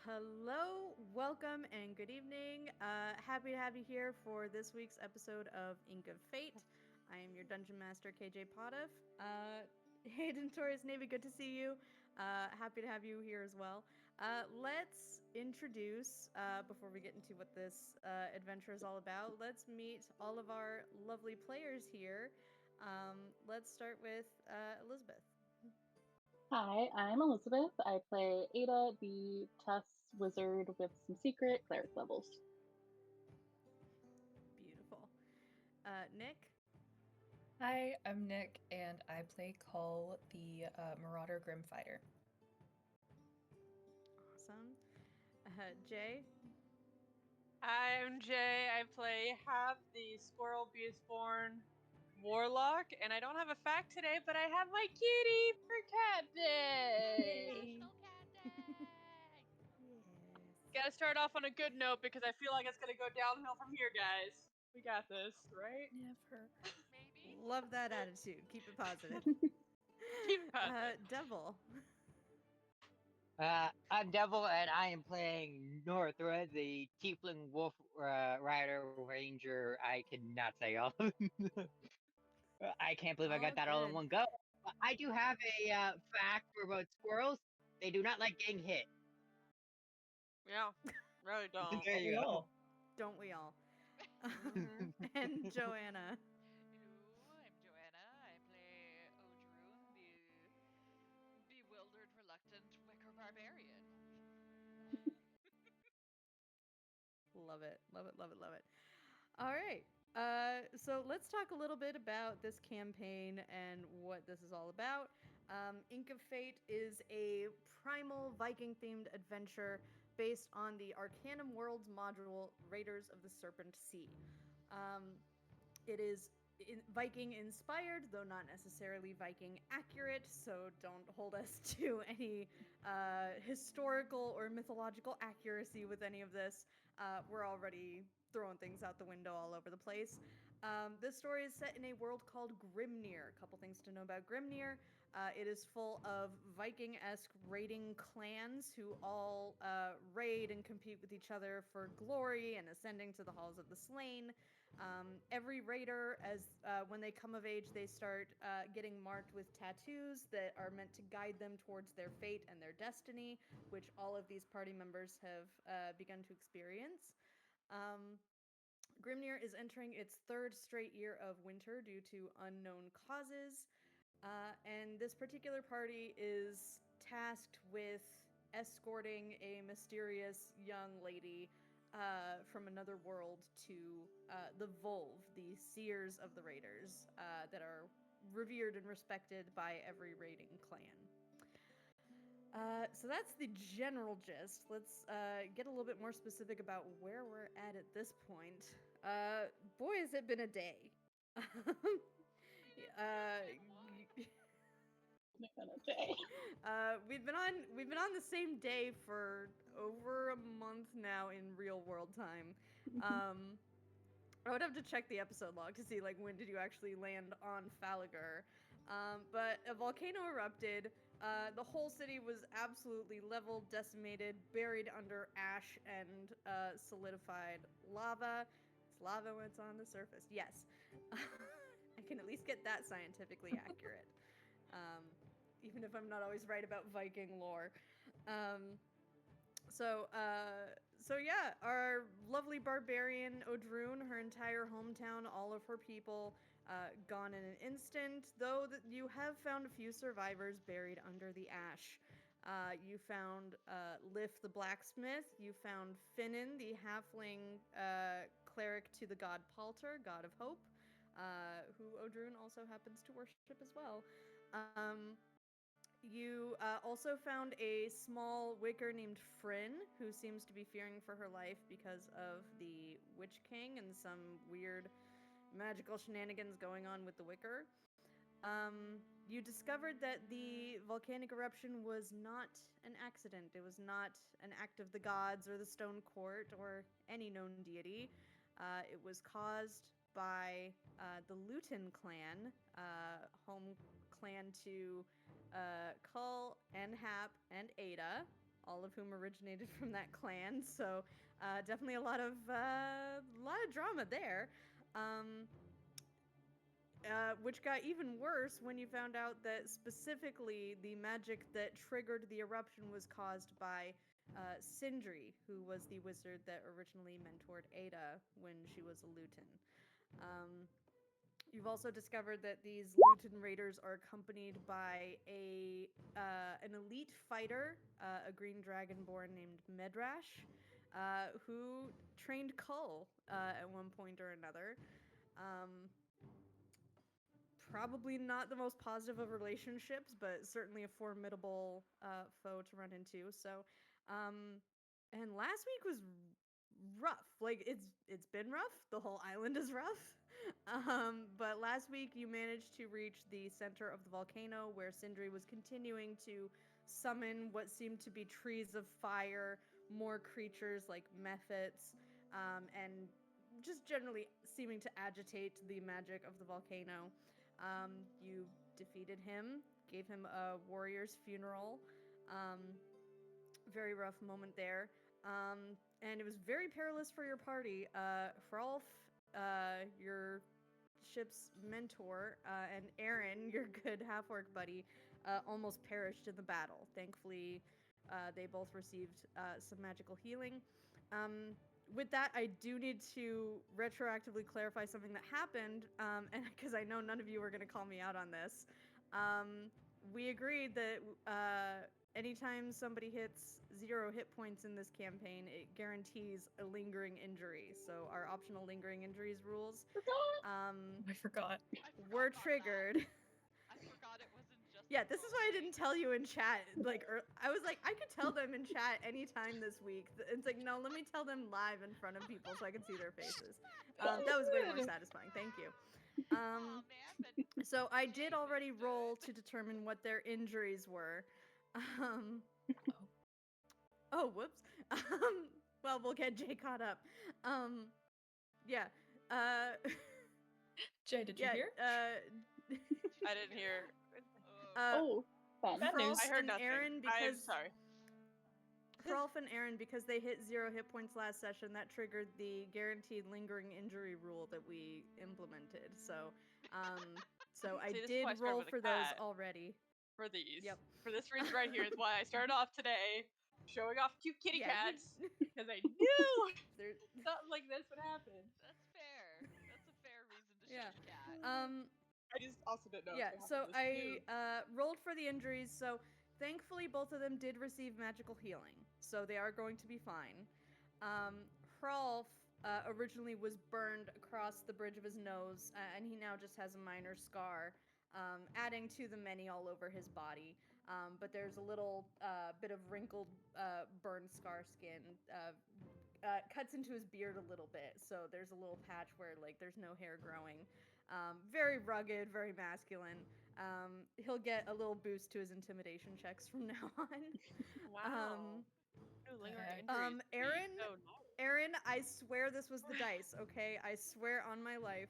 Hello, welcome, and good evening. Happy to have you here for this week's episode of Ink of Fate. I am your Dungeon Master, KJ Potoff. Hayden Torres Navy, good to see you. Happy to have you here as well. Let's introduce, before we get into what this adventure is all about, let's meet all of our lovely players here. Let's start with Elizabeth. Hi, I'm Elizabeth. I play Ada, the Tess wizard with some secret cleric levels. Beautiful. Nick. Hi, I'm Nick, and I play Cull, the Marauder Grim Fighter. Awesome. Jay. I'm Jay. I play Hab, the Squirrel Beastborn Warlock, and I don't have a fact today, but I have my kitty for Cat Day. National Cat Day! Yes. Gotta start off on a good note because I feel like it's gonna go downhill from here, guys. We got this, right? Never. Maybe? Love that attitude. Keep it positive. Keep it positive. Devil. I'm Devil, and I am playing Northra, the Tiefling Wolf Rider Ranger. I cannot say all of them. I can't believe I got that all in one go. But I do have a fact for both squirrels. They do not like getting hit. Yeah, really don't. There you go. Don't we all? Mhm. And Joanna. Hello, I'm Joanna. I play Odrune, the bewildered, reluctant Wicker Barbarian. Love it. Love it. Love it. Love it. All right. So let's talk a little bit about this campaign and what this is all about. Ink of Fate is a primal Viking-themed adventure based on the Arcanum Worlds module Raiders of the Serpent Sea. It is Viking inspired, though not necessarily Viking accurate, so don't hold us to any historical or mythological accuracy with any of this. We're already throwing things out the window all over the place. This story is set in a world called Grimnir. A couple things to know about Grimnir. It is full of Viking-esque raiding clans who all raid and compete with each other for glory and ascending to the halls of the slain. Every raider, when they come of age, they start getting marked with tattoos that are meant to guide them towards their fate and their destiny, which all of these party members have begun to experience. Grimnir is entering its third straight year of winter due to unknown causes, and this particular party is tasked with escorting a mysterious young lady from another world to the Volve, the seers of the raiders, that are revered and respected by every raiding clan. So that's the general gist. Let's get a little bit more specific about where we're at this point. Boy, has it been a day. We've been on the same day for over a month now in real world time. I would have to check the episode log to see like when did you actually land on Fallegur. But a volcano erupted. The whole city was absolutely leveled, decimated, buried under ash and solidified lava. It's lava when it's on the surface. Yes. I can at least get that scientifically accurate. Even if I'm not always right about Viking lore. So yeah, our lovely barbarian Odrune, her entire hometown, all of her people, gone in an instant. Though you have found a few survivors buried under the ash. You found Lif the blacksmith. You found Finnan, the halfling cleric to the god Palter, god of hope, who Odrune also happens to worship as well. You also found a small wicker named Fryn, who seems to be fearing for her life because of the Witch King and some weird magical shenanigans going on with the wicker. You discovered that the volcanic eruption was not an accident. It was not an act of the gods or the Stone Court or any known deity. It was caused by the Luton clan, home clan to Cull and Hap and Ada. all of whom originated from that clan. So definitely a lot of drama there. Which got even worse when you found out that specifically the magic that triggered the eruption was caused by Sindri, who was the wizard that originally mentored Ada when she was a Luton. You've also discovered that these Luton raiders are accompanied by an elite fighter, a green dragonborn named Medrash, who trained Kull at one point or another. Probably not the most positive of relationships, but certainly a formidable foe to run into. So, and last week was rough. Like it's been rough. The whole island is rough. But last week you managed to reach the center of the volcano where Sindri was continuing to summon what seemed to be trees of fire, more creatures like mephits, and just generally seeming to agitate the magic of the volcano. You defeated him, gave him a warrior's funeral. Very rough moment there. And it was very perilous for your party. Frolf, your ship's mentor, and Aaron, your good half-orc buddy, almost perished in the battle. Thankfully, they both received some magical healing. With that, I do need to retroactively clarify something that happened, and because I know none of you are going to call me out on this. We agreed that anytime somebody hits 0 hit points in this campaign, it guarantees a lingering injury. So our optional lingering injuries rules I forgot. were triggered. I forgot it wasn't just. Yeah, this is why I didn't tell you in chat. Like, I was like, I could tell them in chat anytime this week. It's like, no, let me tell them live in front of people so I can see their faces. That was way more satisfying. Thank you. Aw, man, but So I did already roll to determine what their injuries were. Oh, whoops. Well, we'll get Jay caught up. Yeah. Jay, did you hear? I didn't hear. Oh, fun. Bad news. I heard and nothing. Aaron, I'm because sorry. Frolf and Aaron, because they hit 0 hit points last session, that triggered the guaranteed lingering injury rule that we implemented. So, so I See, this is did why I started roll with a for those cat. already. For these. Yep. For this reason right here is why I started off today showing off cute kitty Yeah, cats. Because I knew There- something like this would happen. that's fair. That's a fair reason to Yeah. show the cat. I just also didn't know Yeah, it was so gonna happen this I rolled for the injuries, so thankfully both of them did receive magical healing, so they are going to be fine. Hrolf originally was burned across the bridge of his nose, and he now just has a minor scar, adding to the many all over his body. But there's a little bit of wrinkled, burned scar skin. Cuts into his beard a little bit, so there's a little patch where like there's no hair growing. Very rugged, very masculine. He'll get a little boost to his intimidation checks from now on. Wow. New lingering heck? injuries would be Aaron, so nice. Aaron, I swear this was the dice, okay? I swear on my life.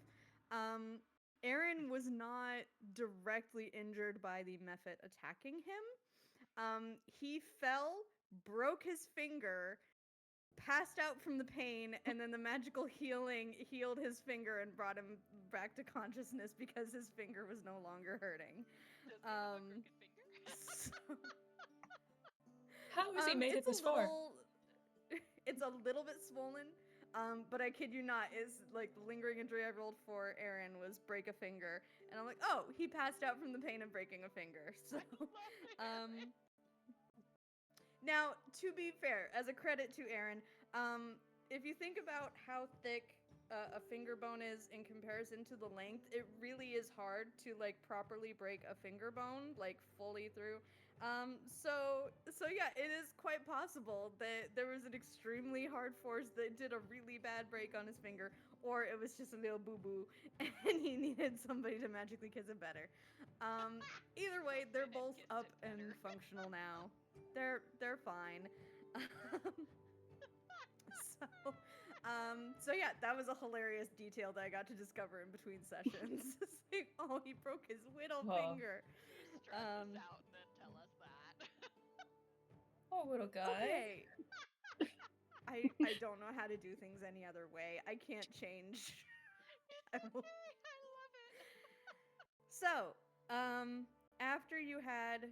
Aaron was not directly injured by the mephit attacking him. He fell, broke his finger, passed out from the pain, and then the magical healing healed his finger and brought him back to consciousness because his finger was no longer hurting. Does he have a crooked finger? So, How has he made it it's a this far? little- It's a little bit swollen, but I kid you not, is like the lingering injury I rolled for Aaron was break a finger, and I'm like, oh, he passed out from the pain of breaking a finger. So, now, to be fair, as a credit to Aaron, if you think about how thick a finger bone is in comparison to the length, it really is hard to like properly break a finger bone like fully through. So yeah, it is quite possible that there was an extremely hard force that did a really bad break on his finger, or it was just a little boo-boo and he needed somebody to magically kiss him better. Either way, they're Something both kissed up him better. and functional now. They're fine. So yeah, that was a hilarious detail that I got to discover in between sessions. It's like, oh, he broke his middle Aw. finger. Stress us out and then tell us that. Oh, little guy. Okay. I don't know how to do things any other way. I can't change. I will- I love it. So, after you had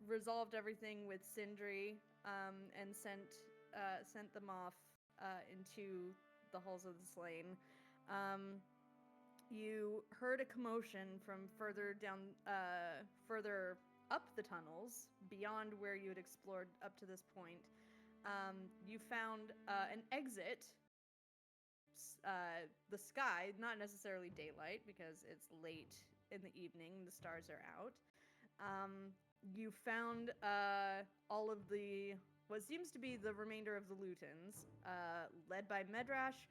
resolved everything with Sindri, and sent them off into the halls of the slain, you heard a commotion from further up the tunnels, beyond where you had explored up to this point. You found an exit. The sky, not necessarily daylight because it's late in the evening, the stars are out. You found all of what seems to be the remainder of the Lutens, led by Medrash,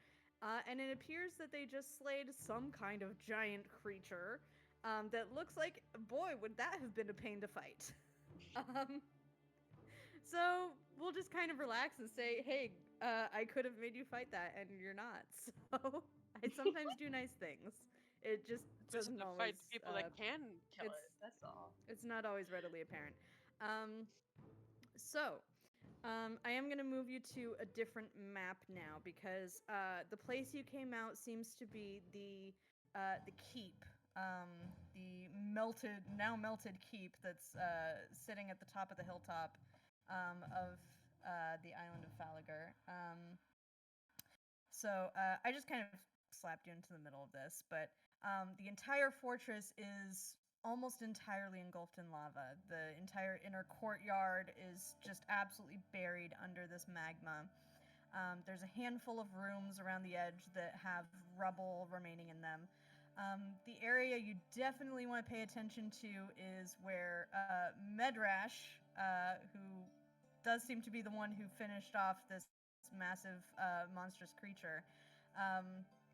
and it appears that they just slayed some kind of giant creature that looks like, boy, would that have been a pain to fight. So we'll just kind of relax and say, hey, I could have made you fight that, and you're not. So I sometimes do nice things. It just doesn't To always. fight people that can kill it. it's- That's all. It's not always readily apparent. So, I am going to move you to a different map now because the place you came out seems to be the keep, the now melted keep that's sitting at the top of the hilltop of the island of Fallegur. So I just kind of slapped you into the middle of this, but the entire fortress is almost entirely engulfed in lava. The entire inner courtyard is just absolutely buried under this magma. There's a handful of rooms around the edge that have rubble remaining in them. The area you definitely want to pay attention to is where Medrash, who does seem to be the one who finished off this massive monstrous creature,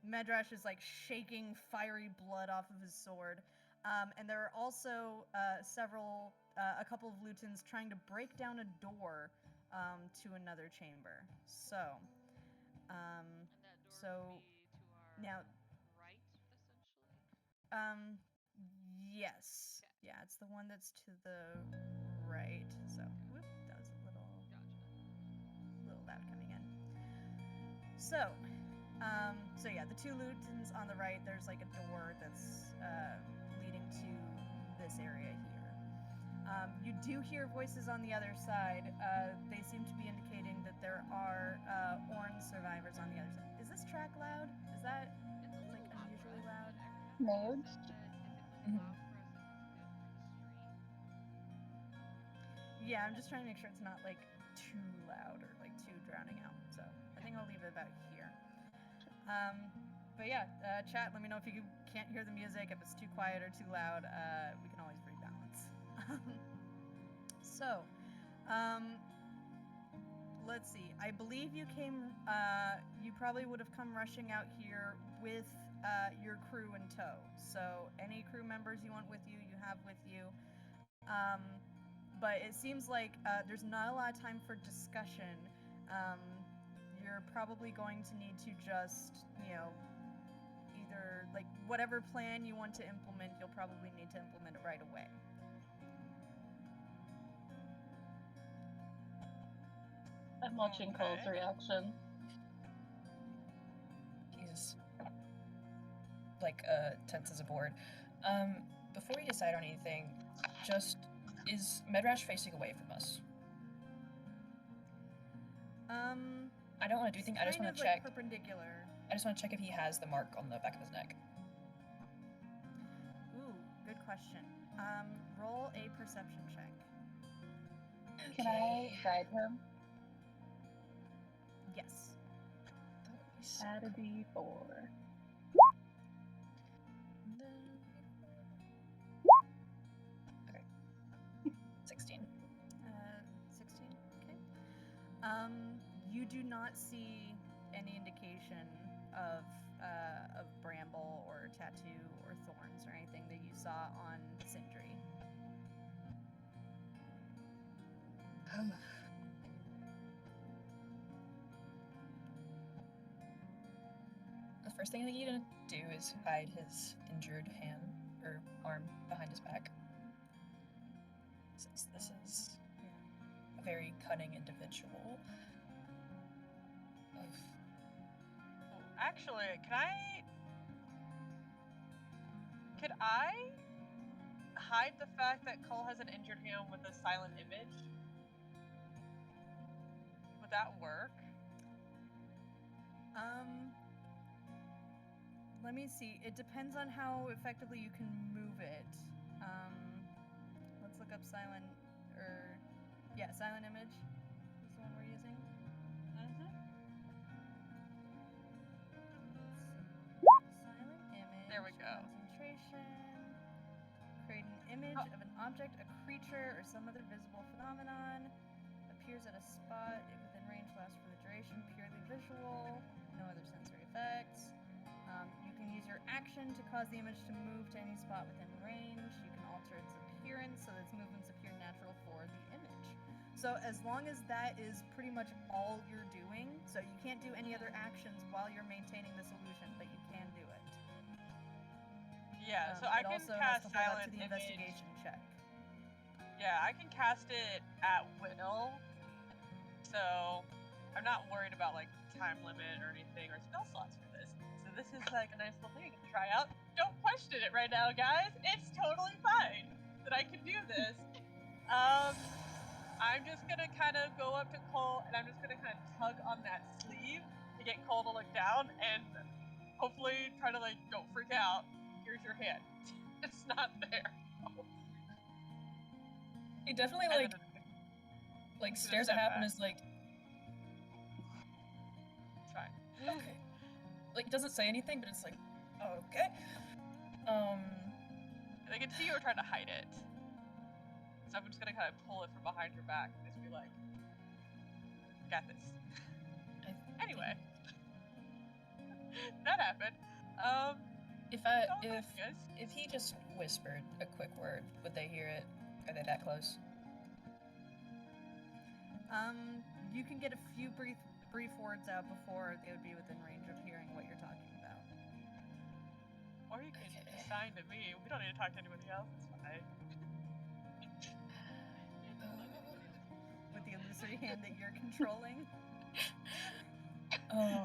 Medrash is like shaking fiery blood off of his sword. And there are also a couple of Lutens trying to break down a door to another chamber. So, And that door so would be to our now, right, essentially. yes, Okay. yeah, it's the one that's to the right. So, whoop, that was a little loud coming in. So yeah, the two Lutens on the right, there's like a door that's leading to this area here. You do hear voices on the other side. They seem to be indicating that there are Orn survivors on the other side. Is this track loud? Is that It's a little like loud unusually for us, loud? but I Mage? remember said that if it was loud for us, it was good for the stream. Yeah, I'm just trying to make sure it's not like too loud or like too drowning out. So I think I'll leave it about here. But yeah, chat, let me know if you can't hear the music, if it's too quiet or too loud. We can always rebalance. So, let's see. I believe you probably would have come rushing out here with your crew in tow. So any crew members you want with you, you have with you. But it seems like there's not a lot of time for discussion. You're probably going to need to just, either, like, whatever plan you want to implement, you'll probably need to implement it right away. I'm watching Cole's Okay. reaction. He's like tense as a board. Before we decide on anything, is Medrash facing away from us? I don't want to do anything. I just want to check. Like perpendicular. I just want to check if he has the mark on the back of his neck. Ooh, good question. Roll a perception check. Can I guide him? Yes. Add a d4. Okay. 16. 16. Okay. You do not see any indication of bramble or tattoo or thorns or anything that you saw on Sindri. The first thing I think you need to do is hide his injured hand or arm behind his back. Since this is very cunning individual. Actually, could I hide the fact that Cole has an injured hand with a silent image? Would that work? Let me see. It depends on how effectively you can move it. Let's look up silent image is the one we're using. Silent image. There we go. Concentration. Create an image of an object, a creature, or some other visible phenomenon. Appears at a spot within range, lasts for the duration, purely visual, no other sensory effects. You can use your action to cause the image to move to any spot within range. You can alter its appearance so that its movements appear natural for the image. So as long as that is pretty much all you're doing, so you can't do any other actions while you're maintaining this illusion, but you can do it. Yeah, so I can cast silent to the image. investigation check. Yeah, I can cast it at will. So I'm not worried about like time limit or anything or spell slots for this. So this is like a nice little thing to try out. Don't question it right now, guys. It's totally fine that I can do this. I'm just gonna kind of go up to Cole and I'm just gonna kind of tug on that sleeve to get Cole to look down and hopefully try to like don't freak out. Here's your hand. It's not there. He definitely like stares at Hap and is like, it's fine. okay. Like doesn't say anything, but it's like, okay. They can see you were trying to hide it. So I'm just gonna kind of pull it from behind your back and just be like, got this. Anyway. That happened. If he just whispered a quick word, would they hear it? Are they that close? You can get a few brief words out before they would be within range of hearing what you're talking about. Or you can assign to me. We don't need to talk to anybody else. It's fine. With the illusory hand that you're controlling.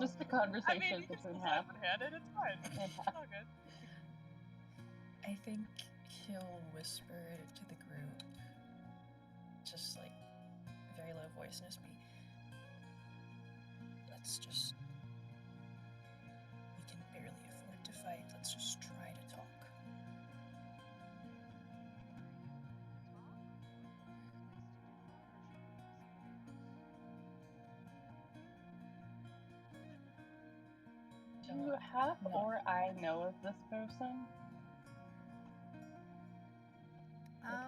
Just a conversation I mean, you between can half. one-handed, it's fine. It's all good. I think he'll whisper it to the group, just like very low voice, and just be, we can barely afford to fight, let's just try to talk. Do Half or I know of this person?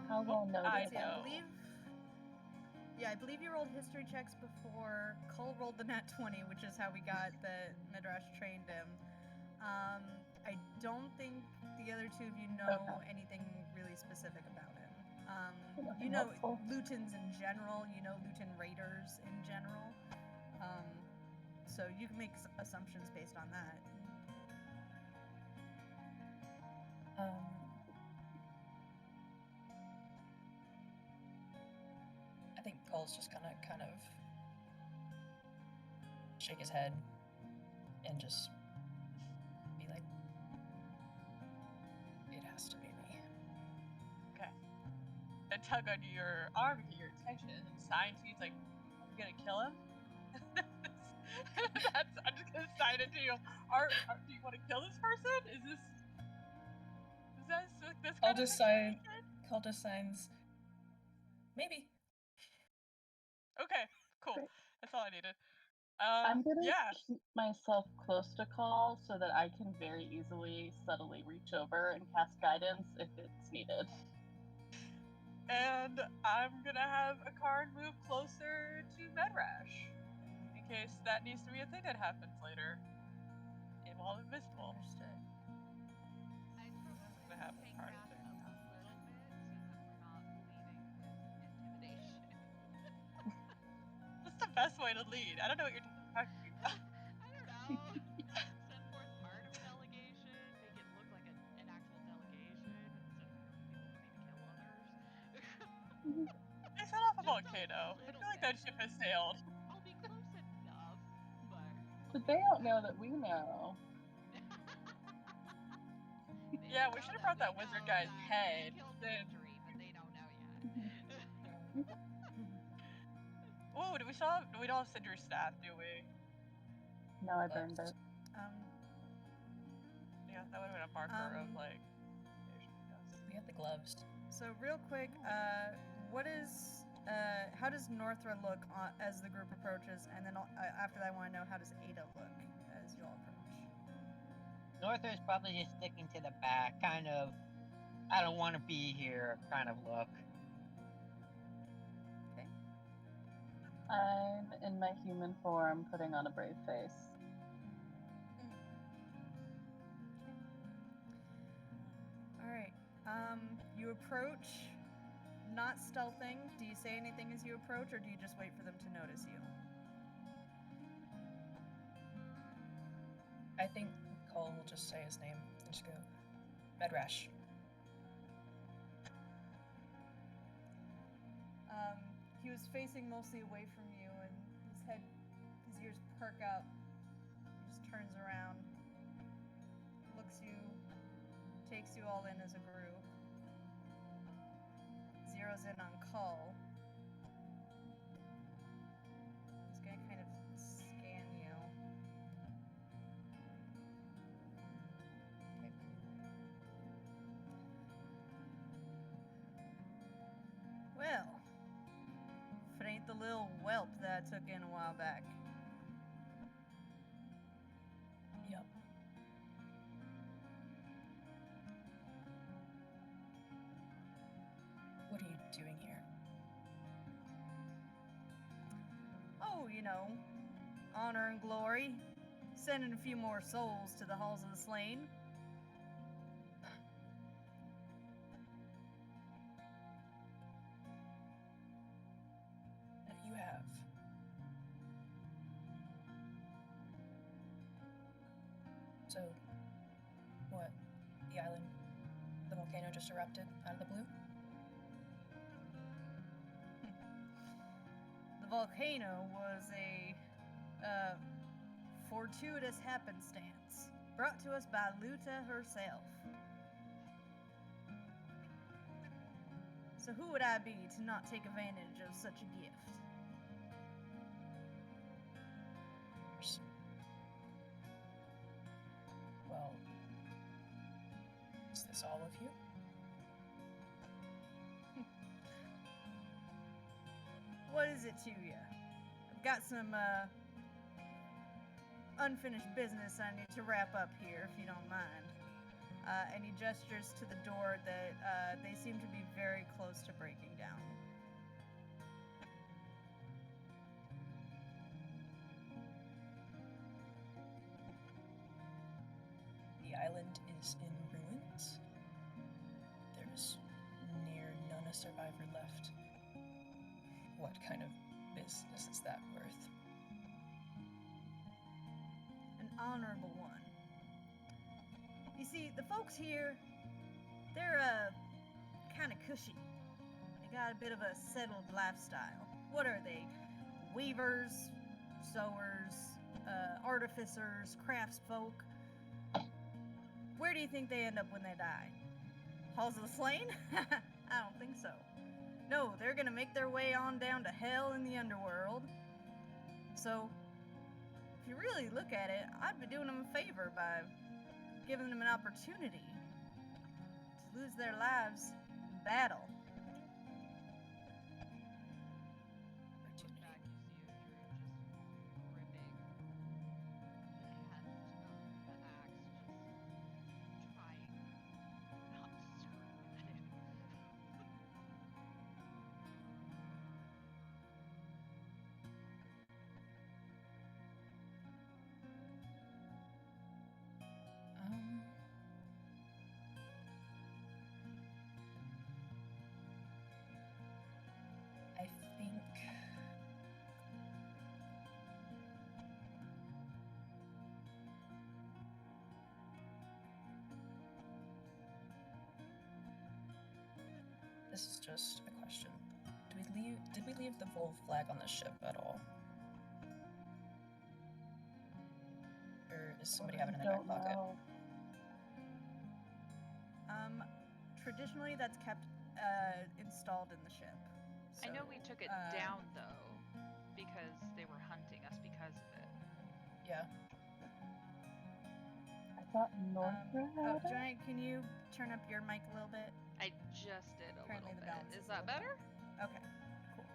How well known is I believe you rolled history checks before. Cole rolled the nat 20, which is how we got the Midrash trained him. I don't think the other two of you know anything really specific about him. You know Lutins in general, you know Lutin raiders in general. So you can make assumptions based on that. I think Cole's just gonna kind of shake his head and just be like, it has to be me. Okay. And tug on your arm to get your attention and sign to you. It's like, are we gonna kill him? I'm just gonna sign it to you. Do you want to kill this person? Is this kind of situation? Cole just signs, maybe. Okay, cool. Great. That's all I needed. I'm gonna keep myself close to Call so that I can very easily subtly reach over and cast guidance if it's needed. And I'm gonna have a card move closer to Medrash in case that needs to be a thing that happens later. And while invisible. Understood. I'd probably gonna have a take card that thing. a little bit so that we're not leading with intimidation. That's the best way to lead. I don't know what you're talking about. I don't know. Send forth part of a delegation, make it look like an actual delegation instead of people wanting to kill others. I set off a volcano. I feel like that ship has sailed. I'll be close enough, But they don't know that we know. Yeah, we should have brought that wizard guy's head. Then... but they don't know yet. Oh, we don't have Cinder's staff, do we? No, I burned it. Yeah, that would have been a marker of like. We have the gloves. So real quick, how does Northra look as the group approaches, and then after that I want to know how does Ada look as you all approach. Norther's probably just sticking to the back, kind of, I don't want to be here kind of look. Okay. I'm in my human form, putting on a brave face. Alright, you approach, not stealthing. Do you say anything as you approach, or do you just wait for them to notice you? I think Cole will just say his name and just go, Medrash. He was facing mostly away from you, and his ears perk up. He just turns around, looks you, takes you all in as a group, zeroes in on Cull. He's gonna kind of scan you. Okay. Well, if it ain't the little whelp that I took in a while back. Yep. What are you doing here? Oh, you know, honor and glory. Sending a few more souls to the halls of the slain. You have. So, what? The island, the volcano just erupted out of the blue? The volcano was a fortuitous happenstance brought to us by Luta herself. So who would I be to not take advantage of such a gift? Well, is this all of you? What is it to you? I've got some unfinished business I need to wrap up here, if you don't mind. And he gestures to the door that they seem to be very close to breaking down. The island is in ruins. There's near none a survivor left. What kind of business is that worth? An honorable one. You see, the folks here, they're kind of cushy. They got a bit of a settled lifestyle. What are they? Weavers, sewers, artificers, craftsfolk. Where do you think they end up when they die? Halls of the Slain? I don't think so. No, they're gonna make their way on down to hell in the underworld. So, if you really look at it, I'd be doing them a favor by giving them an opportunity to lose their lives in battle. Back, you see Udru just gripping the hand of the axe, just trying not to scream at him. I think this is just a question. Do we Did we leave the Vol flag on the ship at all? Or is somebody having it in their back pocket? Traditionally, that's kept installed in the ship. So, I know we took it down though, because they were hunting us because of it. Yeah. I thought North had it. Giant, can you turn up your mic a little bit? I just did a Apparently the little balance bit. is Is a that little better? Okay, cool.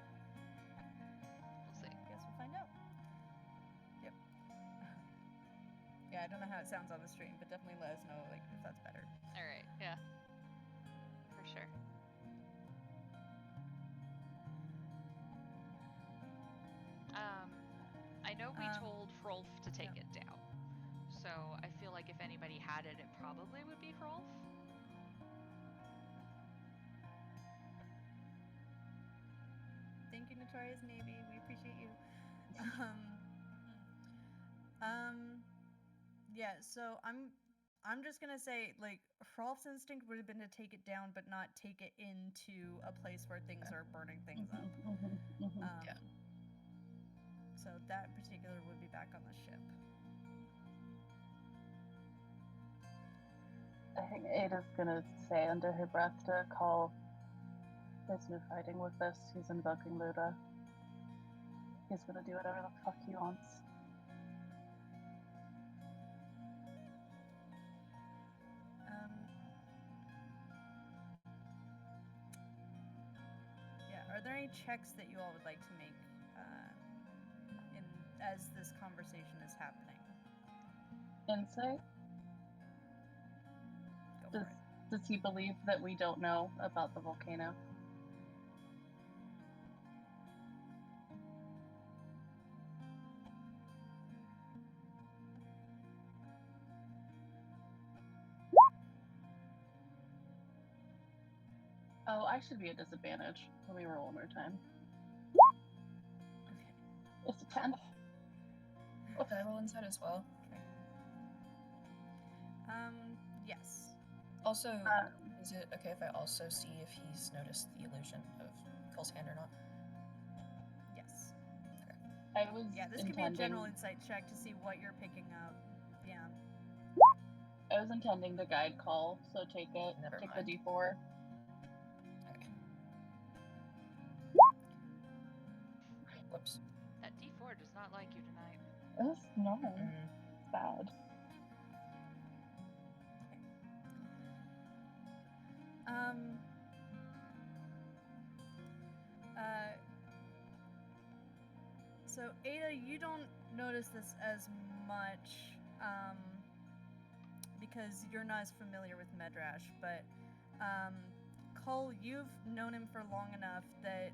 We'll see. Guess we'll find out. Yep. Yeah, I don't know how it sounds on the stream, but definitely let us know like if that's better. All right. Yeah. For sure. I know we told Hrolf to take it down, so I feel like if anybody had it, it probably would be Hrolf. Thank you, Notorious Navy. We appreciate you. Yeah. So I'm just gonna say like Hrolf's instinct would have been to take it down, but not take it into a place where things are burning things up. Yeah. So that particular would be back on the ship. I think Ada's gonna say under her breath to call. There's no fighting with this. He's invoking Luda. He's gonna do whatever the fuck he wants. Yeah. Are there any checks that you all would like to make as this conversation is happening? Insight? Go for it. Does he believe that we don't know about the volcano? Oh, I should be at disadvantage. Let me roll one more time. Okay. It's a 10. Can I roll inside as well? Okay. Yes. Also, is it okay if I also see if he's noticed the illusion of Cole's hand or not? Yes. I was Yeah, this could be a general insight check to see what you're picking up. Yeah. I was intending to guide call, so take it. Never take mind. the D4. Okay. Whoops. That D4 does not like you tonight. It's no. It's bad. So Ada, you don't notice this as much, because you're not as familiar with Medrash, but, Cole, you've known him for long enough that,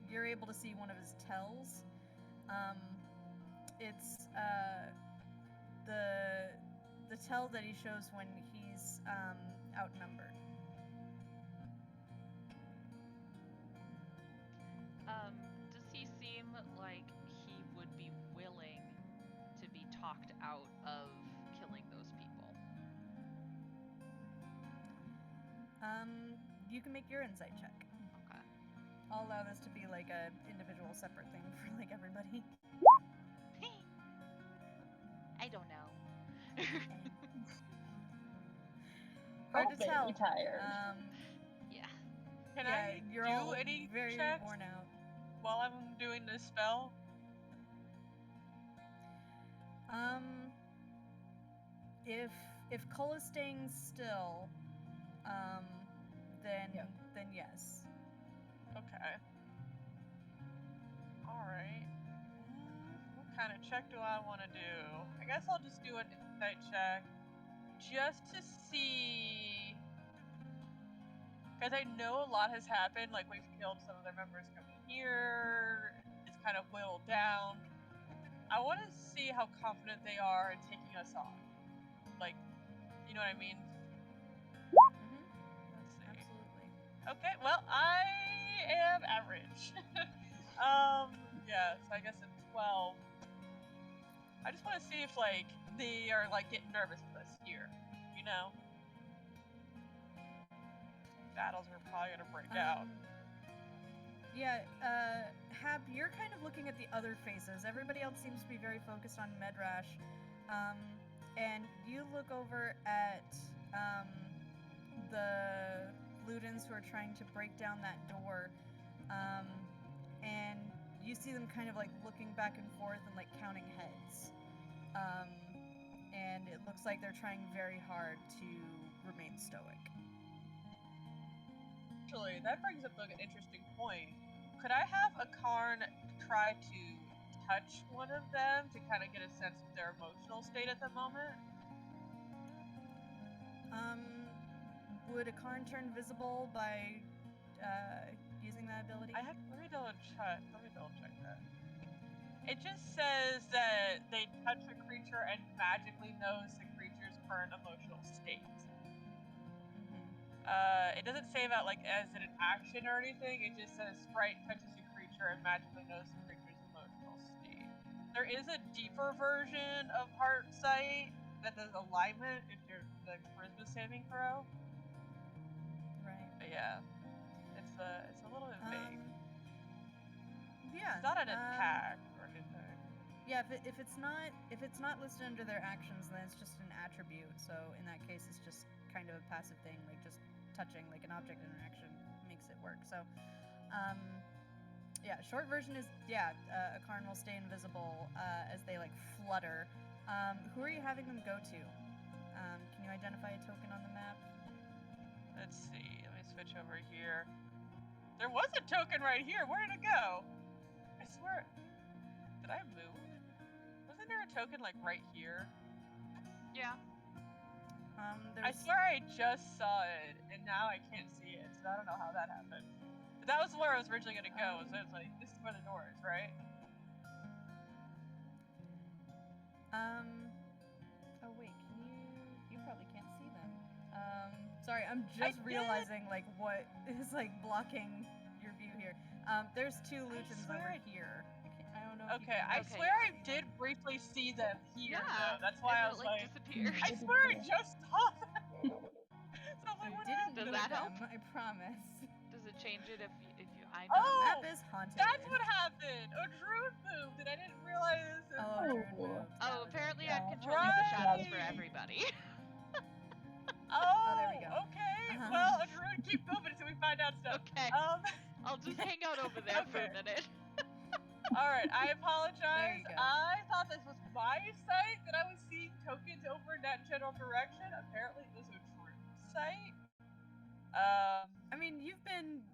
you're able to see one of his tells. It's, the tell that he shows when he's, outnumbered. Does he seem like he would be willing to be talked out of killing those people? You can make your insight check. Okay. I'll allow this to be like a individual separate thing for like everybody. I don't know. Hard to tell. Tired. Yeah. Can Yeah, I you're do all any very checks worn out. while I'm doing this spell? If Cole is staying still, then yes. Okay. Alright. What kind of check do I want to do? I guess I'll just do an insight check. Just to see... Because I know a lot has happened, like we've killed some of their members coming here, it's kind of whittled down. I want to see how confident they are in taking us on. Like, you know what I mean? Let's see. Absolutely. Okay, well, I am average. Yeah, so I guess it's 12. I just want to see if, like, they are, like, getting nervous with us here, you know? Battles are probably gonna break out. Hap, you're kind of looking at the other faces. Everybody else seems to be very focused on Medrash. And you look over at the Ludens who are trying to break down that door. And you see them kind of like looking back and forth and like counting heads. And it looks like they're trying very hard to remain stoic. Actually, that brings up like an interesting point. Could I have a Karn try to touch one of them to kind of get a sense of their emotional state at the moment? Would a Karn turn visible by using that ability? Let me double check that. It just says that they touch a creature and magically knows the creature's current emotional state. It doesn't say about like as an action or anything. It just says sprite touches a creature and magically knows the creature's emotional state. There is a deeper version of Heart Sight that does alignment if you're the charisma saving throw. Right. But yeah, it's a little bit vague. Yeah. It's not an attack or anything. Yeah, if it's not listed under their actions, then it's just an attribute. So in that case, it's just kind of a passive thing, like just touching like an object interaction makes it work. So, short version is a Karn will stay invisible as they like flutter. Who are you having them go to? Can you identify a token on the map? Let's see. Let me switch over here. There was a token right here. Where did it go? I swear. Did I move? Wasn't there a token like right here? Yeah. I swear I just saw it, and now I can't see it, so I don't know how that happened. But that was where I was originally going to go, so it's like, this is where the door is, right? Oh wait, you probably can't see them. Sorry, I'm just realizing like what is like blocking your view here. There's two Luchans over here. I don't know. Okay, I swear I did briefly see them here, though. That's why I was like, disappeared. I swear I just saw them. So I'm like, what happened? Does that help? I promise. Does it change it if you I The know? map is haunted. That's what happened. A druid moved, and I didn't realize. Apparently I'm controlling the shadows for everybody. There we go. Okay. Well, a druid keep moving until we find out stuff. Okay. I'll just hang out over there for a minute. Alright, I apologize. There you go. I thought this was my site that I was seeing tokens over in that general direction. Apparently it was a druid site. I mean, you've been.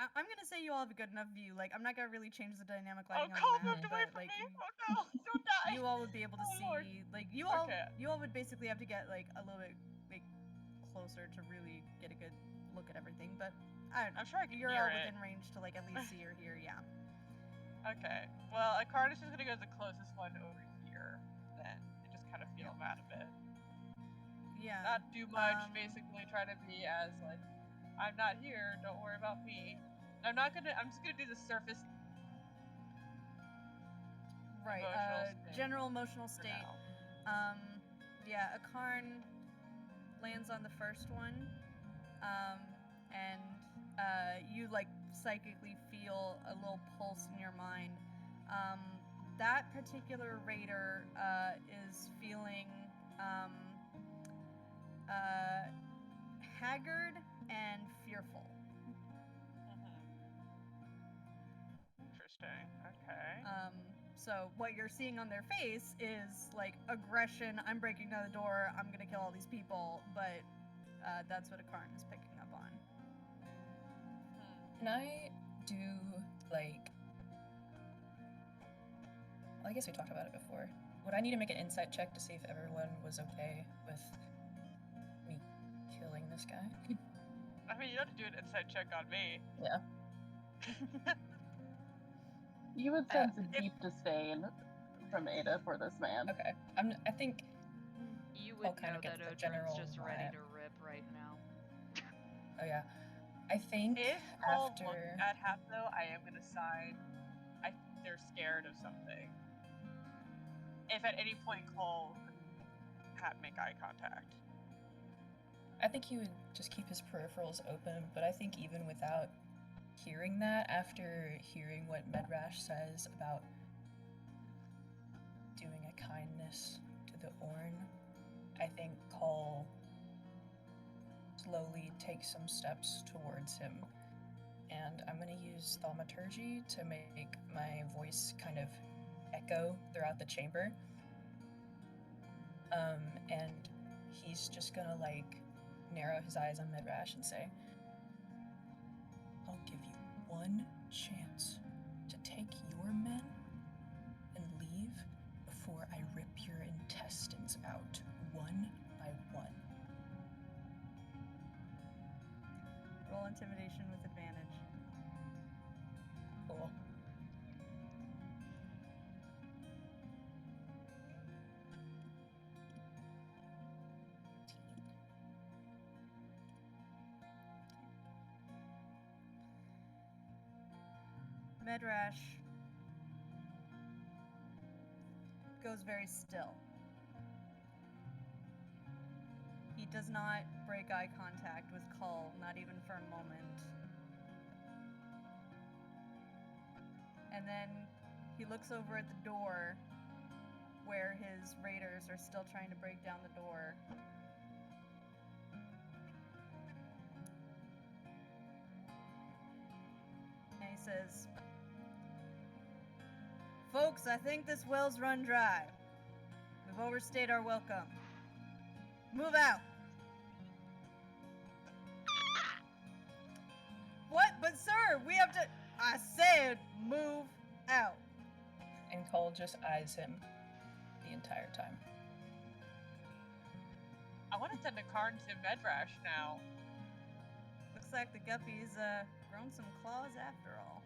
I'm gonna say you all have a good enough view. Like, I'm not gonna really change the dynamic lighting on Cole the map, moved away but from like, me. Oh no, don't die. you all would be able to Oh, see. Lord. Like, you all Okay. would basically have to get like a little bit like closer to really get a good look at everything. But I don't know. I'm sure I can You're hear all it. within range to like at least see or hear. Yeah. Okay. Well, Akarnis is gonna go to the closest one over here then. And just kind of feel him out a bit. Yeah. Not do much, basically try to be as like, I'm not here, don't worry about me. I'm just gonna do the surface Right. emotional state General emotional for state. now. A Karn lands on the first one, and you like psychically feel a little pulse in your mind. That particular raider is feeling haggard and fearful. Interesting. Okay. So what you're seeing on their face is like aggression. I'm breaking down the door. I'm gonna kill all these people. But that's what a Karn is picking up on. Can I do, like... Well, I guess we talked about it before. Would I need to make an insight check to see if everyone was okay with me killing this guy? I mean, you don't have to do an insight check on me. Yeah. You would sense a deep disdain from Ada for this man. Okay. I think... You I'll would kinda know get that the Odrin's general just ready vibe. to rip right now. Oh yeah. I think If Cole after... looks at Hap, though, I am gonna side. I think they're scared of something. If at any point Cole and Hap make eye contact. I think he would just keep his peripherals open, but I think even without hearing that, after hearing what Medrash says about doing a kindness to the Orn, I think Cole slowly takes some steps towards him. And I'm going to use thaumaturgy to make my voice kind of echo throughout the chamber. And he's just going to, like, narrow his eyes on Medrash and say, I'll give you one chance to take your men and leave before I rip your intestines out one by one. Roll intimidation with advantage. Cool. Medrash goes very still. He does not break eye contact with Cull, not even for a moment. And then he looks over at the door where his raiders are still trying to break down the door. And he says, "Folks, I think this well's run dry. We've overstayed our welcome. Move out." What? But sir, we have to... I said move out. And Cole just eyes him the entire time. I want to send a card to Medrash now. Looks like the guppy's grown some claws after all.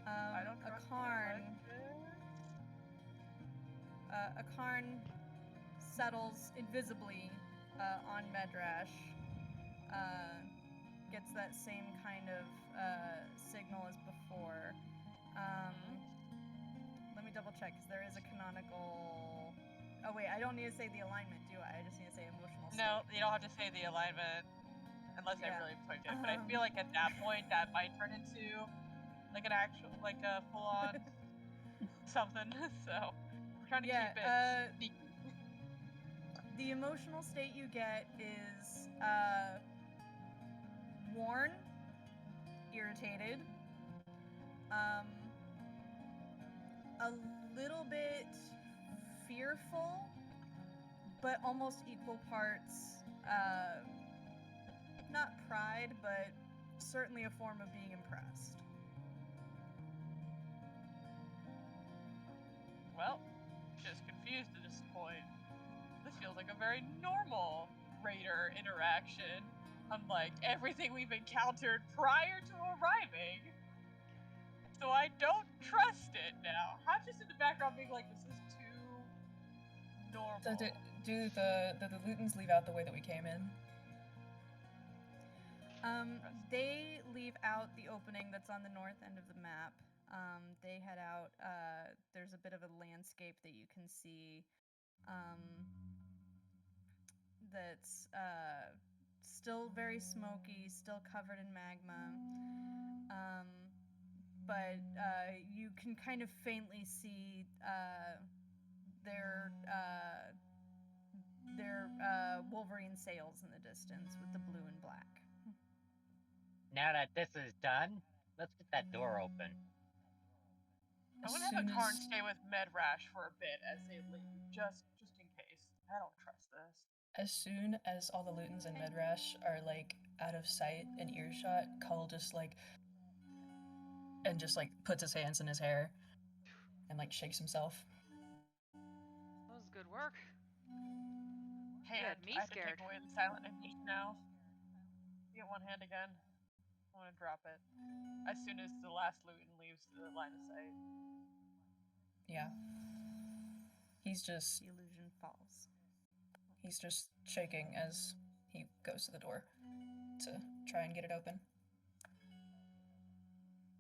I don't A trust Karn. A Karn settles invisibly on Medrash. Gets that same kind of signal as before. Let me double check, because there is a canonical... Oh wait, I don't need to say the alignment, do I? I just need to say emotional state. No, you don't have to say the alignment unless I really push it. But I feel like at that point that might turn into like an actual, like a full-on something. So we're trying to keep it sneaky. The emotional state you get is worn, irritated, a little bit fearful, but almost equal parts, not pride, but certainly a form of being impressed. Well, just confused at this point. This feels like a very normal raider interaction, unlike everything we've encountered prior to arriving. So I don't trust it now. I'm just in the background being like, this is too normal. So do the Lutens leave out the way that we came in? They leave out the opening that's on the north end of the map. They head out. There's a bit of a landscape that you can see that's still very smoky, still covered in magma. But you can kind of faintly see their Wolverine sails in the distance with the blue and black. Now that this is done, let's get that door open. I'm gonna have a Karn stay with Medrash for a bit as they leave, just in case. I don't trust this. As soon as all the Lutens and Medrash are like out of sight and earshot, Cull just puts his hands in his hair and like shakes himself. That was good work. Hand. You had me I have to scared. take away the silent image now. You get one hand again. I'm gonna drop it as soon as the last Luton leaves the line of sight. Yeah. He's just The illusion falls. He's just shaking as he goes to the door to try and get it open.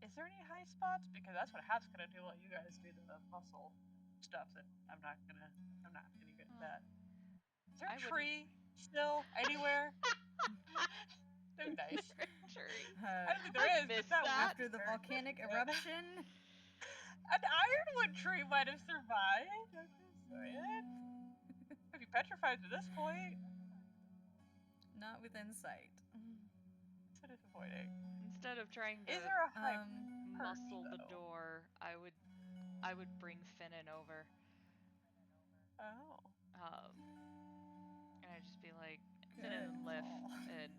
Is there any high spots? Because that's what Hap's gonna do while you guys do the muscle stuff, and I'm not any good at that. Is there a tree still anywhere? They're nice. Treachery. I don't think there I is, but missed that that. After the volcanic eruption. An ironwood tree might have survived. I'm just saying. I'd be petrified at this point. Not within sight. So disappointing. Instead of trying to Is there a high muscle the though? door, I would bring Finnan over. Oh. And I'd just be like, Finnan and Liff, and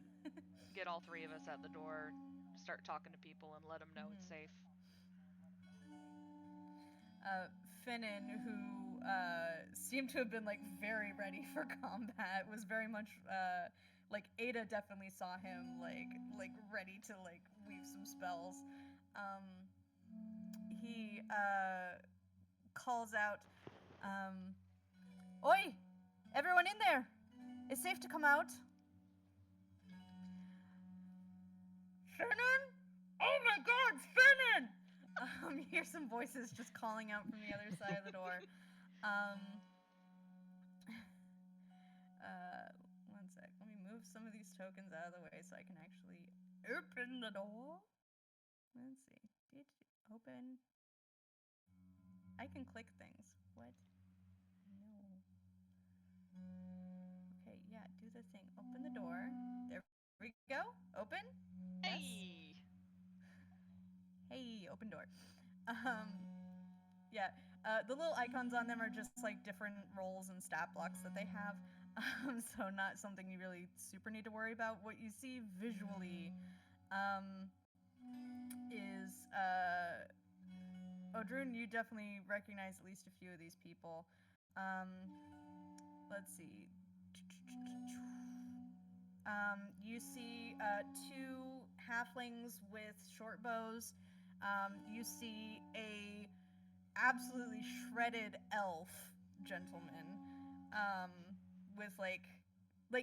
get all three of us at the door, start talking to people, and let them know it's safe. Finnan, who seemed to have been like very ready for combat, was very much like Ada definitely saw him like ready to like weave some spells. He calls out, "Oi! Everyone in there! It's safe to come out." Finnan? Oh my God, Finnan! You hear some voices just calling out from the other side of the door. One sec. Let me move some of these tokens out of the way so I can actually open the door. Let's see. Did you open? I can click things. What? No. Okay, yeah, do the thing. Open the door. There we go. Open? Yes. Hey! Hey, open door. Yeah, the little icons on them are just like different roles and stat blocks that they have. So not something you really super need to worry about. What you see visually is Odrun, you definitely recognize at least a few of these people. Let's see. You see two halflings with short bows. You see a absolutely shredded elf gentleman with like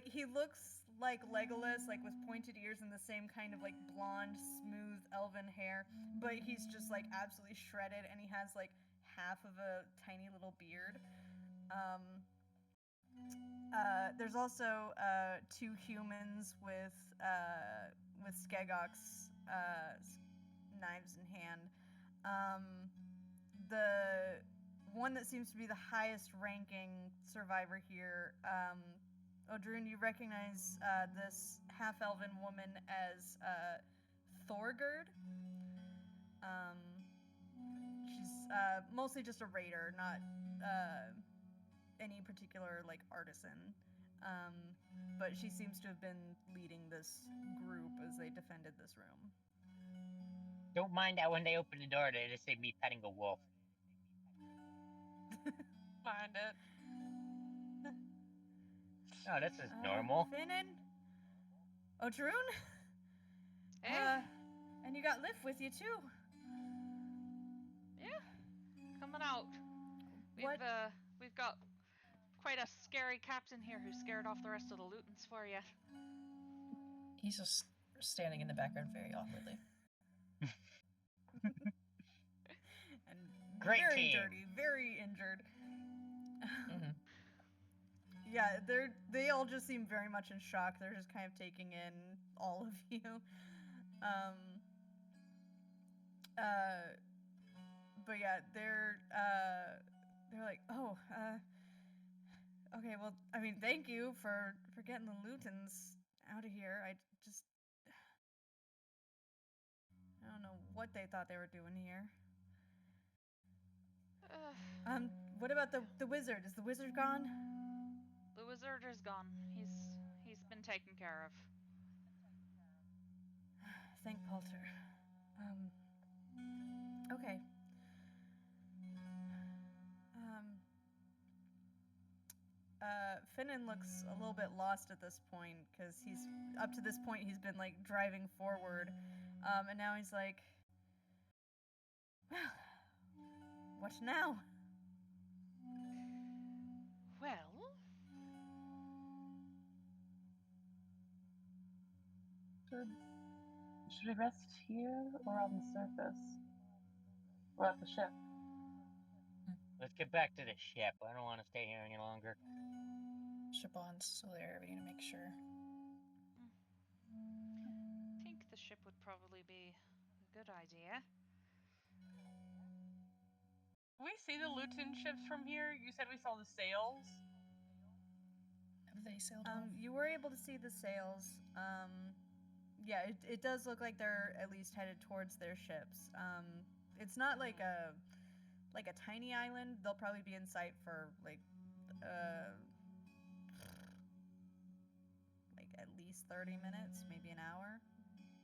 he looks like Legolas, like with pointed ears and the same kind of like blonde, smooth elven hair, but he's just like absolutely shredded, and he has like half of a tiny little beard. There's also two humans with Skegok's knives in hand. The one that seems to be the highest ranking survivor here, Odrun, you recognize this half-elven woman as Thorgerd. She's mostly just a raider, not any particular like artisan. But she seems to have been leading this group as they defended this room. Don't mind that when they open the door, they just say me petting a wolf. Mind it. Oh, this is normal. Finnan? Odrun? Hey! And you got Liff with you too. Yeah, coming out. What? We've got quite a scary captain here who scared off the rest of the Lutens for you. He's just standing in the background very awkwardly. And Great very team. dirty, very injured. Mm-hmm. Yeah, they all just seem very much in shock. They're just kind of taking in all of you. But yeah, they're like, oh, okay, well, I mean, thank you for getting the Lutens out of here. I don't know what they thought they were doing here. What about the wizard? Is the wizard gone? The wizard is gone. He's been taken care of. Thank Palter. Okay. Finnan looks a little bit lost at this point, because up to this point he's been like driving forward, and now he's like, well, what now? Well, Should we rest here or on the surface? Or at the ship? Let's get back to the ship. I don't want to stay here any longer. Siobhan's still there. We need to make sure. the ship would probably be a good idea. We see the Luton ships from here. You said we saw the sails. Have they sailed off? You were able to see the sails. Yeah, it does look like they're at least headed towards their ships. It's not like a tiny island. They'll probably be in sight for like at least 30 minutes, maybe an hour.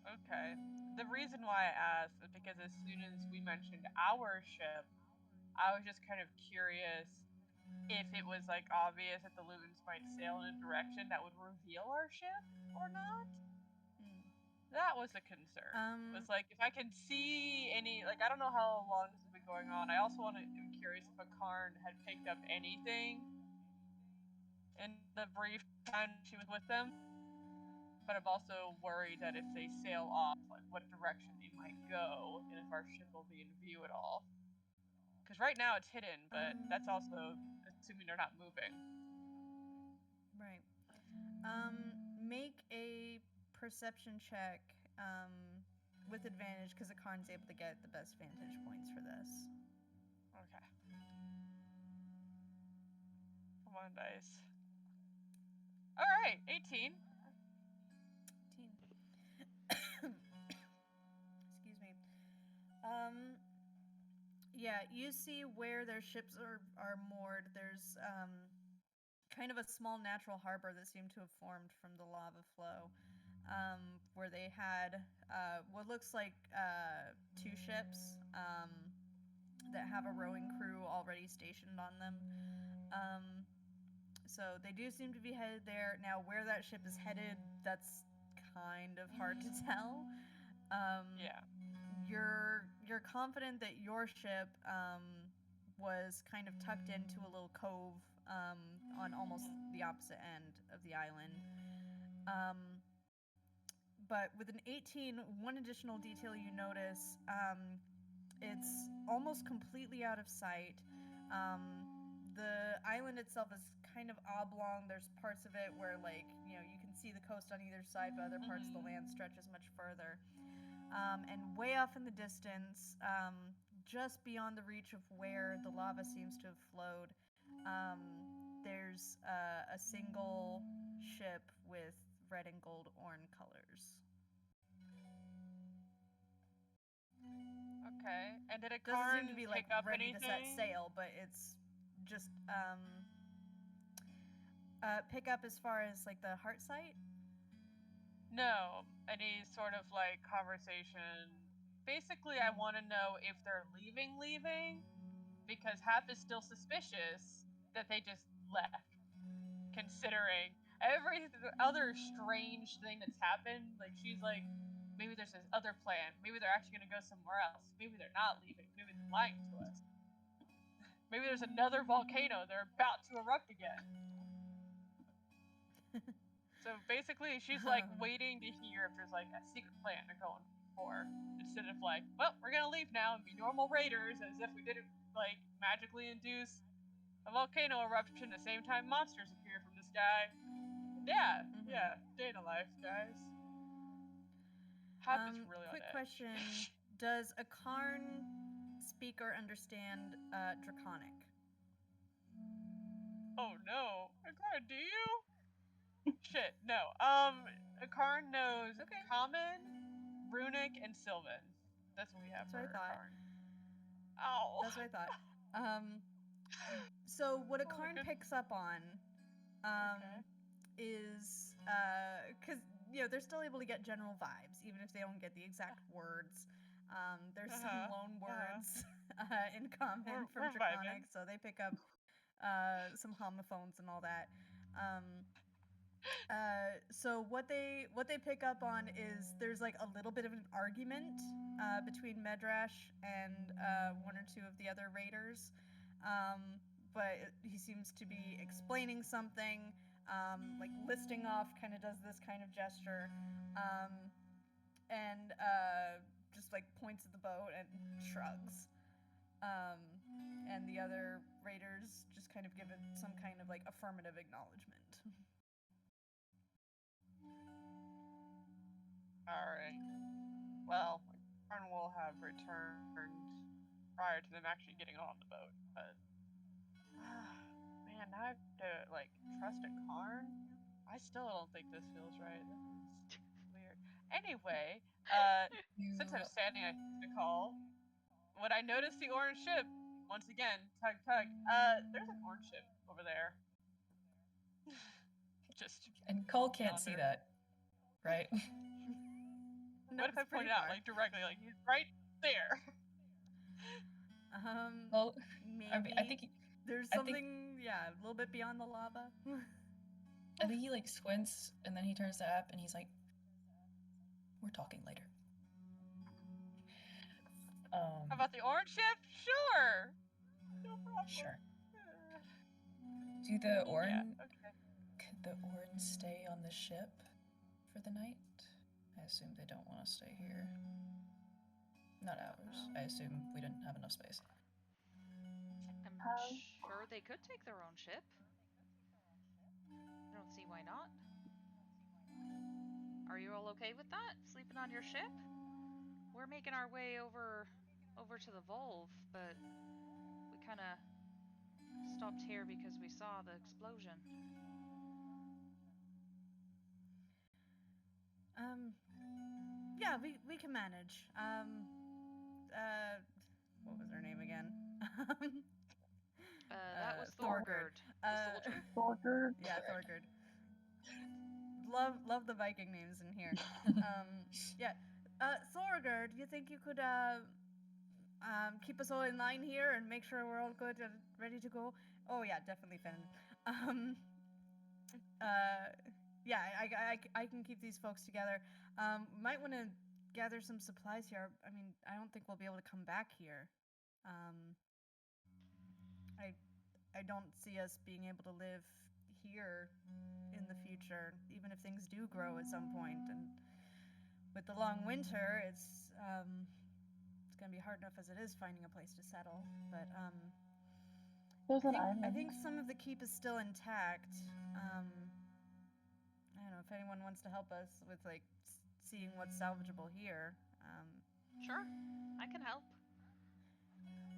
Okay. The reason why I asked is because as soon as we mentioned our ship, I was just kind of curious if it was like obvious that the Lutons might sail in a direction that would reveal our ship or not. That was a concern. It's like if I can see any, like I don't know how long this has been going on. I also am curious if a Karn had picked up anything in the brief time she was with them. But I'm also worried that if they sail off, like what direction they might go, and if our ship will be in view at all. Because right now it's hidden, but that's also assuming they're not moving. Right. Make a perception check with advantage because the Karn's able to get the best vantage points for this. Okay. Come on, dice. All right, 18. 18. Excuse me. Yeah, you see where their ships are moored. There's kind of a small natural harbor that seemed to have formed from the lava flow, where they had what looks like 2 ships that have a rowing crew already stationed on them. So they do seem to be headed there. Now, where that ship is headed, that's kind of hard to tell. Yeah. You're confident that your ship was kind of tucked into a little cove on almost the opposite end of the island. But with an 18, one additional detail you notice, it's almost completely out of sight. The island itself is kind of oblong. There's parts of it where, like, you know, you can see the coast on either side, but other parts of the land stretches much further. And way off in the distance, just beyond the reach of where the lava seems to have flowed, there's a single ship with red and gold orange colors. Okay. And did a Doesn't Karn seem to be like pick up ready anything? to set sail, but it's just pick up as far as like the heart sight. No, any sort of like conversation. Basically, I want to know if they're leaving, because Hap is still suspicious that they just left. Considering every other strange thing that's happened, like she's like, maybe there's this other plan. Maybe they're actually gonna go somewhere else. Maybe they're not leaving. Maybe they're lying to us. Maybe there's another volcano. They're about to erupt again. So basically, she's like waiting to hear if there's like a secret plan they're going for, instead of like, well, we're gonna leave now and be normal raiders, as if we didn't like magically induce a volcano eruption the same time monsters appear from the sky. Yeah, day in the life, guys. Hap is really quick on edge. question: does a Karn speak or understand Draconic? Oh no, Akara, do you? Shit, no. A Karn knows Common, Runic, and Sylvan. That's what we have for a Karn. Oh. That's what I thought. So what a Karn picks up on is because you know they're still able to get general vibes even if they don't get the exact words. There's some loan words in common from Draconic, so they pick up some homophones and all that. So what they pick up on is there's like a little bit of an argument between Medrash and one or two of the other raiders, but he seems to be explaining something, like listing off, kind of does this kind of gesture, and just like points at the boat and shrugs. And the other raiders just kind of give it some kind of like affirmative acknowledgement. Alright. Well, Karn will have returned prior to them actually getting on the boat, but man, now I have to like trust a Karn? I still don't think this feels right. This is weird. Anyway, since I'm standing I the call, when I notice the orange ship, once again, tug tug, there's an orange ship over there. Just And Cole can't see yonder. that, right? No, What if I it's pretty pointed out far. like directly, like he's right there? Well, Maybe I think there's I think- something, yeah, a little bit beyond the lava. I think he like squints and then he turns to App and he's like, "We're talking later." How about the orange ship? Sure. No problem. Sure. Do the Orn? Yeah, okay. Could the Orn stay on the ship for the night? I assume they don't want to stay here. Not ours. I assume we didn't have enough space. I'm sure they could take their own ship. I don't see why not. Are you all okay with that? Sleeping on your ship? We're making our way over to the Volve, but we kind of stopped here because we saw the explosion. Yeah, we can manage. What was her name again? That was Thorgerd. Thorgerd, the soldier. Thorgerd. Yeah, Thorgerd. Love the Viking names in here. Yeah. Thorgerd, you think you could keep us all in line here and make sure we're all good and ready to go? Oh yeah, definitely Finn. Yeah, I can keep these folks together. Might want to gather some supplies here. I mean, I don't think we'll be able to come back here. I don't see us being able to live here in the future, even if things do grow at some point. And with the long winter, it's gonna be hard enough as it is finding a place to settle. But There's an island. I think some of the keep is still intact. I don't know if anyone wants to help us with like seeing what's salvageable here. Sure, I can help.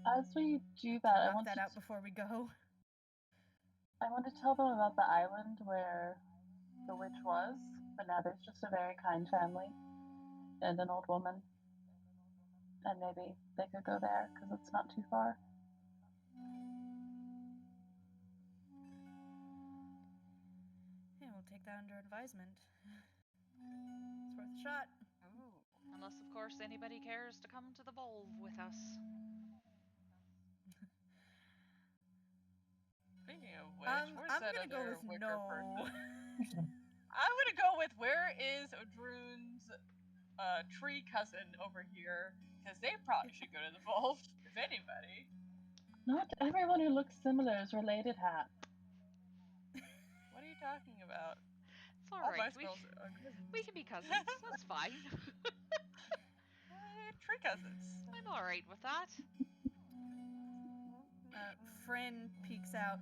As we do that, I Knock want that to out before we go. I want to tell them about the island where the witch was, but now there's just a very kind family and an old woman. And maybe they could go there because it's not too far. Yeah, we'll take that under advisement. It's worth a shot. Unless, of course, anybody cares to come to the Volve with us. Speaking of which, I'm where's that gonna go other with wicker no. person? I'm gonna go with where is Odrun's tree cousin over here? Because they probably should go to the Volve, if anybody. Not everyone who looks similar is related, Hat. What are you talking about? It's alright, we can be cousins, that's fine. Tree cousins. I'm alright with that. Fryn peeks out.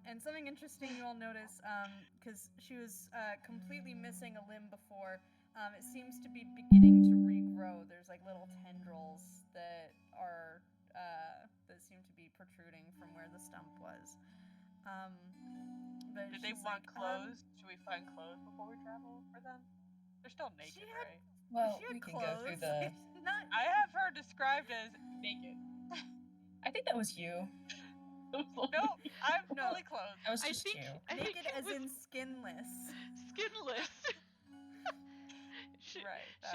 And something interesting you all notice, because she was completely missing a limb before, it seems to be beginning to regrow. There's like little tendrils that are that seem to be protruding from where the stump was. But Did they want clothes? Should we find clothes before we travel for them? They're still naked, right? Well, she had we can go through the. I have her described as naked. I think that was you. No, I'm fully clothed. That was just you. Naked as in skinless. Skinless. She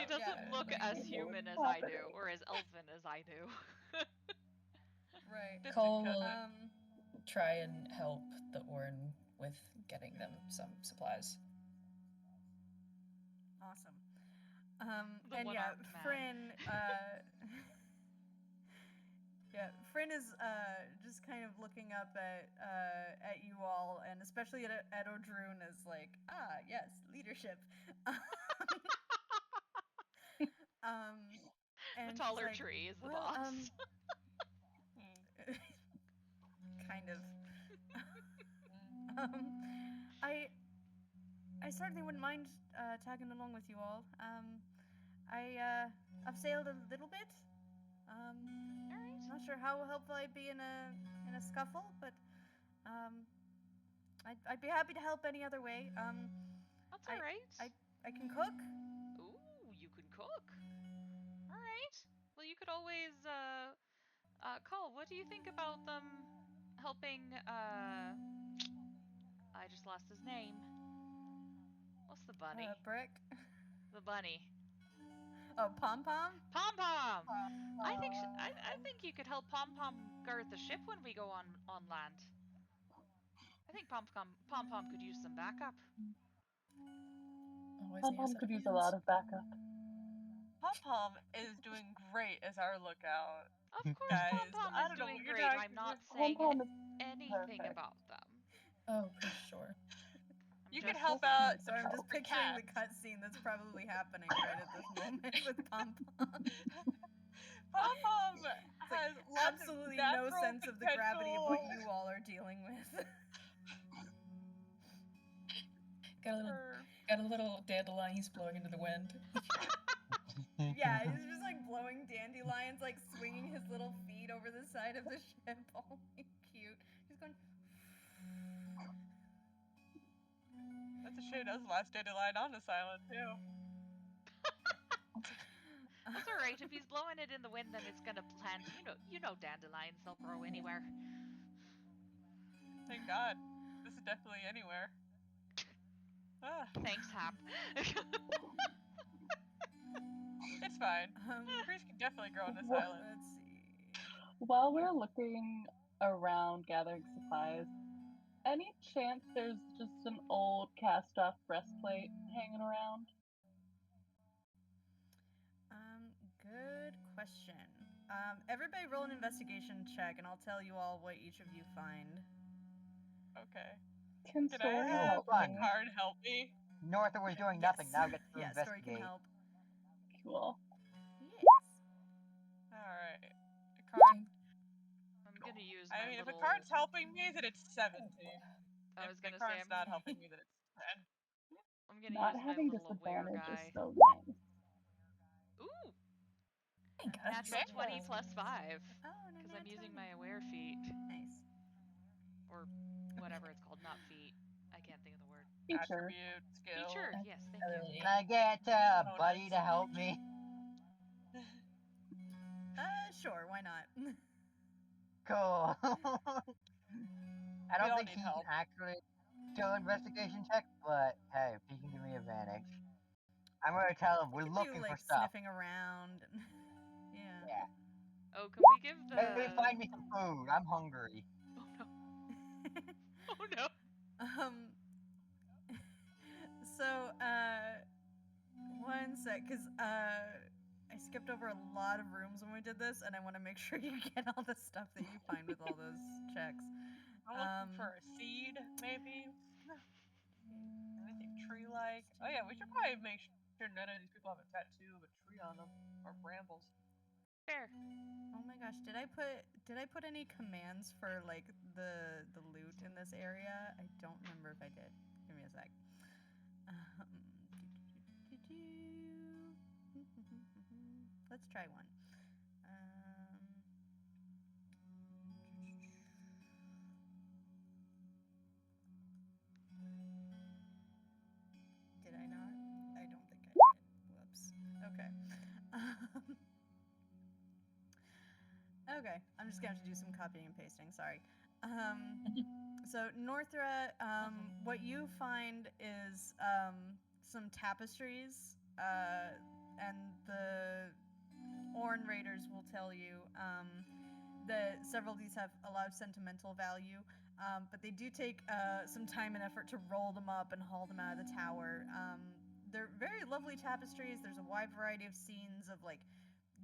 doesn't look as human as I do, or as elfin as I do. Right. Cole will try and help the Orn with getting them some supplies. Awesome. The And yeah, one-armed man. Fryn, Fryn is just kind of looking up at you all, and especially at Odrun, as like, yes, leadership. And the taller like, tree is the well, boss. kind of. I certainly wouldn't mind tagging along with you all. I've sailed a little bit. All right. Not sure how helpful I'd be in a scuffle, but I'd be happy to help any other way. That's all right. I can cook. Ooh, you can cook. All right. Well, you could always Cole, what do you think about them helping I just lost his name. What's the bunny? Brick. The bunny. Oh, Pom Pom. Pom Pom. I think you could help Pom Pom guard the ship when we go on land. I think Pom Pom could use some backup. Always Pom need a Pom set could of use a hands. lot of backup. Pom Pom is doing great as our lookout. Of course, Guys, Pom Pom I is don't know doing what you're great. I'm talking not about. saying Pom-Pom is anything perfect. about them. Oh, for sure. I'm You just can help saying. out. So I'm just the picturing the cats. cutscene that's probably happening right at this moment with Pom Pom. Pom Pom It's like has lots absolutely of no natural sense of the gravity of what potential you all are dealing with. Got a little dandelion he's blowing into the wind. Yeah, he's just like blowing dandelions, like swinging his little feet over the side of the ship, all cute. He's going. That's a shame. That was the last dandelion on this island too. That's all right. If he's blowing it in the wind, then it's gonna plant. You know, dandelions. They'll grow anywhere. Thank God. This is definitely anywhere. Thanks, Hap. It's fine. Trees can definitely grow on this Well- island. Let's see. While we're looking around gathering supplies, any chance there's just an old cast-off breastplate hanging around? Good question. Everybody roll an investigation check, and I'll tell you all what each of you find. Okay. Can Can I Story have help fun. me? Picard help me? Norther was doing nothing. Yes. Now gets to Yeah, Story can investigate. help. Cool. Yes. Alright. Picard. I'm gonna use my I mean, if little. Picard's helping me, then it's 17. I was If gonna say Picard's not helping me, then it's 10. I'm gonna Not use my having little aware disadvantage guy. is so nice. Ooh, Hey, guys. natural Okay. 20 plus 5. Oh, no, Because not I'm using 20. my aware feat. Nice. Or whatever it's called. Not feat. I can't think of the word. Feature. Attribute, skill. Feature. Yes, thank you. Really. Can I get a buddy to help me? Sure, why not? Cool. I We don't all think need he help. can actually do investigation check, but hey, if he can give me advantage. I'm gonna tell him we're You can looking do, for like, stuff. sniffing around. And... yeah. Yeah. Oh, can we give the. Maybe find me some food. I'm hungry. Oh no. Oh no. So, one sec, because, I skipped over a lot of rooms when we did this, and I want to make sure you get all the stuff that you find with all those checks. I'm looking for a seed, maybe. Anything tree-like. Oh yeah, we should probably make sure none of these people have a tattoo of a tree on them or brambles. Fair. Oh my gosh, did I put any commands for like the loot in this area? I don't remember if I did. Give me a sec. Let's try one. Did I not? I don't think I did. Whoops. Okay. Okay, I'm just gonna have to do some copying and pasting. Sorry. So Northra, what you find is some tapestries, and the Orn Raiders will tell you that several of these have a lot of sentimental value, but they do take some time and effort to roll them up and haul them out of the tower. They're very lovely tapestries. There's a wide variety of scenes of like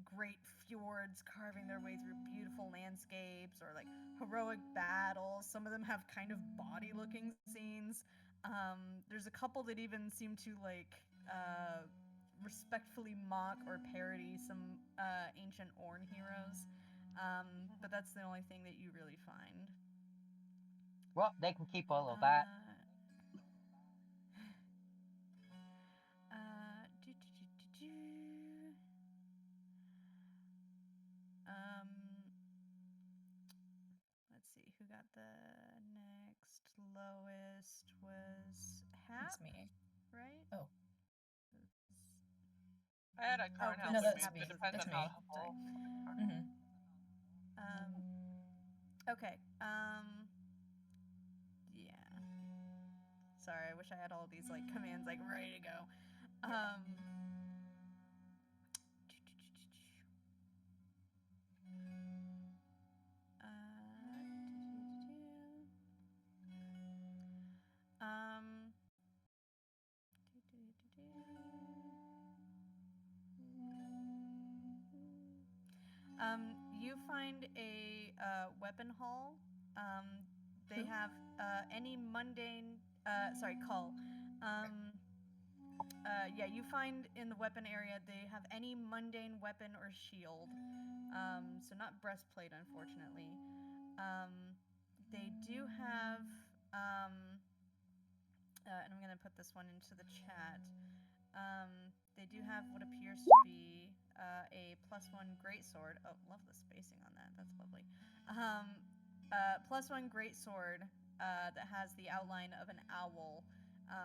great fjords carving their way through beautiful landscapes, or like heroic battles. Some of them have kind of body looking scenes. There's a couple that even seem to like respectfully mock or parody some ancient Orn heroes, but that's the only thing that you really find. Well, they can keep all of that. lowest was Hap, It's me. right? Oh. I had a Karn no, help that's with me. me. It depends It's on me. how helpful. Mm-hmm. Okay. Yeah. Sorry, I wish I had all these like commands like ready to go. You find a weapon hall. They have any mundane. Cull. Yeah, you find in the weapon area they have any mundane weapon or shield. So not breastplate, unfortunately. They do have. And I'm gonna put this one into the chat. They do have what appears to be a +1 greatsword. Oh, love the spacing on that. That's lovely. +1 greatsword that has the outline of an owl.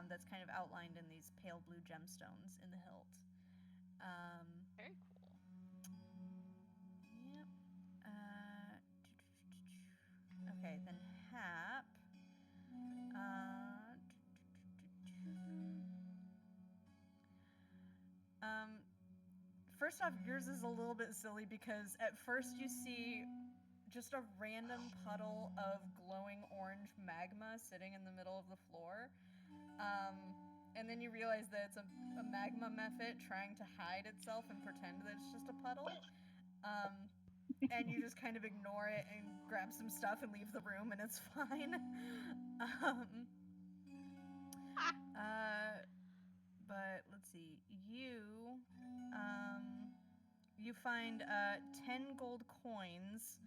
That's kind of outlined in these pale blue gemstones in the hilt. Very cool. Yep. Okay, then Hap. First off, yours is a little bit silly because at first you see just a random puddle of glowing orange magma sitting in the middle of the floor. And then you realize that it's a magma mephit trying to hide itself and pretend that it's just a puddle. And you just kind of ignore it and grab some stuff and leave the room, and it's fine. But let's see. You find 10 gold coins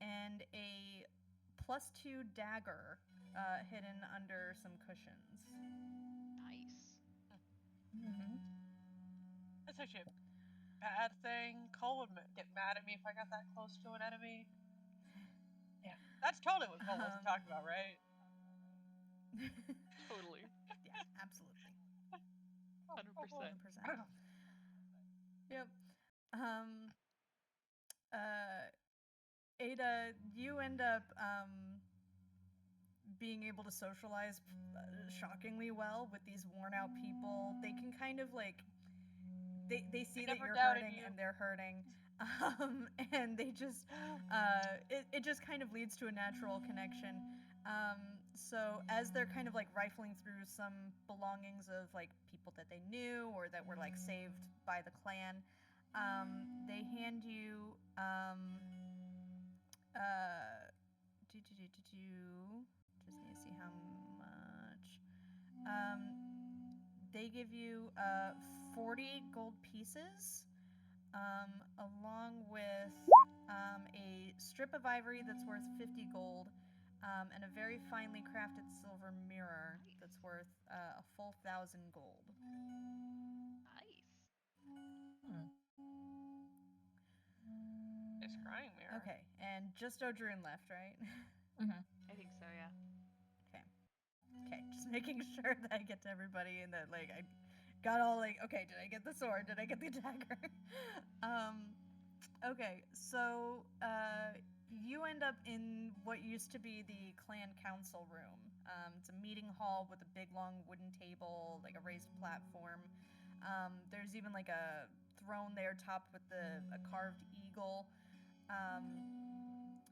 and a +2 dagger hidden under some cushions. Nice. Mm-hmm. That's actually a bad thing. Cole would get mad at me if I got that close to an enemy. Yeah, that's totally what Cole was talking about, right? Totally. Yeah, absolutely. 100%. 100%. Yep. Ada, you end up being able to socialize shockingly well with these worn out people. They can kind of like they see that you're hurting and they're hurting. And they just it just kind of leads to a natural connection. So as they're kind of like rifling through some belongings of like people that they knew or that were like saved by the clan, they hand you just need to see how much. They give you 40 gold pieces, along with a strip of ivory that's worth 50 gold, and a very finely crafted silver mirror that's worth a full 1,000 gold. Nice. A scrying mirror. Okay, and just Odrune left, right? Mm-hmm. I think so, yeah. Okay, just making sure that I get to everybody and that like I got all like, okay, did I get the sword? Did I get the dagger? Okay, so you end up in what used to be the clan council room. It's a meeting hall with a big long wooden table, like a raised platform. There's even like a throne there topped with a carved eagle.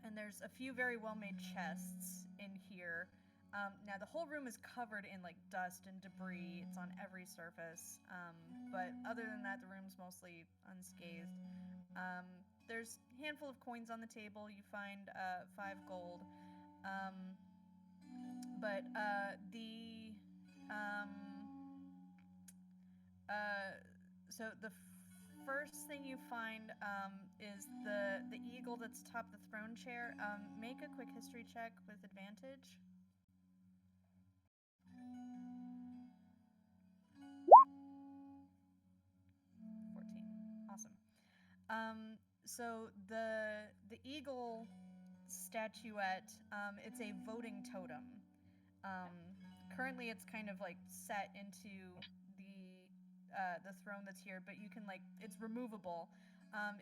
And there's a few very well-made chests in here. Now the whole room is covered in like dust and debris. It's on every surface. But other than that, the room's mostly unscathed. There's a handful of coins on the table. You find 5 gold. So the first thing you find is the eagle that's atop the throne chair. Make a quick history check with advantage. 14. Awesome. So the eagle statuette. It's a voting totem. Currently, it's kind of like set into the throne that's here, but you can it's removable.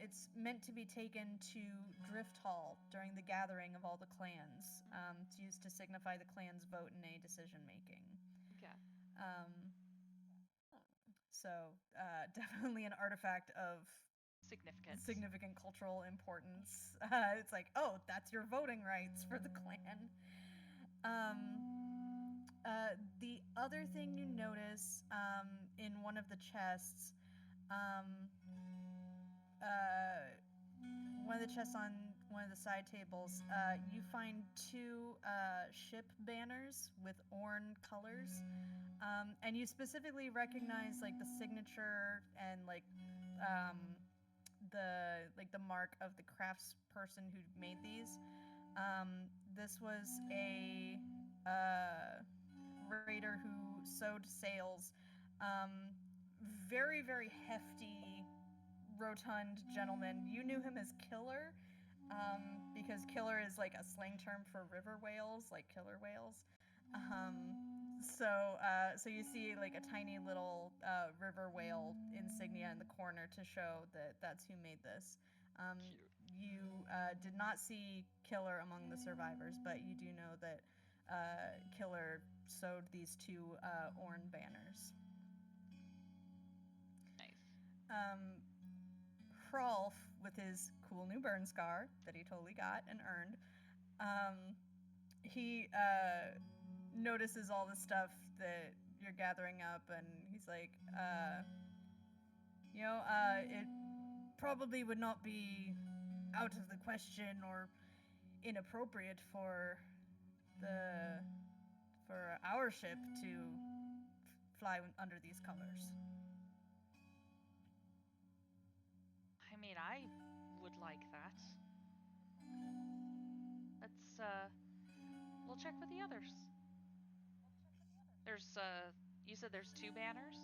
It's meant to be taken to Drift Hall during the gathering of all the clans. It's used to signify the clan's vote in a decision making. Okay. So definitely an artifact of Significant cultural importance. It's like, oh, that's your voting rights for the clan. The other thing you notice in one of the chests, one of the chests on one of the side tables, you find two ship banners with Orn colors, and you specifically recognize the signature and the mark of the crafts person who made these. This was a raider who sewed sails. Very, very hefty, rotund gentleman. You knew him as Killer, because Killer is a slang term for river whales, like killer whales. So you see a tiny little river whale insignia in the corner to show that that's who made this. You did not see Killer among the survivors, but you do know that Killer sewed these two Orn banners. Nice. Hrolf, with his cool new burn scar that he totally got and earned, he notices all the stuff that you're gathering up, and he's like, it probably would not be out of the question or inappropriate for our ship to fly under these colors. I mean, I would like that. Let's, we'll check with the others. There's, you said there's two banners?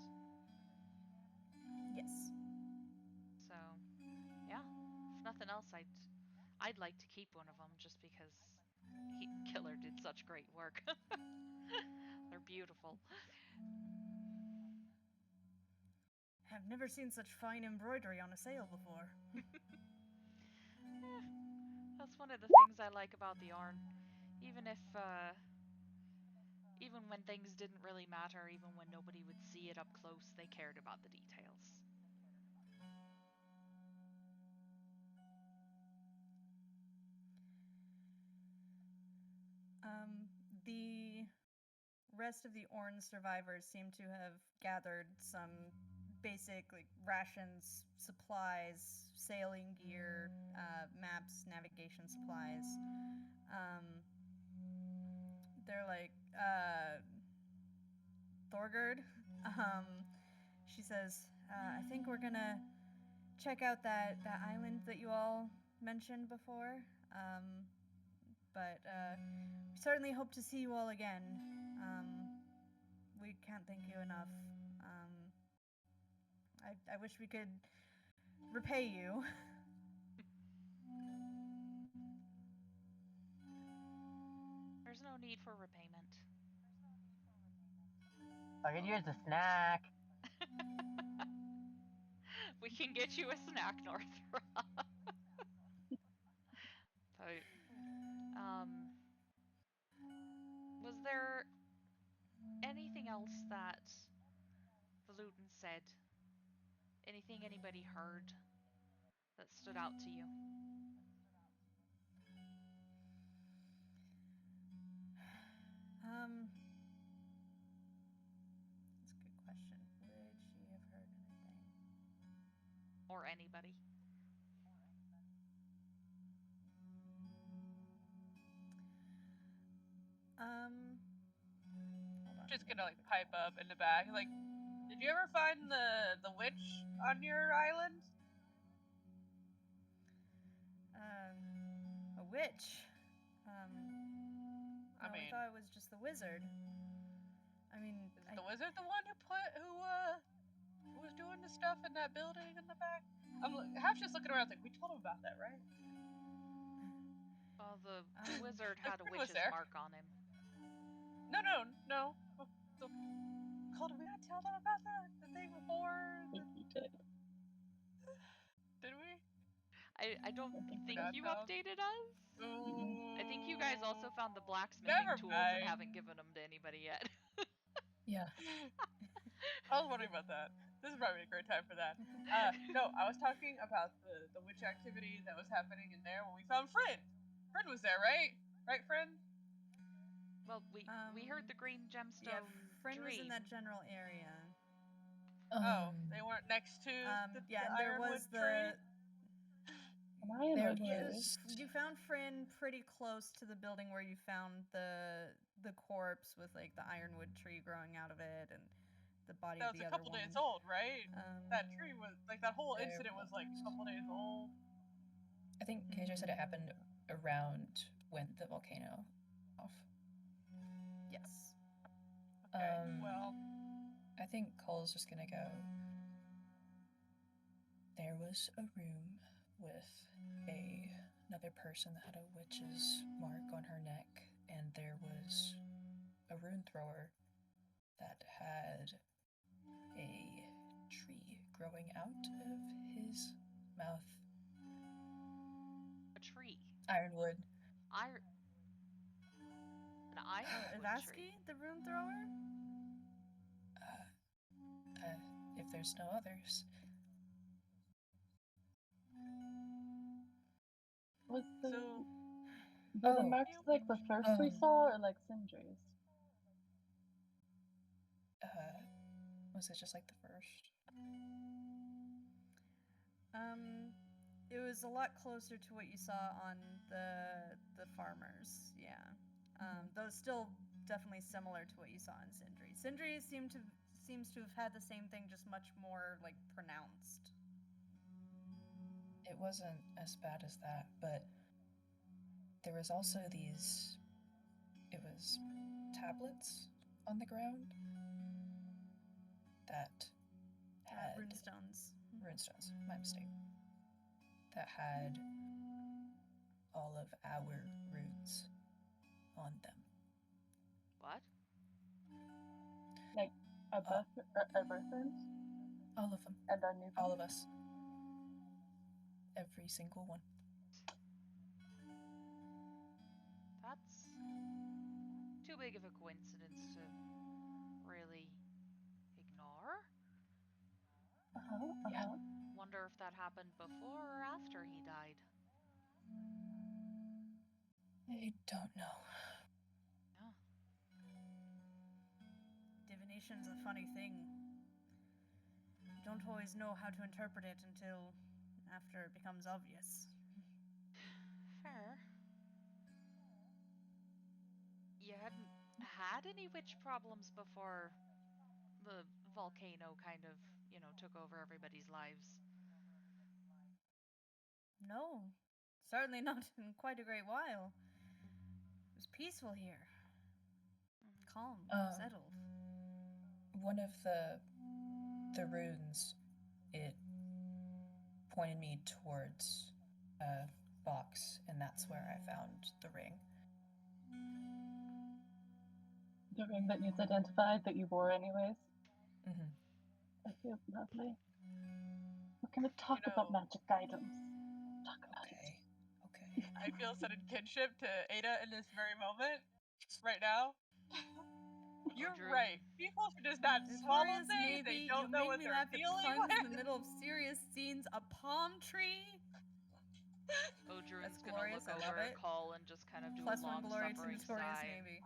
Yes. So, yeah. If nothing else, I'd like to keep one of them just because Killer did such great work. They're beautiful. I've never seen such fine embroidery on a sail before. That's one of the things I like about the Arn. Even when things didn't really matter, even when nobody would see it up close, they cared about the details. The rest of the Orn survivors seem to have gathered some basic rations, supplies, sailing gear, maps, navigation supplies. They're Thorgerd. She says, I think we're gonna check out that island that you all mentioned before. But we certainly hope to see you all again. We can't thank you enough. I wish we could repay you. There's no need for repayment. I could use a snack. We can get you a snack, Northra. But, was there anything else that Valutin said? Anything anybody heard that stood out to you? That's a good question. Would she have heard anything? Or anybody? Just gonna pipe up in the back. Did you ever find the witch on your island? A witch. I thought it was just the wizard. I mean, is the wizard the one who was doing the stuff in that building in the back? I'm half just looking around we told him about that, right? Oh, the wizard The had a tree was witch's there. mark on him. No. Colton, we gotta tell them about the thing before. I think you did. Did we? I don't think forgot you to. updated us. Ooh. I think you guys also found the blacksmithing Never tools mind. and haven't given them to anybody yet. Yeah. I was wondering about that. This is probably a great time for that. No, I was talking about the witch activity that was happening in there when we found Friend. Friend was there, right? Right, Friend? Well, we heard the green gemstone Yeah, Friend was in dream. that general area. They weren't next to the and there ironwood was tree? the. There Tree. was. You found Friend pretty close to the building where you found the corpse with like the ironwood tree growing out of it and the body That of was the a other couple woman. days old, right? That tree Um, was like that whole There incident was like a was. couple days old. I think KJ said it happened around when the volcano off. yes. Okay, well, I think Cole's just gonna go. There was a room with another person that had a witch's mark on her neck, and there was a rune thrower that had a tree growing out of his mouth. A tree. Ironwood. An ironwood tree. Ivasky, the rune thrower? If there's no others. Were so the marks like the first we saw, or like Sindri's? Was it just like the first? It was a lot closer to what you saw on the farmers. Yeah. Those still definitely similar to what you saw in Sindri. Sindri seems to have had the same thing, just much more like pronounced. It wasn't as bad as that, but there was also these. It was tablets on the ground that had Runestones. Runestones, my mistake. That had all of our runes on them. What? Like our birth runes? All of them. And our new All of us. Every single one. That's too big of a coincidence to really ignore. Yeah. Wonder if that happened before or after he died. I don't know. Yeah. Divination's a funny thing. You don't always know how to interpret it until after it becomes obvious. Fair. You hadn't had any witch problems before the volcano kind of, took over everybody's lives. No, certainly not in quite a great while. It was peaceful here. Calm, settled. One of the runes, it pointed me towards a box, and that's where I found the ring. The ring that needs identified that you wore anyways. Mm-hmm. That feels lovely. We're gonna talk about magic items. Talk about it. Okay. I feel a sudden kinship to Ada in this very moment, right now. You're right. People should just not swallow things. They don't know what they're dealing with. In the middle of serious scenes, a palm tree. Odrun's gonna glorious, look I love over at it. Cole and just kind of do Plus a one glory to long-suffering Notorious sigh. Navy.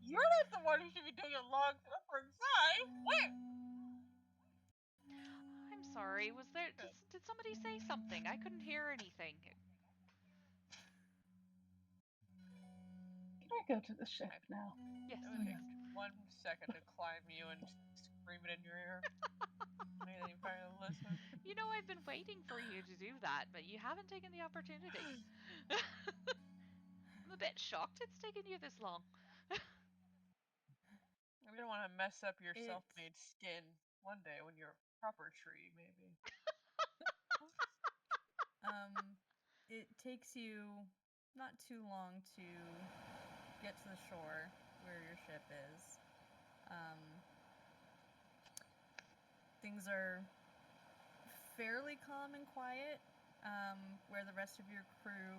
You're not the one who should be doing a long suffering sigh. What? I'm sorry. Was there? Did somebody say something? I couldn't hear anything. Can I go to the ship now? Yes. It would take 1 second to climb you and scream it in your ear. And then you finally listen. I've been waiting for you to do that, but you haven't taken the opportunity. I'm a bit shocked it's taken you this long. We don't want to mess up your self-made skin one day when you're a proper tree, maybe. it takes you not too long to get to the shore where your ship is. Things are fairly calm and quiet, where the rest of your crew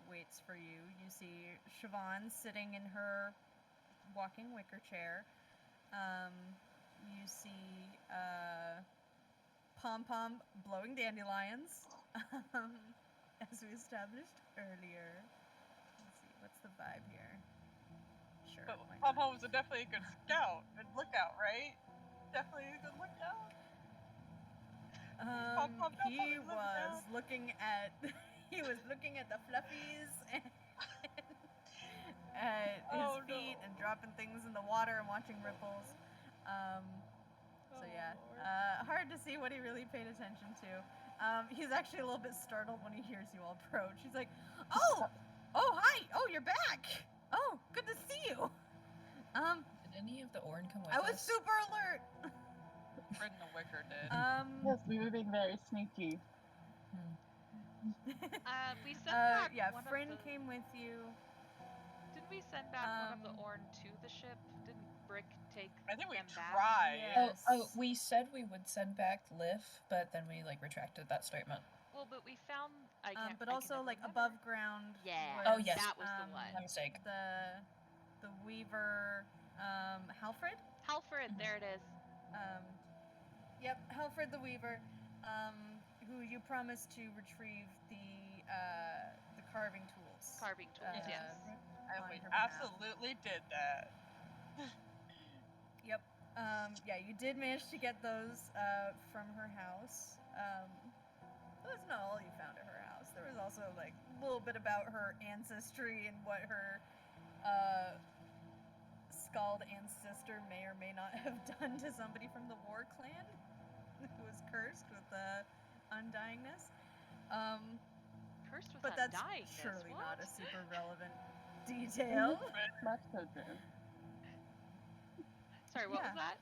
waits for you. You see Siobhan sitting in her walking wicker chair. You see Pom Pom blowing dandelions, as we established earlier. Let's see, what's the vibe here? Sure. But why Pom not? Pom was definitely a good scout and lookout, right? Definitely a good lookout. Pom Pom He definitely looked was out. looking at he was looking at the fluffies and at his Oh, feet no. and dropping things in the water and watching ripples. So yeah, Lord. hard to see what he really paid attention to. He's actually a little bit startled when he hears you all approach. He's like, "Oh, hi! Oh, you're back! Oh, good to see you." Did any of the Orn come with I was us? super alert. Bring the wicker did. Yes, we were being very sneaky. We sent back yeah, one Friend of the... came with you. Did we send back one of the Um, Orn to the ship? Didn't Brick take I think we them back? tried. Yes. Oh, we said we would send back Liv, but then we retracted that statement. Well, but we found... But also like above ground. Yeah. Was, Oh, yes. That was the My one. mistake. The Weaver, Halfred. Halfred, there it is. Yep, Halfred the Weaver, who you promised to retrieve the carving tools. Carving tools, yes. And on we her behalf. absolutely did that. Yep. Yeah, you did manage to get those from her house. That's not all you found at her house. There was also like a little bit about her ancestry and what her scald ancestor may or may not have done to somebody from the War Clan who was cursed with undyingness. Cursed with But that's undyingness, surely what? not a super relevant detail. Much so true. Sorry, what was that?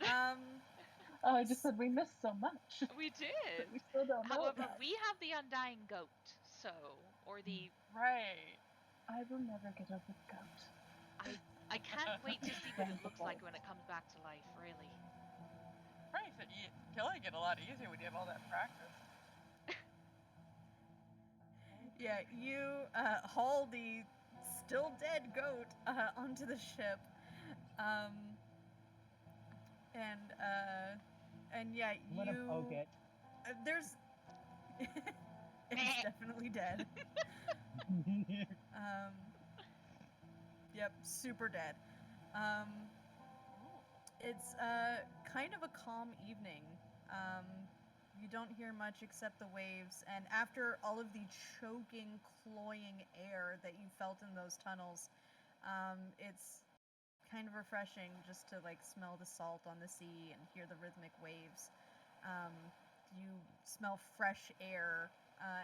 Oh, I just said we missed so much. We did. We still don't know. However, we have the undying goat, so... Or the... Right. I will never get over the goat. I can't wait to see what it looks like when it comes back to life, really. Right, so killing it a lot easier when you have all that practice. Yeah, you haul the still dead goat onto the ship. And yeah, I'm gonna poke it. There's it's definitely dead. Yep, super dead. It's kind of a calm evening. You don't hear much except the waves, and after all of the choking, cloying air that you felt in those tunnels, it's kind of refreshing just to like smell the salt on the sea and hear the rhythmic waves. You smell fresh air,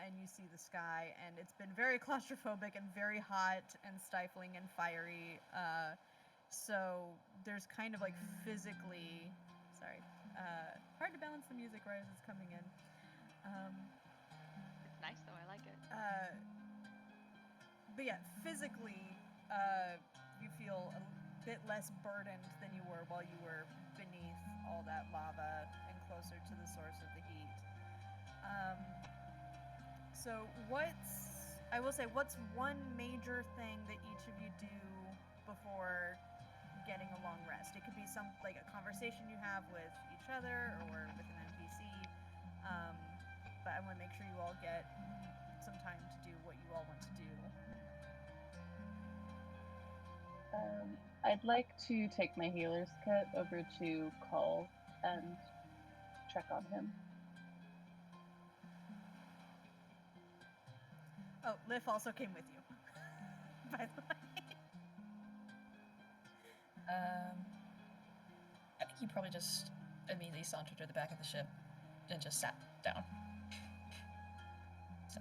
and you see the sky, and it's been very claustrophobic and very hot and stifling and fiery. So there's kind of like physically, hard to balance the music right as it's coming in. It's nice though, I like it. But yeah, physically, you feel a bit less burdened than you were while you were beneath all that lava and closer to the source of the heat. So what's one major thing that each of you do before getting a long rest? It could be like a conversation you have with each other or with an NPC, but I want to make sure you all get some time to do what you all want to do. I'd like to take my healer's kit over to Cull and check on him. Oh, Liv also came with you, by the way. I think he probably just immediately sauntered to the back of the ship and just sat down. So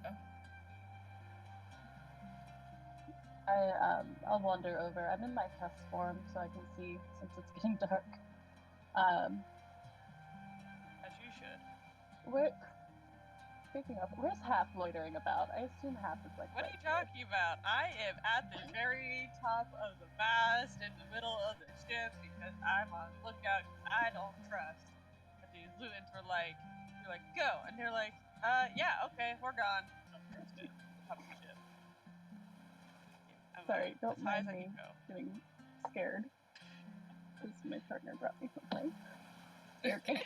I'll wander over. I'm in my test form, so I can see since it's getting dark. As you should. Where Speaking of, where's half loitering about? I assume half is like. What are right you here. talking about? I am at the very top of the mast in the middle of the ship because I'm on lookout because I don't trust that these Lutens were like, go, and they're like, yeah, okay, we're gone. I don't trust it. Top of the ship. I'm Sorry, don't as high as mind I me can go. getting scared. Because my partner brought me something. Scared me.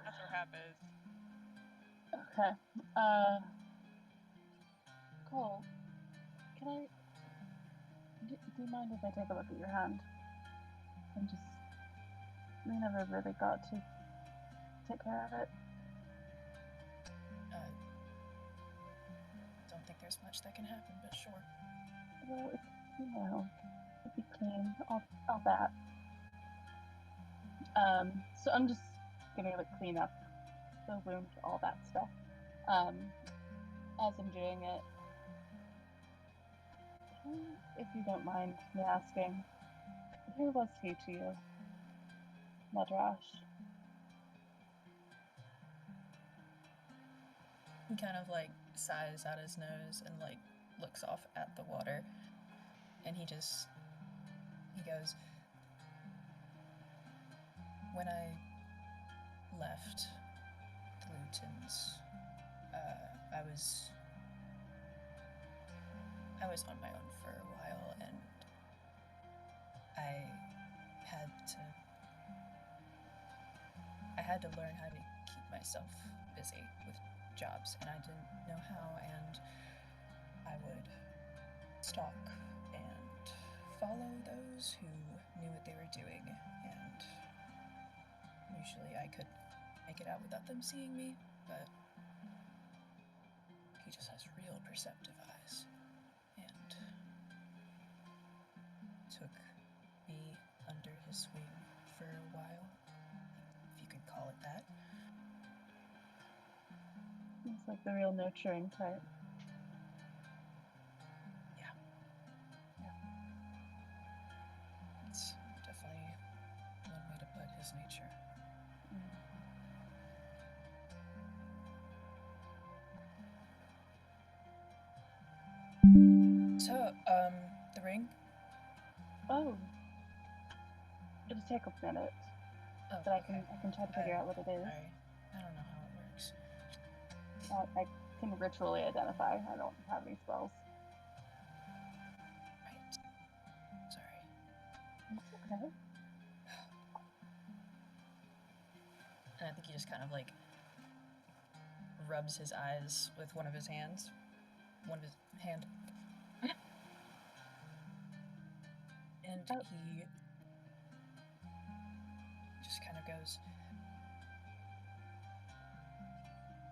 That's where Hap is. Okay. Cole, can I... Do you mind if I take a look at your hand? And just... We never really got to take care of it. Don't think there's much that can happen, but sure. Well, it's, it'd be clean. I'll bet. So I'm just gonna like clean up the wound, all that stuff. As I'm doing it, if you don't mind me asking, who was he to you, Medrash? He kind of like sighs out his nose and like looks off at the water, and he goes, when I left the Lutens, I was on my own for a while, and I had to learn how to keep myself busy with jobs, and I didn't know how, and I would stalk and follow those who knew what they were doing, and usually I could make it out without them seeing me, but he just has real perceptive eyes, and took me under his wing for a while, if you could call it that. He's like the real nurturing type. Yeah. It's definitely one way to put his nature. So, the ring? Oh. It'll take a minute, Oh, but I okay. can try to figure out what it is. Sorry. I don't know how it works. I can ritually identify. I don't have any spells. Right. Sorry. It's okay. And I think he just kind of like rubs his eyes with one of his hands. One of his hand. And he just kind of goes,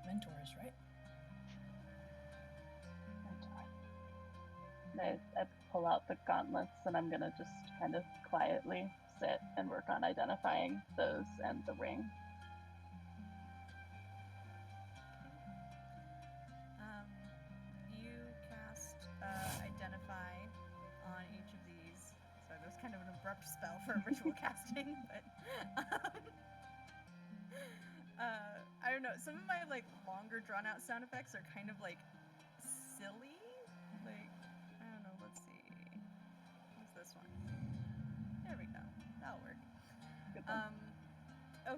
mentors, right? I pull out the gauntlets, and I'm gonna just kind of quietly sit and work on identifying those and the ring. You cast Identify on each of these. Sorry, that was kind of an abrupt spell for ritual casting, but I don't know. Some of my like longer drawn out sound effects are kind of like silly. Like, I don't know, let's see. What's this one? There we go. That'll work. Good one.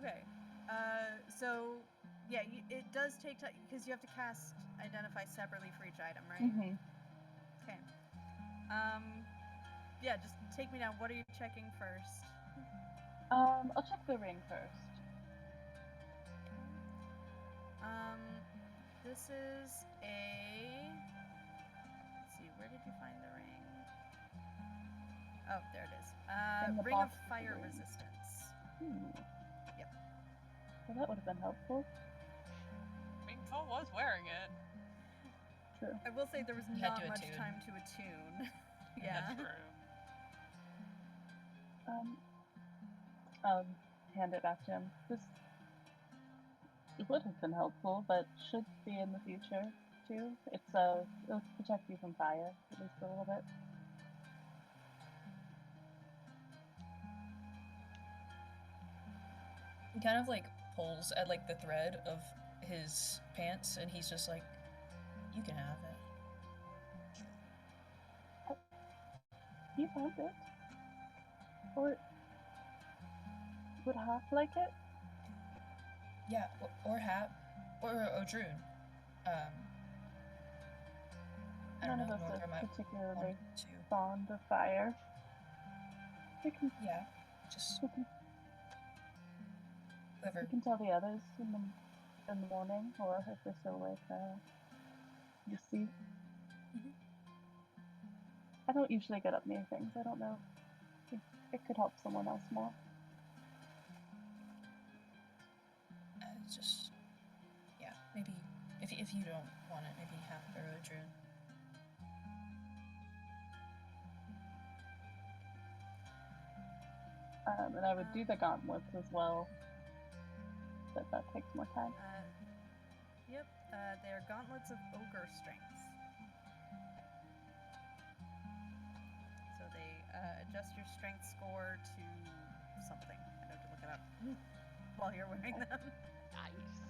Okay. So yeah, it does take time because you have to cast Identify separately for each item, right? Mm-hmm. Okay. Yeah, just take me down. What are you checking first? I'll check the ring first. This is a... Let's see, where did you find the ring? Oh, there it is. In the Ring of box with the Fire ring. Resistance. Yep. Well, that would have been helpful. I mean, Cole was wearing it. True. I will say there was You had not to much attune. time to attune. Yeah. That's true. I'll hand it back to him. It would have been helpful, but should be in the future too. It'll protect you from fire at least a little bit. He kind of like pulls at like the thread of his pants, and he's just like, "You can have it." You want it? Or would half like it? Yeah, or Hap, or Odrune. I don't None know. of us Northra are might particularly want to. fond of fire. We can, Yeah, just we can, whoever. we can tell the others in the morning, or if they're still awake, you see. Mhm. I don't usually get up near things. I don't know. It could help someone else more. Just, yeah, maybe if you don't want it, maybe Hap or Odrune. And I would do the gauntlets as well, but that takes more time. Yep, they are gauntlets of ogre strength. So they adjust your strength score to something. I have to look it up while you're wearing them. Nice.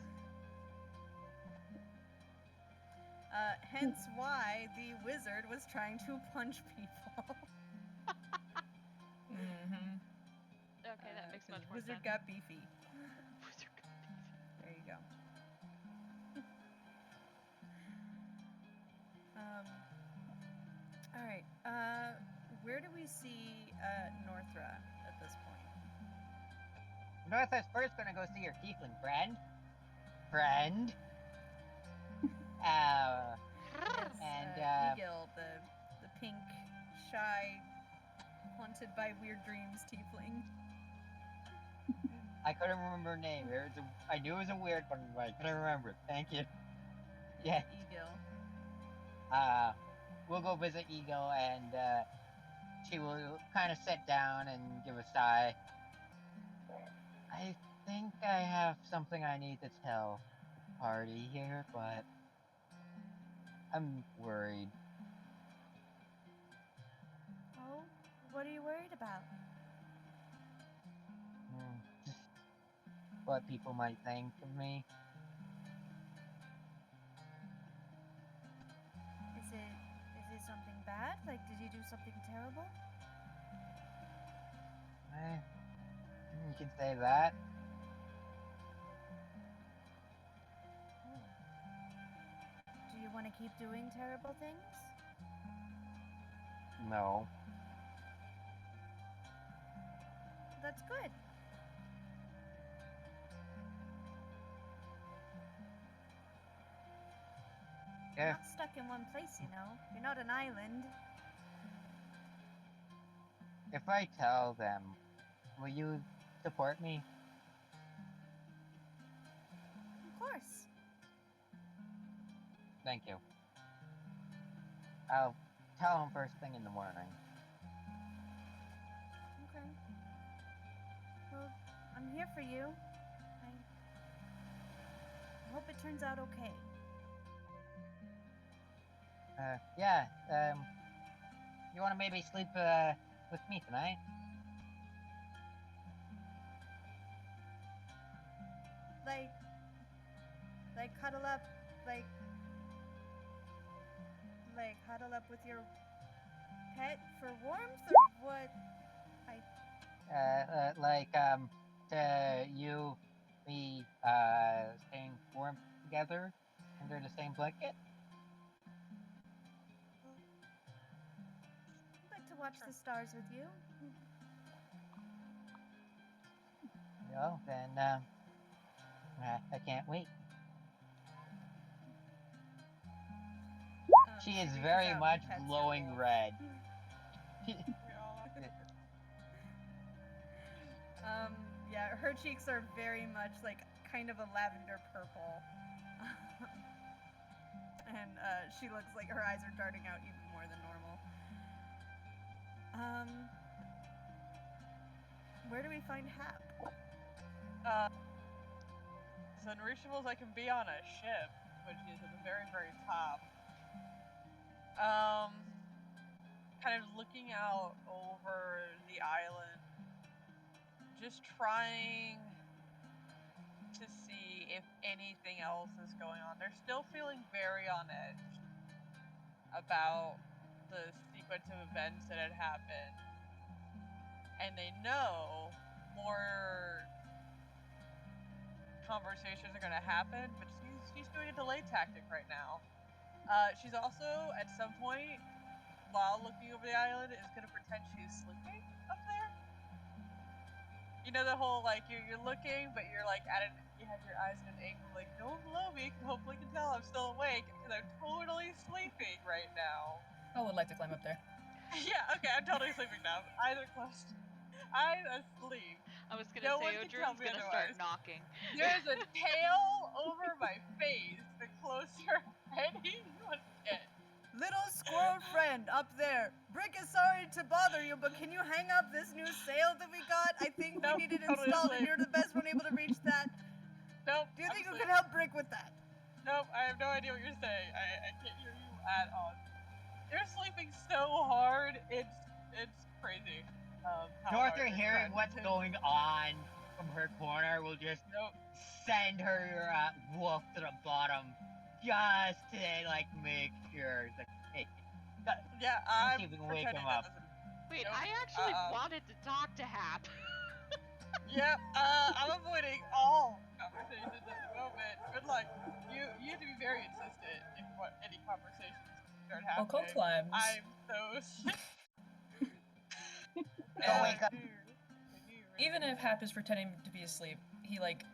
Hence why the wizard was trying to punch people. Mm-hmm. Okay, that makes much more Wizard sense. got beefy. Wizard got beefy. There you go. All right. Where do we see Northra at this point? Northa's first gonna go see her tiefling friend. Friend. Yes, and Egil, the pink, shy, haunted by weird dreams tiefling. I couldn't remember her name. I knew it was a weird one, but I couldn't remember it. Thank you. Yeah. Egil. We'll go visit Eagle, and she will kind of sit down and give a sigh. I think I have something I need to tell the party here, but I'm worried. Oh, what are you worried about? Just what people might think of me. Is it something bad? Like, did you do something terrible? You can say that. Do you want to keep doing terrible things? No. That's good. You're Yeah. not stuck in one place, you know. You're not an island. If I tell them, will you support me? Of course. Thank you. I'll tell them first thing in the morning. Okay. Well, I'm here for you. I hope it turns out okay. Yeah, you want to maybe sleep, with me tonight? Like cuddle up, like huddle up with your pet for warmth, or what? You, me, staying warm together under the same blanket? I'd like to watch the stars with you. No, then, I can't wait. She is reaches very out and much pets your glowing wolf. red. Yeah, her cheeks are very much like kind of a lavender purple. And she looks like her eyes are darting out even more than normal. Where do we find Hap? As unreachable as I can be on a ship, which is at the very, very top. Kind of looking out over the island, just trying to see if anything else is going on. They're still feeling very on edge about the sequence of events that had happened. And they know more conversations are going to happen, but she's doing a delay tactic right now. She's also, at some point, while looking over the island, is going to pretend she's sleeping up there. You know the whole, like, you're looking, but you're, like, you have your eyes at an angle, like, no one below me hopefully can tell I'm still awake, because I'm totally sleeping right now. I would like to climb up there. Yeah, okay, I'm totally sleeping now. Eyes are closed. I'm asleep. I was gonna No say one can tell Odrin's me gonna start otherwise. knocking. There's a tail over my face. The closer anyone gets. Little squirrel friend up there. Brick is sorry to bother you, but can you hang up this new sail that we got? I think Nope, we need it totally installed, and asleep. you're the best one able to reach that. Nope. Do you think you asleep. could help Brick with that? Nope, I have no idea what you're saying. I can't hear you at all. You're sleeping so hard, it's crazy. Norther hearing what's going on from her corner will just send her wolf to the bottom, just to like make sure. Like, hey, yeah, let's I'm see if we can wake him pretending up. Wait, I actually wanted to talk to Hap. Yep, I'm avoiding all conversations at the moment. Good luck. You have to be very insistent if any conversations start happening. Well, Cole climbs. I'm so Go wake up. Even if Hap is pretending to be asleep, he like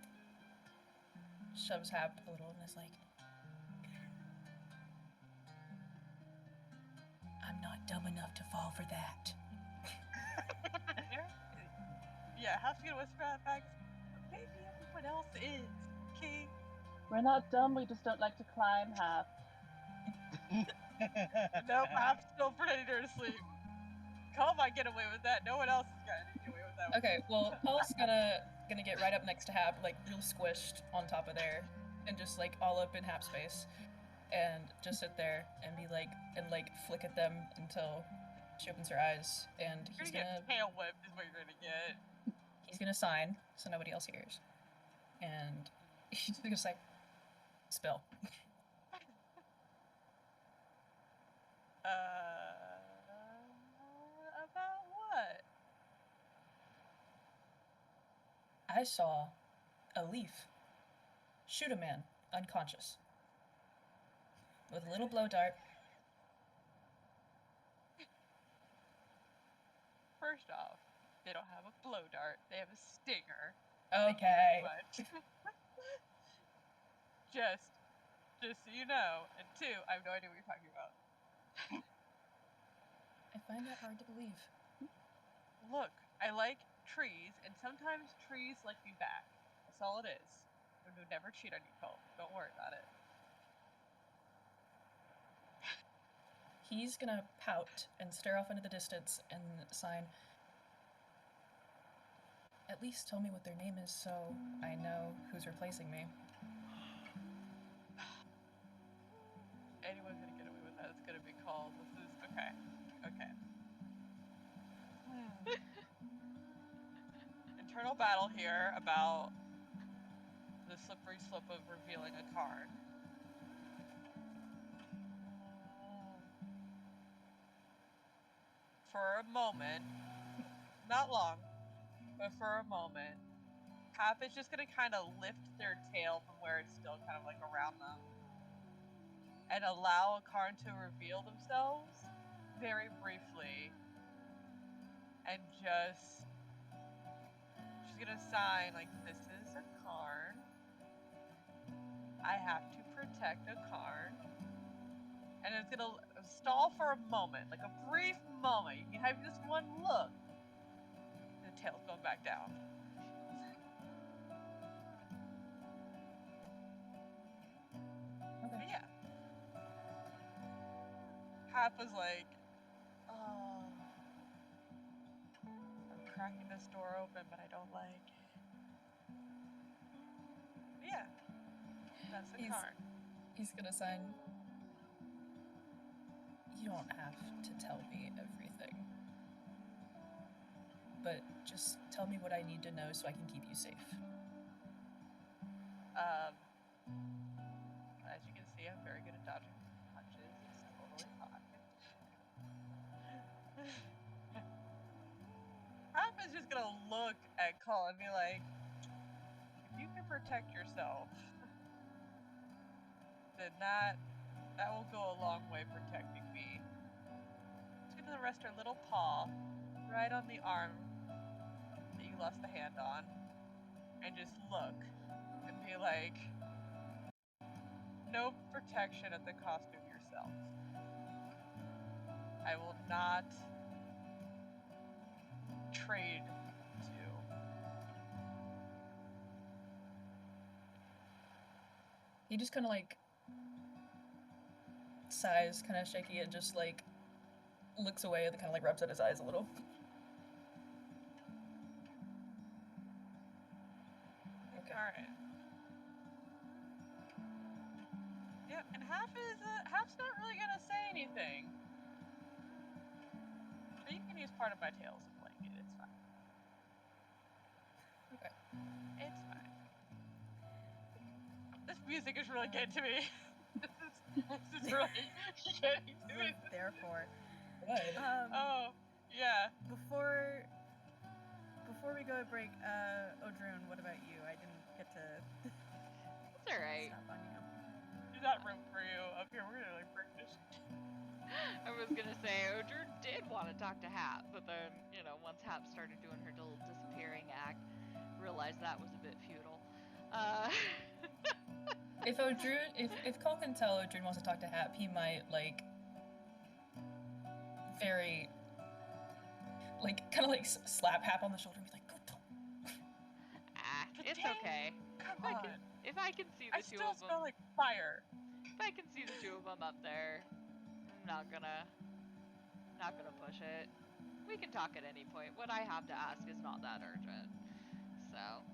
shoves Hap a little and is like, I'm not dumb enough to fall for that. Yeah, Hap's gonna whisper out back. Maybe everyone else is, okay? We're not dumb, we just don't like to climb, Hap. Nope, Hap's still pretending to sleep. Cole might get away with that. No one else is gonna get away with that. Okay, well, Paul's gonna get right up next to Hap, like real squished on top of there, and just like all up in Hap's face, and just sit there and be like, and like flick at them until she opens her eyes, and You're gonna get tail whipped is what you're gonna get. He's gonna sign so nobody else hears, and he's gonna say, "Spill." About what? I saw a leaf shoot a man unconscious with a little blow dart. First off, they don't have a blow dart. They have a stinger. Okay. Just so you know. And two, I have no idea what you're talking about. I find that hard to believe. Look, I like trees, and sometimes trees like me back. That's all it is. I would never cheat on you, Cole. Don't worry about it. He's gonna pout and stare off into the distance and sign, "At least tell me what their name is so I know who's replacing me." Anyone's gonna get away with that. It's gonna be called. This is okay. Okay. Internal battle here about the slippery slope of revealing a card. For a moment, not long, but for a moment, Hap is just gonna kind of lift their tail from where it's still kind of like around them and allow a card to reveal themselves very briefly, and just she's gonna sign like, this is a card. I have to protect a card. And it's gonna stall for a moment, like a brief moment. You can have just one look. The tail's going back down. Okay. But yeah. Hap was like, oh, I'm cracking this door open, but I don't like it. But yeah. That's the card. He's gonna sign, "You don't have to tell me everything, but just tell me what I need to know so I can keep you safe." As you can see, I'm very good at dodging punches. It's totally fine. Hap is just gonna look at Cole and be like, if you can protect yourself, then that will go a long way protecting me. She's gonna rest her little paw right on the arm that you lost the hand on, and just look and be like, no protection at the cost of yourself. I will not trade to. He just kind of like sighs, kind of shaky, and just like looks away and kind of like rubs at his eyes a little. Okay. All right. Yeah, and Half's not really gonna say anything. But you can use part of my tail as a blanket. It's fine. Okay. It's fine. This music is really getting to me. this is really getting to me. Therefore, Good. Oh, yeah. before we go to break, Odrune, what about you? I didn't get to It's alright. stop on you. There's not room for you up here. We're gonna like break this. I was gonna say, Odrune did want to talk to Hap, but then, once Hap started doing her little disappearing act, realized that was a bit futile. If Cole can tell Odrune wants to talk to Hap, he might like very kind of like slap Hap on the shoulder and be like, "Good dog." It's Dang. okay. Come If I can see the I two still of them, smell like fire. if I can see the two of them up there, I'm not gonna push it. We can talk at any point. What I have to ask is not that urgent. So,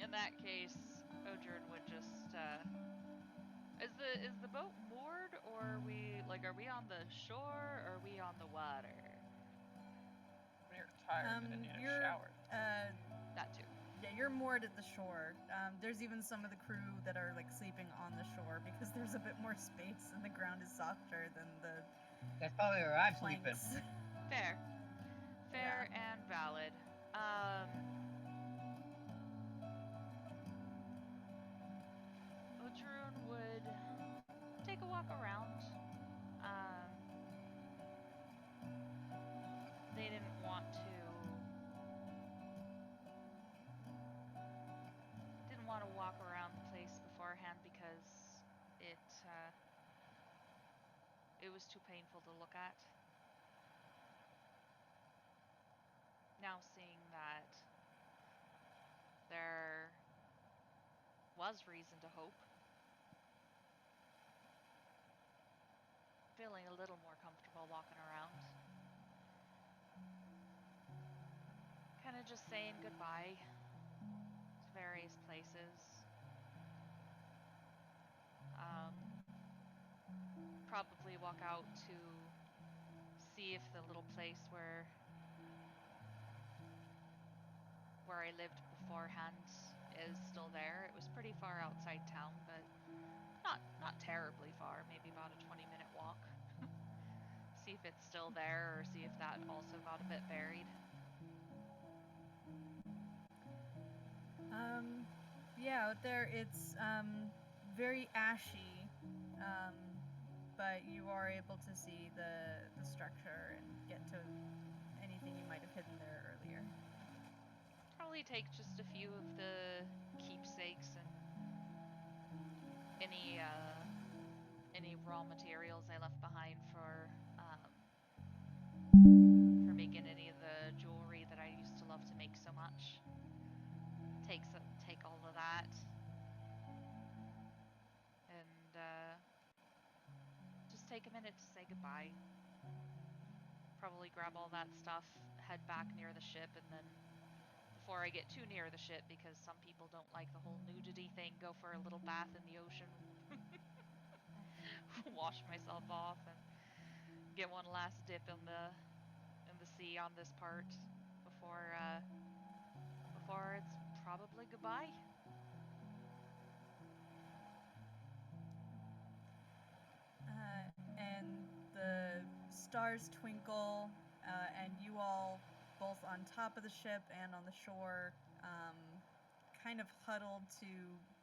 in that case, Odrune would just, is the boat moored, or are we on the shore, or are we on the water? When you're tired and need a You're shower. That too. Yeah, you're moored at the shore. There's even some of the crew that are like sleeping on the shore because there's a bit more space and the ground is softer than the That's probably where I'm sleeping. planks. Fair and valid. Odrune would take a walk around. They didn't want to walk around the place beforehand because it was too painful to look at. Now seeing that there was reason to hope, feeling a little more comfortable walking around. Kind of just saying goodbye to various places. Probably walk out to see if the little place where I lived beforehand is still there. It was pretty far outside town, but not terribly far, maybe about a 20-minute walk. See if it's still there, or see if that also got a bit buried. Yeah, out there it's very ashy, but you are able to see the structure and get to anything you might have hidden there earlier. Probably take just a few of the keepsakes and any raw materials I left behind for making any of the jewelry that I used to love to make so much. Take all of that and just take a minute to say goodbye. Probably grab all that stuff, head back near the ship, and then before I get too near the ship, because some people don't like the whole nudity thing, go for a little bath in the ocean. Wash myself off and get one last dip in the sea on this part before it's probably goodbye. and the stars twinkle, and you all, both on top of the ship and on the shore, kind of huddled to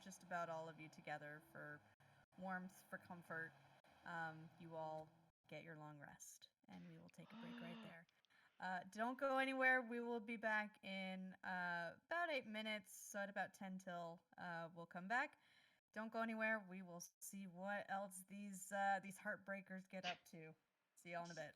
just about all of you together for warmth, for comfort. You all get your long rest, and we will take a break right there. Don't go anywhere. We will be back in about 8 minutes, so at about 10 till we'll come back. Don't go anywhere. We will see what else these heartbreakers get up to. See y'all in a bit.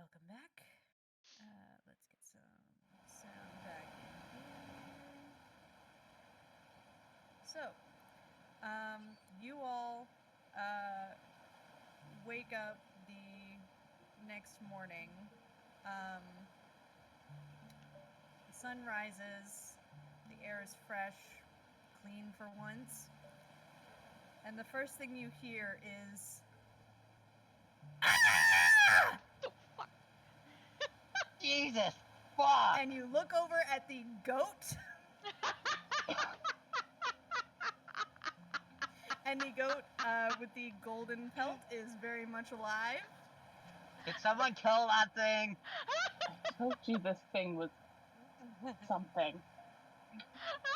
welcome back. Let's get some sound back in here. So, you all wake up the next morning. The sun rises, the air is fresh, clean for once, and the first thing you hear is "Ah!" Oh, fuck. Jesus, fuck! And you look over at the goat. And the goat with the golden pelt is very much alive. Did someone kill that thing? I told you this thing was something.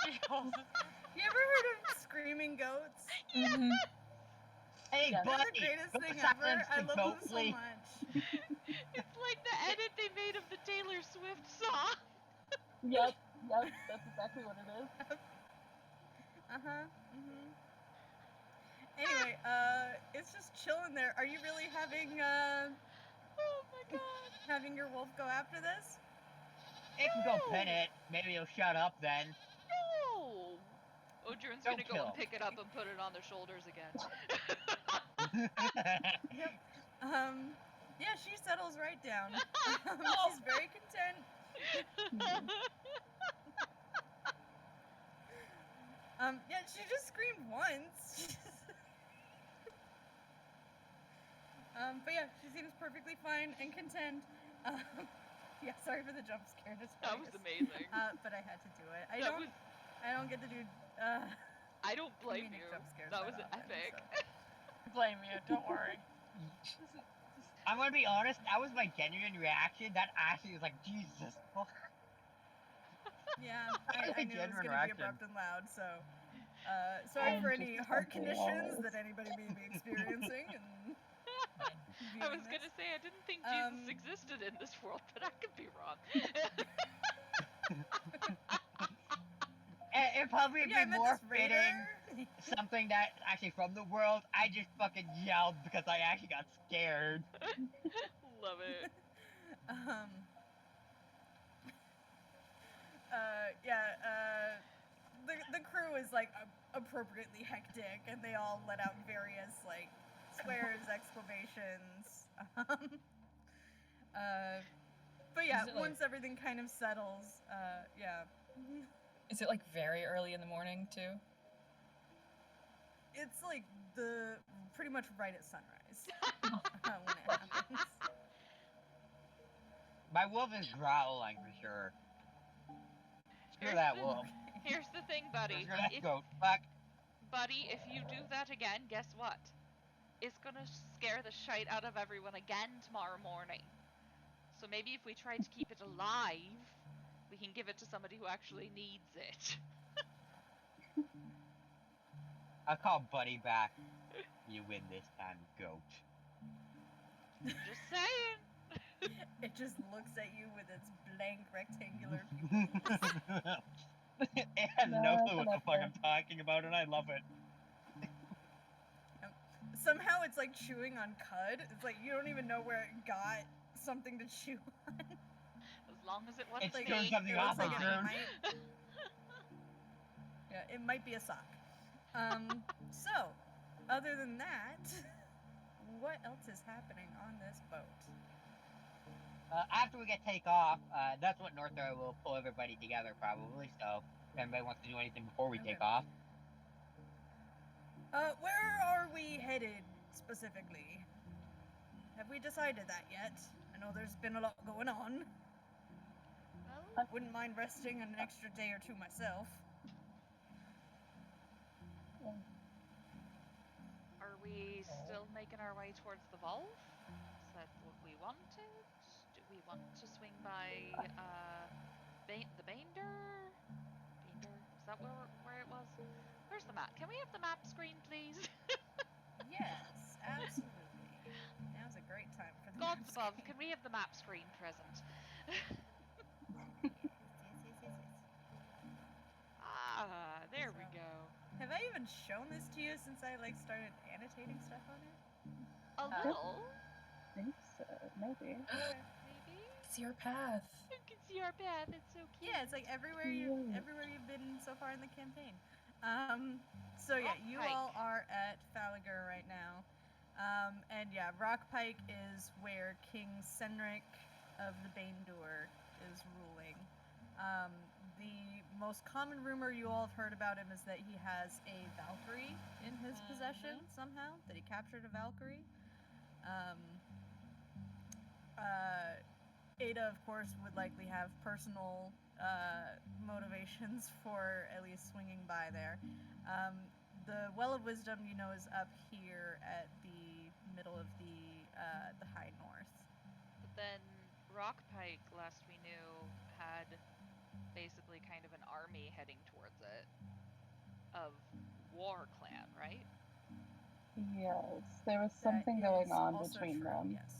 You ever heard of screaming goats? Mm-hmm. Hey, Yeah. buddy! They're the greatest go thing silence ever. I the love goat, them so please. much. It's like the edit they made of the Taylor Swift song. Yep, that's exactly what it is. Uh-huh. Mm-hmm. Anyway, it's just chilling there. Are you really having, Oh my god. having your wolf go after this? It can go pet it. Maybe he'll shut up then. No! Odrin's Don't gonna go kill. and pick it up and put it on their shoulders again. Yep. Yeah, she settles right down. She's very content. Yeah, she just screamed once. But yeah, she seems perfectly fine and content. Yeah, sorry for the jump scare. That was amazing. But I had to do it. I That don't get to do. I don't blame comedic you. jump scares That was often, epic. so. Blame you, don't worry. I'm gonna be honest, that was my genuine reaction. That actually was like, Jesus fuck. Yeah, That was I a knew it was genuine gonna be reaction. abrupt and loud. So, sorry I'm for just any a heart fucking conditions walrus. that anybody may be experiencing. And I was gonna say I didn't think Jesus existed in this world, but I could be wrong. It'd probably Yeah, I be met more this fitting raider. something that's actually from the world. I just fucking yelled because I actually got scared. Love it. The crew is like appropriately hectic, and they all let out various like swears, exclamations. But yeah, Is it, like- once everything kind of settles, yeah, Is it like very early in the morning too? it's like pretty much right at sunrise when it happens. My wolf is growling for sure. Screw Here's that the- wolf. Here's the thing, buddy. Screw that If, goat. Fuck. buddy, if you do that again, guess what? It's gonna scare the shite out of everyone again tomorrow morning. So maybe if we try to keep it alive, we can give it to somebody who actually needs it. I'll call Buddy back. You win this time, goat. Just saying. It just looks at you with its blank rectangular pupils. It has no No, clue what the fuck whatever. I'm talking about, and I love it. Somehow it's like chewing on cud. It's like you don't even know where it got something to chew on. As long as it wasn't It's me, doing something It looks awful like soon. it might be a sock. So, other than that, what else is happening on this boat? After we get take off, that's what Northrow will pull everybody together probably, so if anybody wants to do anything before we take Okay. off. Where are we headed specifically? Have we decided that yet? I know there's been a lot going on. well, Wouldn't mind resting an extra day or two myself. are we still making our way towards the Volve? Is that what we wanted? Do we want to swing by the Bander? Bander? Is that where it was? Where's the map? Can we have the map screen, please? Yes, absolutely. Now's a great time for the Gods maps. above, can we have the map screen present? Yes. Ah, there we So- go. Have I even shown this to you since I like started annotating stuff on it? A little. I think so, maybe. Okay, see our path. You can see our path. It's so cute. Yeah, it's like everywhere you've been so far in the campaign. So yeah, you Rockpike. all are at Fallegur right now. And yeah, Rockpike is where King Senric of the Baindur is ruling. The most common rumor you all have heard about him is that he has a Valkyrie in his possession somehow, that he captured a Valkyrie. Ada, of course, would likely have personal motivations for at least swinging by there. The Well of Wisdom, you know, is up here at the middle of the high north. But then Rockpike, last we knew, had basically kind of an army heading towards it of War Clan, right? Yes, there was That something going is on also between true, them. Yes.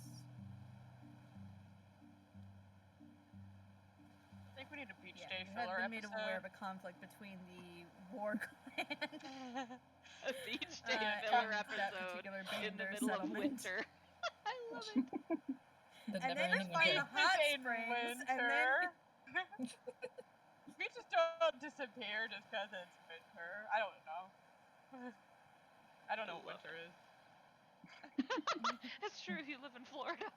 I think we need a beach Yeah, day you had filler been made aware of episode. a conflict between the War Clan A beach day and filler that episode particular in the Baindur middle of settlement. winter. I love it. The And then never-ending they find winter. a hot Beaches in springs, and then winter. Beaches don't disappear just because it's winter. I don't know. I don't know what winter is. It's true if you live in Florida.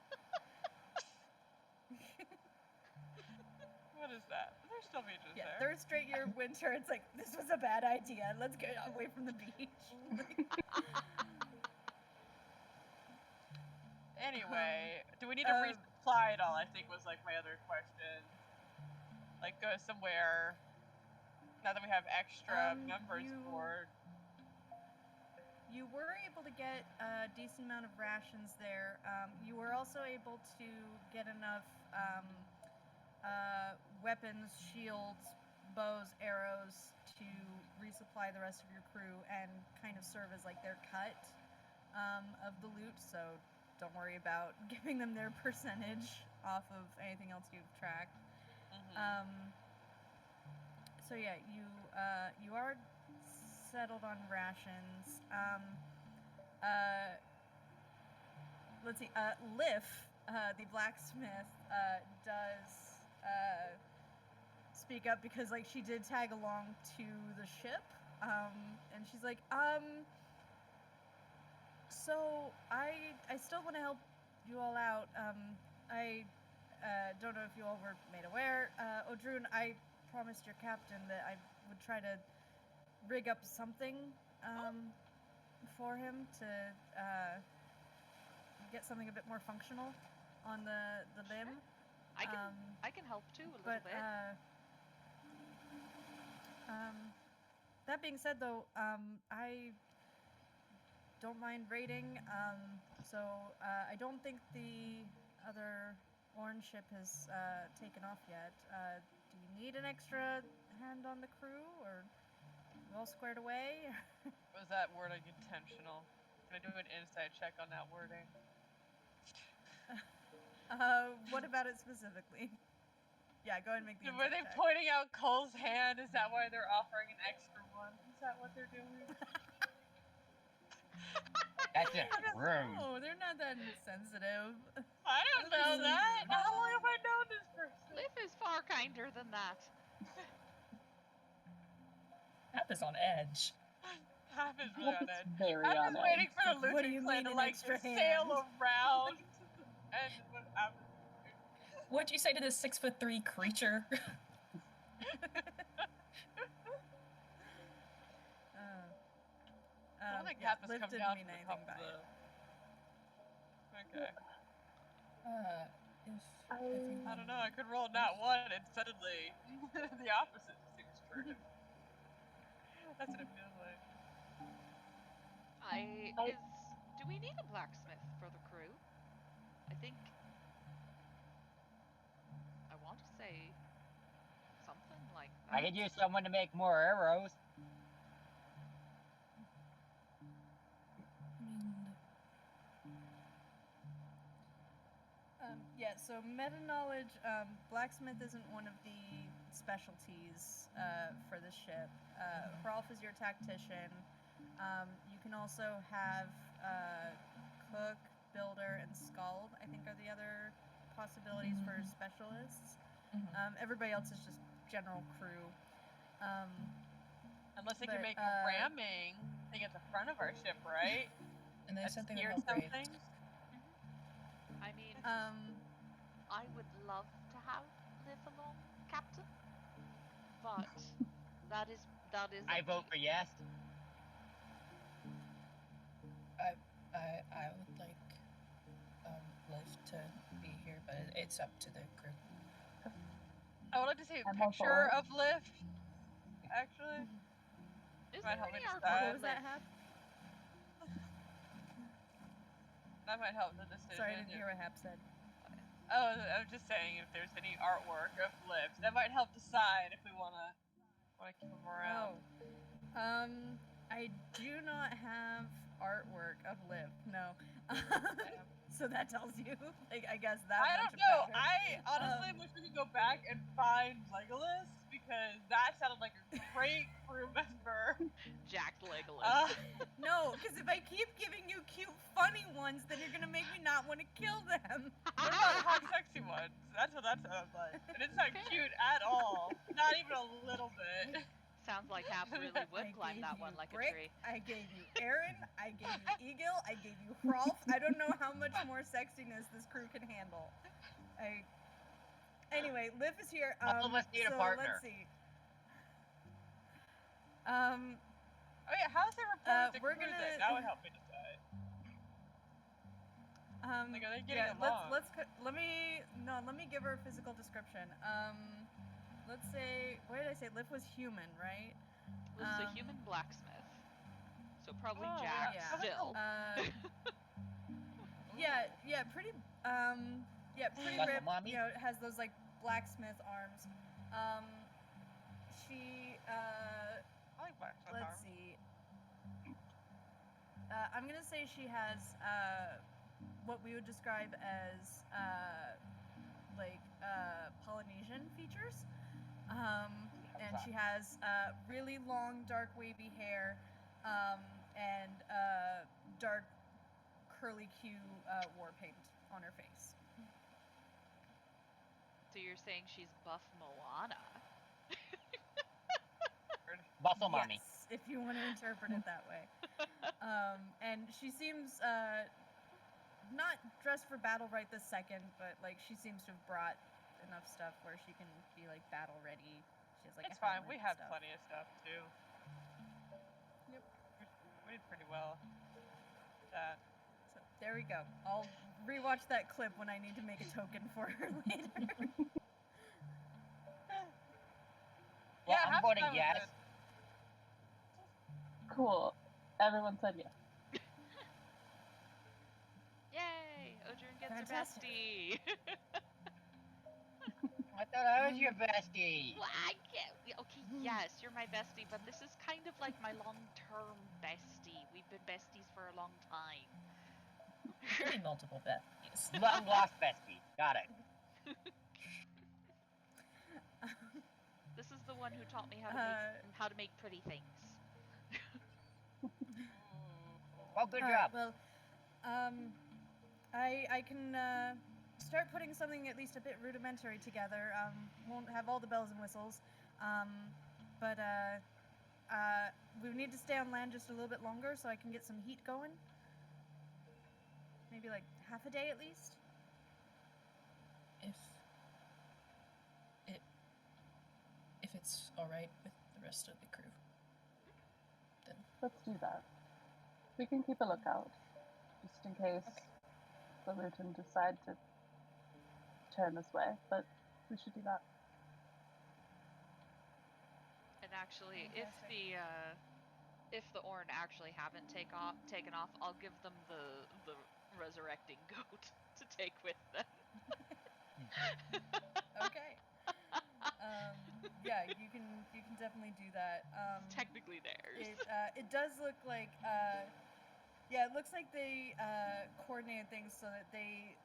What is that? There's still beaches yeah, there. third straight year of winter. It's like, this was a bad idea. Let's get away from the beach. Anyway, do we need to resupply at all? I think was like my other question. Like go somewhere now that we have extra members aboard. You were able to get a decent amount of rations there. You were also able to get enough weapons, shields, bows, arrows to resupply the rest of your crew and kind of serve as like their cut of the loot. So don't worry about giving them their percentage off of anything else you've tracked. So yeah, you are settled on rations. Let's see. Liff, the blacksmith, does speak up because like she did tag along to the ship, and she's like, so I still want to help you all out. I don't know if you all were made aware. Odrun, I promised your captain that I would try to rig up something for him to get something a bit more functional on the limb. Sure. I can help too a little bit. That being said, though, I don't mind raiding. So I don't think the other orange ship has taken off yet. Do you need an extra hand on the crew, or you all squared away? Was that wording intentional? Can I do an insight check on that wording? What about it specifically? Yeah, go ahead and make the Were they check. pointing out Cole's hand? Is that why they're offering an extra one? Is that what they're doing? That's just rude. No, they're not that insensitive. I don't know that. How long have I known this person? Liv is far kinder than that. Hap is on edge. Hap is really on edge. Very I'm on just waiting edge. for the What do Lutheran you clan mean to an like extra sail around. And what happens? What'd you say to this 6'3" creature? I don't think yeah, Hap has Liv come didn't down mean from the anything top by of it. the... Okay. If I don't know, I could roll not one and suddenly the opposite seems true. That's an ability. Do we need a blacksmith for the crew? I think I want to say something like that. I could use someone to make more arrows. Yeah, so meta knowledge, blacksmith isn't one of the specialties for the ship. Hrolf is your tactician. You can also have cook, builder, and skald, I think are the other possibilities for specialists. Everybody else is just general crew. Unless they can make a ramming thing at the front of our ship, right? And they said they would Steered help something. Graves. I mean, I would love to have live along, Captain, but that is. I vote for yes. I would like Liv to be here, but it's up to the crew. I would like to see a I'm all picture for it. of Liv, actually. Is Might there help me any decide. artwork What was that, left? Hap? That might help the decision. Sorry, I didn't hear what Hap said. Oh, I was just saying if there's any artwork of Liv, that might help decide if we wanna keep him around. I do not have artwork of Liv. No. So that tells you, like, I guess that. I much don't know. about her. I honestly wish we could go back and find Legolas because that sounded like a great crew member. Jacked Legolas. No, because if I keep giving you cute, funny ones, then you're gonna make me not want to kill them. What about hot, sexy ones? That's what that sounds like. And it's not cute at all. Not even a little bit. Sounds like Hap really I would climb gave that you one like Brick, a tree. I gave you Aaron, I gave you Eagle, I gave you Hrolf. I don't know how much more sexiness this crew can handle. Anyway, Liv is here. All of us need a so partner. Let's see. Oh yeah, how's the report with the we're crew gonna- then? That would help me decide. Like, are they getting along? Let me give her a physical description. Let's say, what did I say? Liv was human, right? Was the human blacksmith. So probably Oh, Jack yeah. still. Yeah, pretty Muscle ripped. mommy? You know, has those like blacksmith arms. She I like blacksmith let's arms. see. I'm gonna say she has what we would describe as Polynesian features. And she has really long, dark, wavy hair, and dark, curly Q war paint on her face. So you're saying she's buff Moana? Muscle mommy. Yes, if you want to interpret it that way. And she seems not dressed for battle right this second, but like she seems to have brought enough stuff where she can be like battle ready. She has like It's a fine. helmet We and have stuff. plenty of stuff too. Yep. We did pretty well. That. So there we go. I'll rewatch that clip when I need to make a token for her later. Well, Yeah, I'm half voting the time was yes. good. Cool. Everyone said yes. Yay! Odrin gets Fantastic. a bestie. I thought I was your bestie. Well, I get. Okay, yes, you're my bestie, but this is kind of like my long-term bestie. We've been besties for a long time. Pretty multiple besties. Long lost bestie. Got it. This is the one who taught me how to make pretty things. Well, good All job. right, well, I can start putting something at least a bit rudimentary together. Won't have all the bells and whistles, but we need to stay on land just a little bit longer so I can get some heat going. Maybe like half a day at least. If it's all right with the rest of the crew, then Let's do that. We can keep a lookout, just in case the Luton decide to turn this way, but we should do that. And actually, Fantastic. if the Orn actually haven't taken off, I'll give them the resurrecting goat to take with them. Okay. Yeah, you can definitely do that. It's technically theirs. It does look like it looks like they coordinated things so that they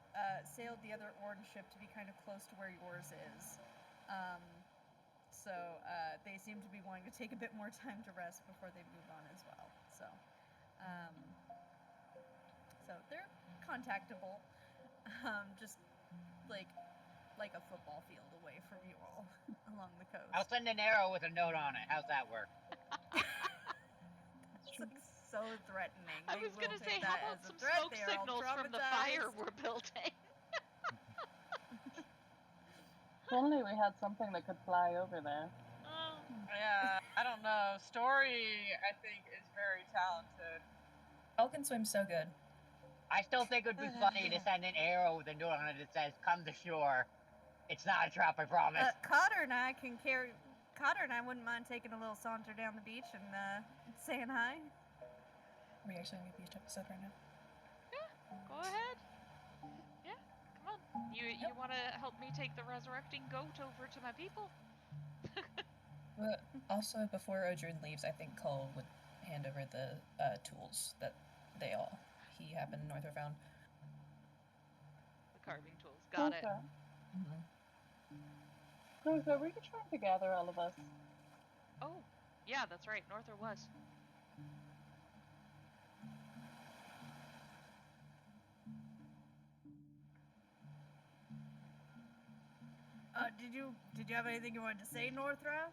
sailed the other Orden ship to be kind of close to where yours is. So they seem to be wanting to take a bit more time to rest before they move on as well. So they're contactable. Just like a football field away from you all along the coast. I'll send an arrow with a note on it. How's that work? It's like so threatening. I They was will gonna take say, that how about as a some threat. smoke They are all signals from the fire traumatized. we're building? If only we had something that could fly over there. Oh. Yeah, I don't know. Story, I think, is very talented. Falcon swim's so good. I still think it would be funny to send an arrow with a note on it that says, "Come to shore." It's not a trap, I promise. Cotter and I can carry. Cotter and I wouldn't mind taking a little saunter down the beach and saying hi. Are we actually having a beach episode right now? Yeah, go ahead. Yeah, come on. You want to help me take the resurrecting goat over to my people? Well, also, before Odrun leaves, I think Cole would hand over the tools that he happened north or found. The carving tools. Got it. Closer, were you trying to gather all of us? Oh, yeah, that's right. Norther was. Did you have anything you wanted to say, Northra?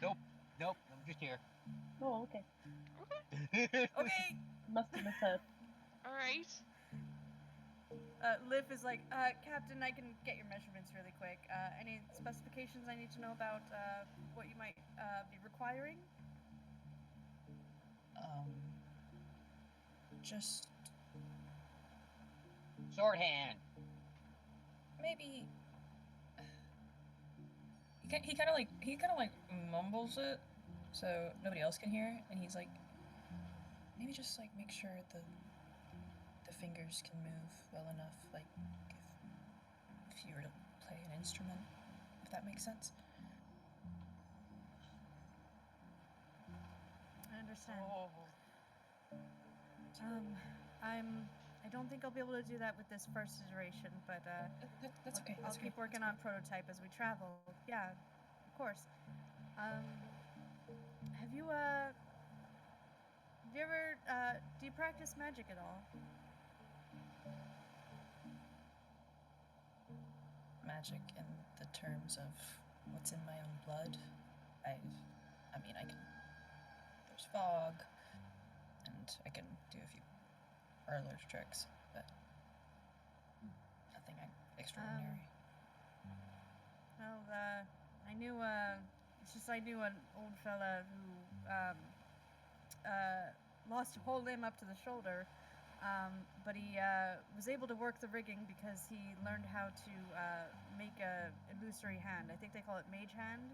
Nope, I'm just here. Oh, okay. Okay. Must have misheard. All right. Liv is like, Captain, I can get your measurements really quick. Any specifications I need to know about what you might be requiring? Just Shorthand. maybe. He kind of like mumbles it, so nobody else can hear. And he's like, maybe just like make sure the fingers can move well enough, like if you were to play an instrument, if that makes sense. I understand. Oh. I don't think I'll be able to do that with this first iteration, but That's okay. I'll keep working on prototype as we travel. Yeah, of course. Have you ever do you practice magic at all? Magic in the terms of what's in my own blood. I mean, I can. There's fog, and I can do a few parlor tricks, but nothing extraordinary. Well, I knew an old fella who lost a whole limb up to the shoulder, but he was able to work the rigging because he learned how to make a illusory hand. I think they call it mage hand.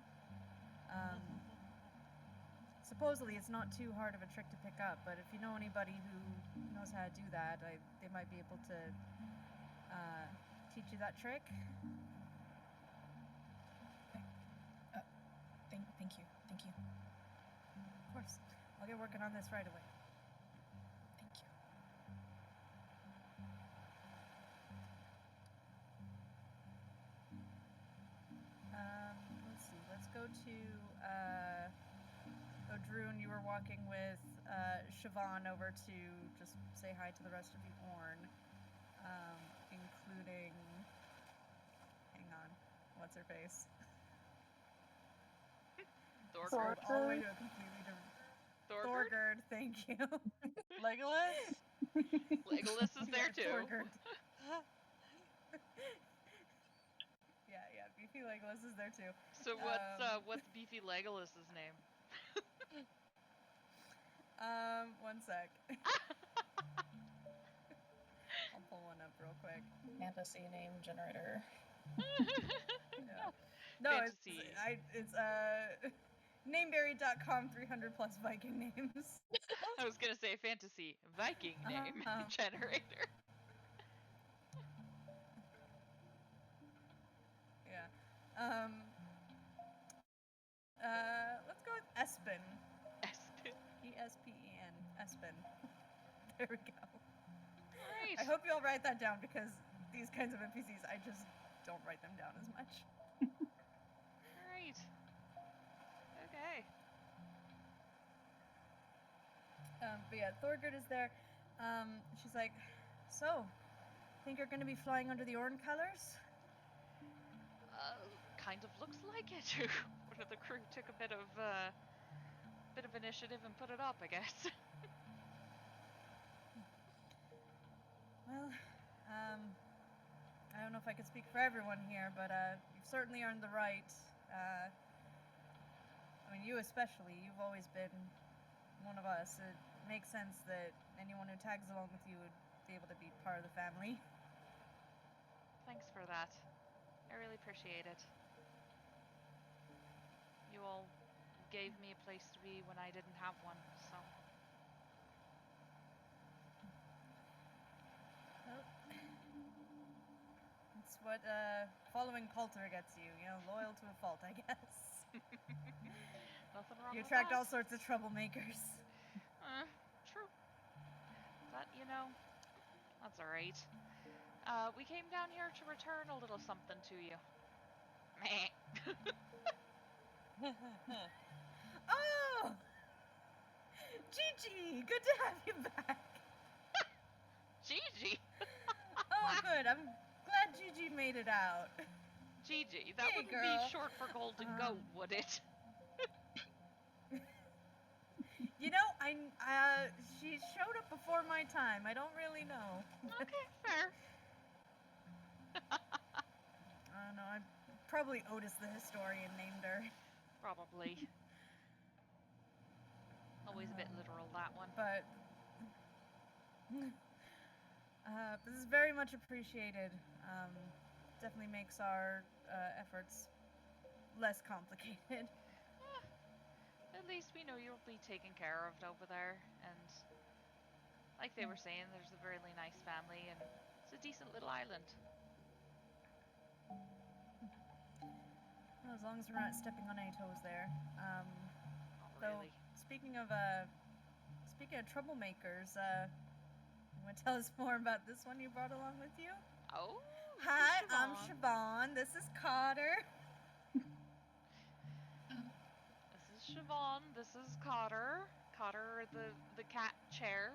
Supposedly, it's not too hard of a trick to pick up, but if you know anybody who knows how to do that, they might be able to teach you that trick. Thank you. Of course. I'll get working on this right away. Thank you. Let's see. Let's go to Odrun. You were walking with Siobhan over to just say hi to the rest of the Orn, including. Hang on. What's her face? Thorgerd. All the way to a completely different. Thorgerd, thank you. Legolas? Legolas is there too. Thorgerd. Yeah, Beefy Legolas is there too. So what's Beefy Legolas's name? One sec. I'll pull one up real quick. Fantasy name generator. Yeah. No, Fantasy. it's nameberry.com 300 plus Viking names. I was gonna say fantasy Viking name generator. Yeah. Let's go with Espen. Espen. E-S-P-E-N. Espen. There we go. Right. I hope you all write that down because these kinds of NPCs, I just don't write them down as much. Right. Okay. But yeah, Thorgerd is there. She's like, so, think are going to be flying under the Orn colors? Kind of looks like it. One of the crew took a bit of initiative and put it up, I guess. Well, I don't know if I can speak for everyone here, but you've certainly earned the right. I mean, you especially. You've always been one of us. It makes sense that anyone who tags along with you would be able to be part of the family. Thanks for that. I really appreciate it. You all gave me a place to be when I didn't have one, so... Well, it's what following Coulter gets you. You know, loyal to a fault, I guess. Nothing wrong You with attract that. all sorts of troublemakers. True. But, you know, that's alright. We came down here to return a little something to you. Meh. Oh! Gigi! Good to have you back! Gigi! Oh, good. I'm glad Gigi made it out. Gigi, that Hey, wouldn't girl. be short for golden goat, would it? You know, she showed up before my time. I don't really know. Okay, fair. I don't know. I probably Otis the historian named her. Probably. Always a bit literal, that one. But this is very much appreciated. Definitely makes our efforts less complicated. At least we know you'll be taken care of over there, and like they were saying, there's a really nice family, and it's a decent little island. Well, as long as we're not stepping on any toes there. Not Though, really. speaking of troublemakers, you want to tell us more about this one you brought along with you? Oh, Hi, this is I'm Siobhan. Siobhan. This is Carter. This is Siobhan. This is Cotter. Cotter, the cat chair.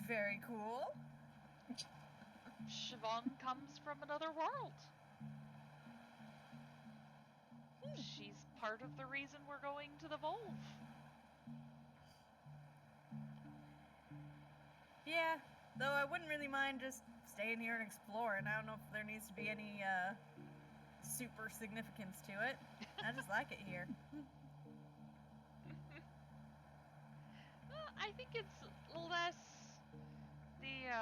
Very cool. Siobhan comes from another world. She's part of the reason we're going to the Volve. Yeah, though I wouldn't really mind just staying here and exploring. I don't know if there needs to be any super significance to it. I just like it here. I think it's less the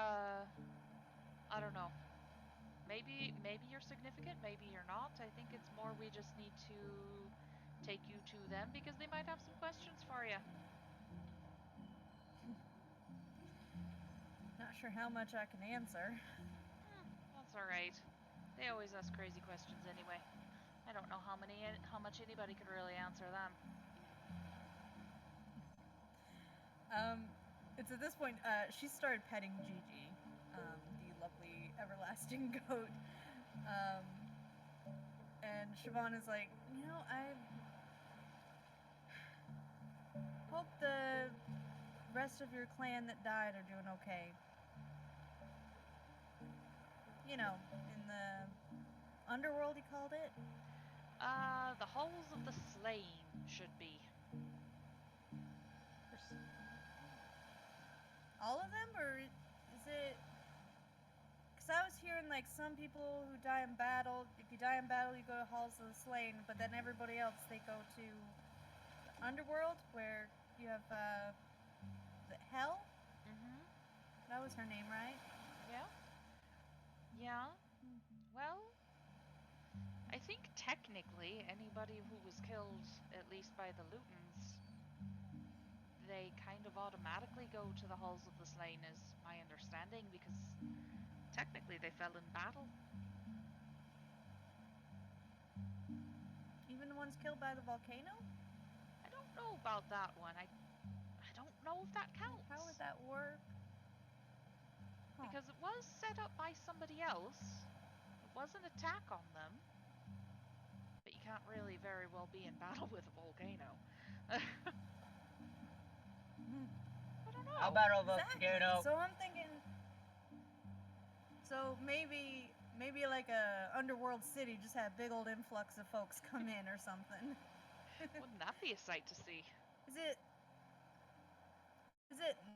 I don't know. Maybe you're significant, maybe you're not. I think it's more we just need to take you to them because they might have some questions for you. Not sure how much I can answer. That's alright. They always ask crazy questions anyway. I don't know how much anybody could really answer them. It's at this point, she started petting Gigi, the lovely everlasting goat. And Siobhan is like, you know, I hope the rest of your clan that died are doing okay. You know, in the underworld, he called it? The halls of the slain should be. All of them, or is it... Because I was hearing, like, some people who die in battle, if you die in battle, you go to Halls of the Slain, but then everybody else, they go to the Underworld, where you have, the Hell? Mm-hmm. That was her name, right? Yeah? Yeah. Well, I think technically anybody who was killed, at least by the Lutens, they kind of automatically go to the Halls of the Slain, is my understanding, because technically they fell in battle. Even the ones killed by the volcano? I don't know about that one. I don't know if that counts. How would that work? Huh. Because it was set up by somebody else. It was an attack on them. But you can't really very well be in battle with a volcano. I don't know. How about a Exactly. volcano? So I'm thinking. So maybe like a underworld city just had a big old influx of folks come in or something. Wouldn't that be a sight to see? Is it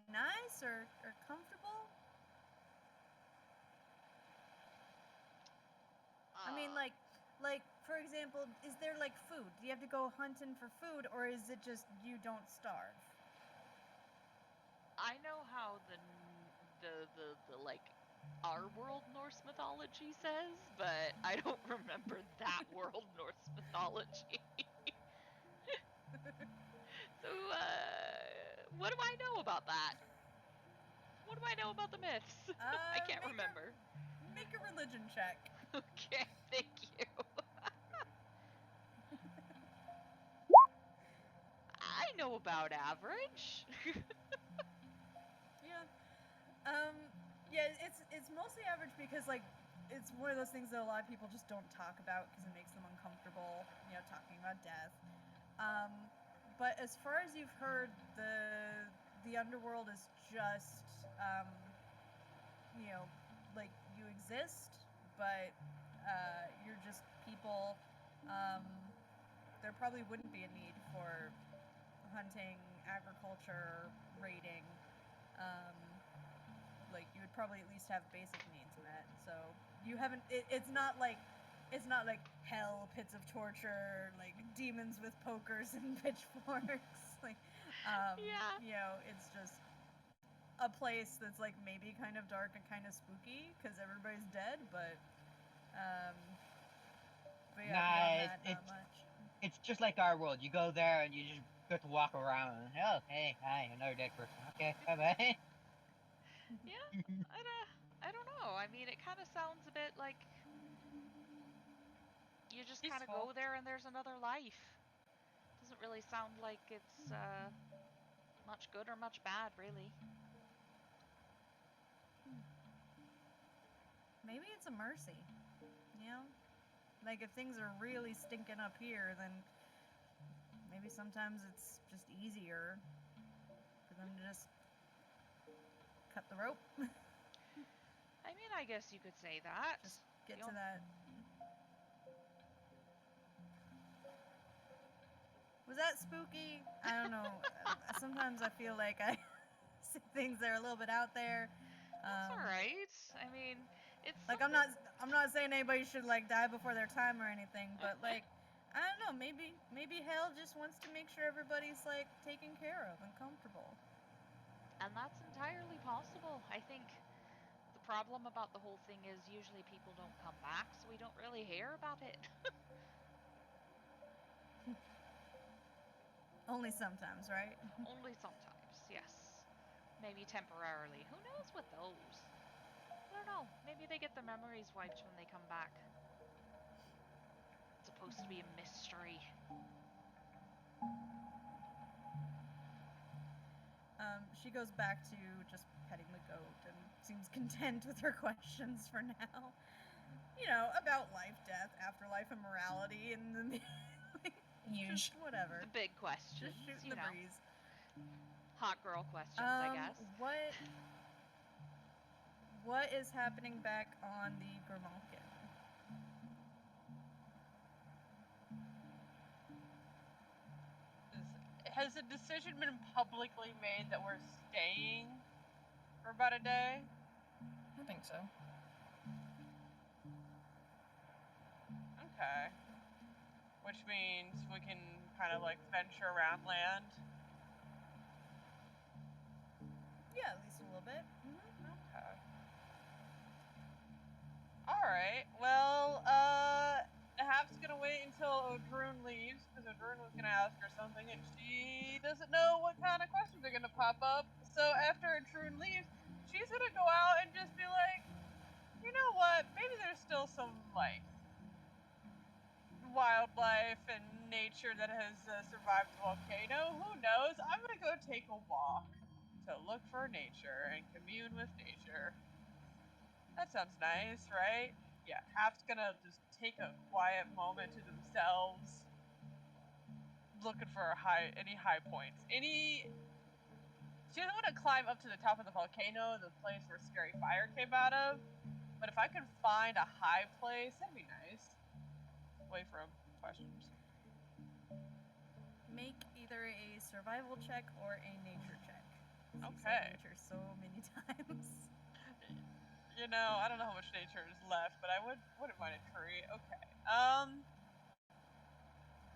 nice or comfortable? I mean, like for example, is there like food? Do you have to go hunting for food, or is it just you don't starve? I know how the like our world Norse mythology says, but I don't remember that world Norse mythology. So, what do I know about that? What do I know about the myths? I can't remember. Make a religion check. Okay, thank you. I know about average. Yeah. Yeah, it's mostly average because like it's one of those things that a lot of people just don't talk about because it makes them uncomfortable, you know, talking about death. But as far as you've heard, the underworld is just you know, like you exist, but you're just people. There probably wouldn't be a need for hunting, agriculture, raiding. Like you would probably at least have basic needs met. So you haven't. It's not like hell, pits of torture, like demons with pokers and pitchforks. Like, Yeah. you know, it's just a place that's like maybe kind of dark and kind of spooky because everybody's dead, but yeah, not much. It's just like our world. You go there and you just get to walk around. Oh, hey, hi, another dead person. Okay, bye bye. Yeah, I don't know. I mean, it kind of sounds a bit like you just kind of go there and there's another life. Doesn't really sound like it's much good or much bad, really. Maybe it's a mercy, you know? Like if things are really stinking up here, then maybe sometimes it's just easier for them to just cut the rope. I mean, I guess you could say that. Just get to that. Was that spooky? I don't know. Sometimes I feel like I see things that are a little bit out there. That's all right. I mean, it's like I'm not saying anybody should like die before their time or anything, but like I don't know, maybe hell just wants to make sure everybody's like taken care of and comfortable. And that's entirely possible. I think the problem about the whole thing is usually people don't come back, so we don't really hear about it. Only sometimes, right? Only sometimes, yes. Maybe temporarily. Who knows with those? I don't know. Maybe they get their memories wiped when they come back. It's supposed to be a mystery. She goes back to just petting the goat and seems content with her questions for now. You know, about life, death, afterlife, and morality, and the just whatever. The big questions. Just shooting the breeze. Hot girl questions, I guess. What is happening back on the Grimalkin? Has a decision been publicly made that we're staying for about a day? I think so. Okay. Which means we can kind of like venture around land. Yeah, at least a little bit. Okay. Alright, well, Hap's gonna wait until Odrun leaves, because Odrun was gonna ask her something, and she doesn't know what kind of questions are gonna pop up. So after Odrun leaves, she's gonna go out and just be like, you know what, maybe there's still some, like, wildlife and nature that has survived the volcano. Who knows? I'm gonna go take a walk to look for nature and commune with nature. That sounds nice, right? Yeah, Hap's gonna just take a quiet moment to themselves, looking for any high points, any she doesn't want to climb up to the top of the volcano, the place where scary fire came out of. But if I could find a high place, that'd be nice. Away from questions. Make either a survival check or a nature check. You Okay. said nature so many times. You know, I don't know how much nature is left, but I wouldn't mind a tree. Okay.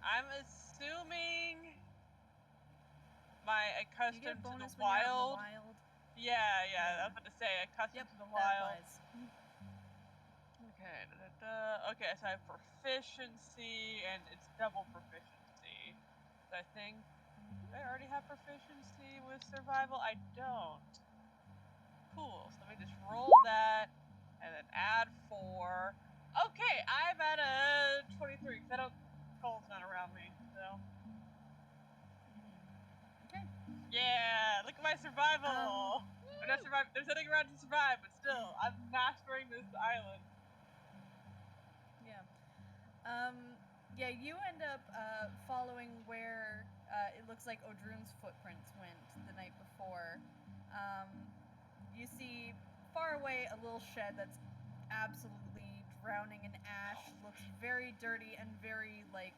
I'm assuming my You get accustomed a to bonus the when you're out in the wild. wild. Yeah, I Yeah. was about to say accustomed Yep, to the that wild. applies. Okay, okay, so I have proficiency, and it's double proficiency. So I think, do I already have proficiency with survival? I don't. Cool, so let me just roll that, and then add 4. Okay, I'm at a 23, because I don't, Cole's not around me, so. Okay. Yeah, look at my survival! I'm not surviving, there's nothing around to survive, but still, I'm mastering this island. Yeah. Yeah, you end up following where it looks like Odrun's footprints went the night before. You see far away a little shed that's absolutely drowning in ash, looks very dirty and very, like,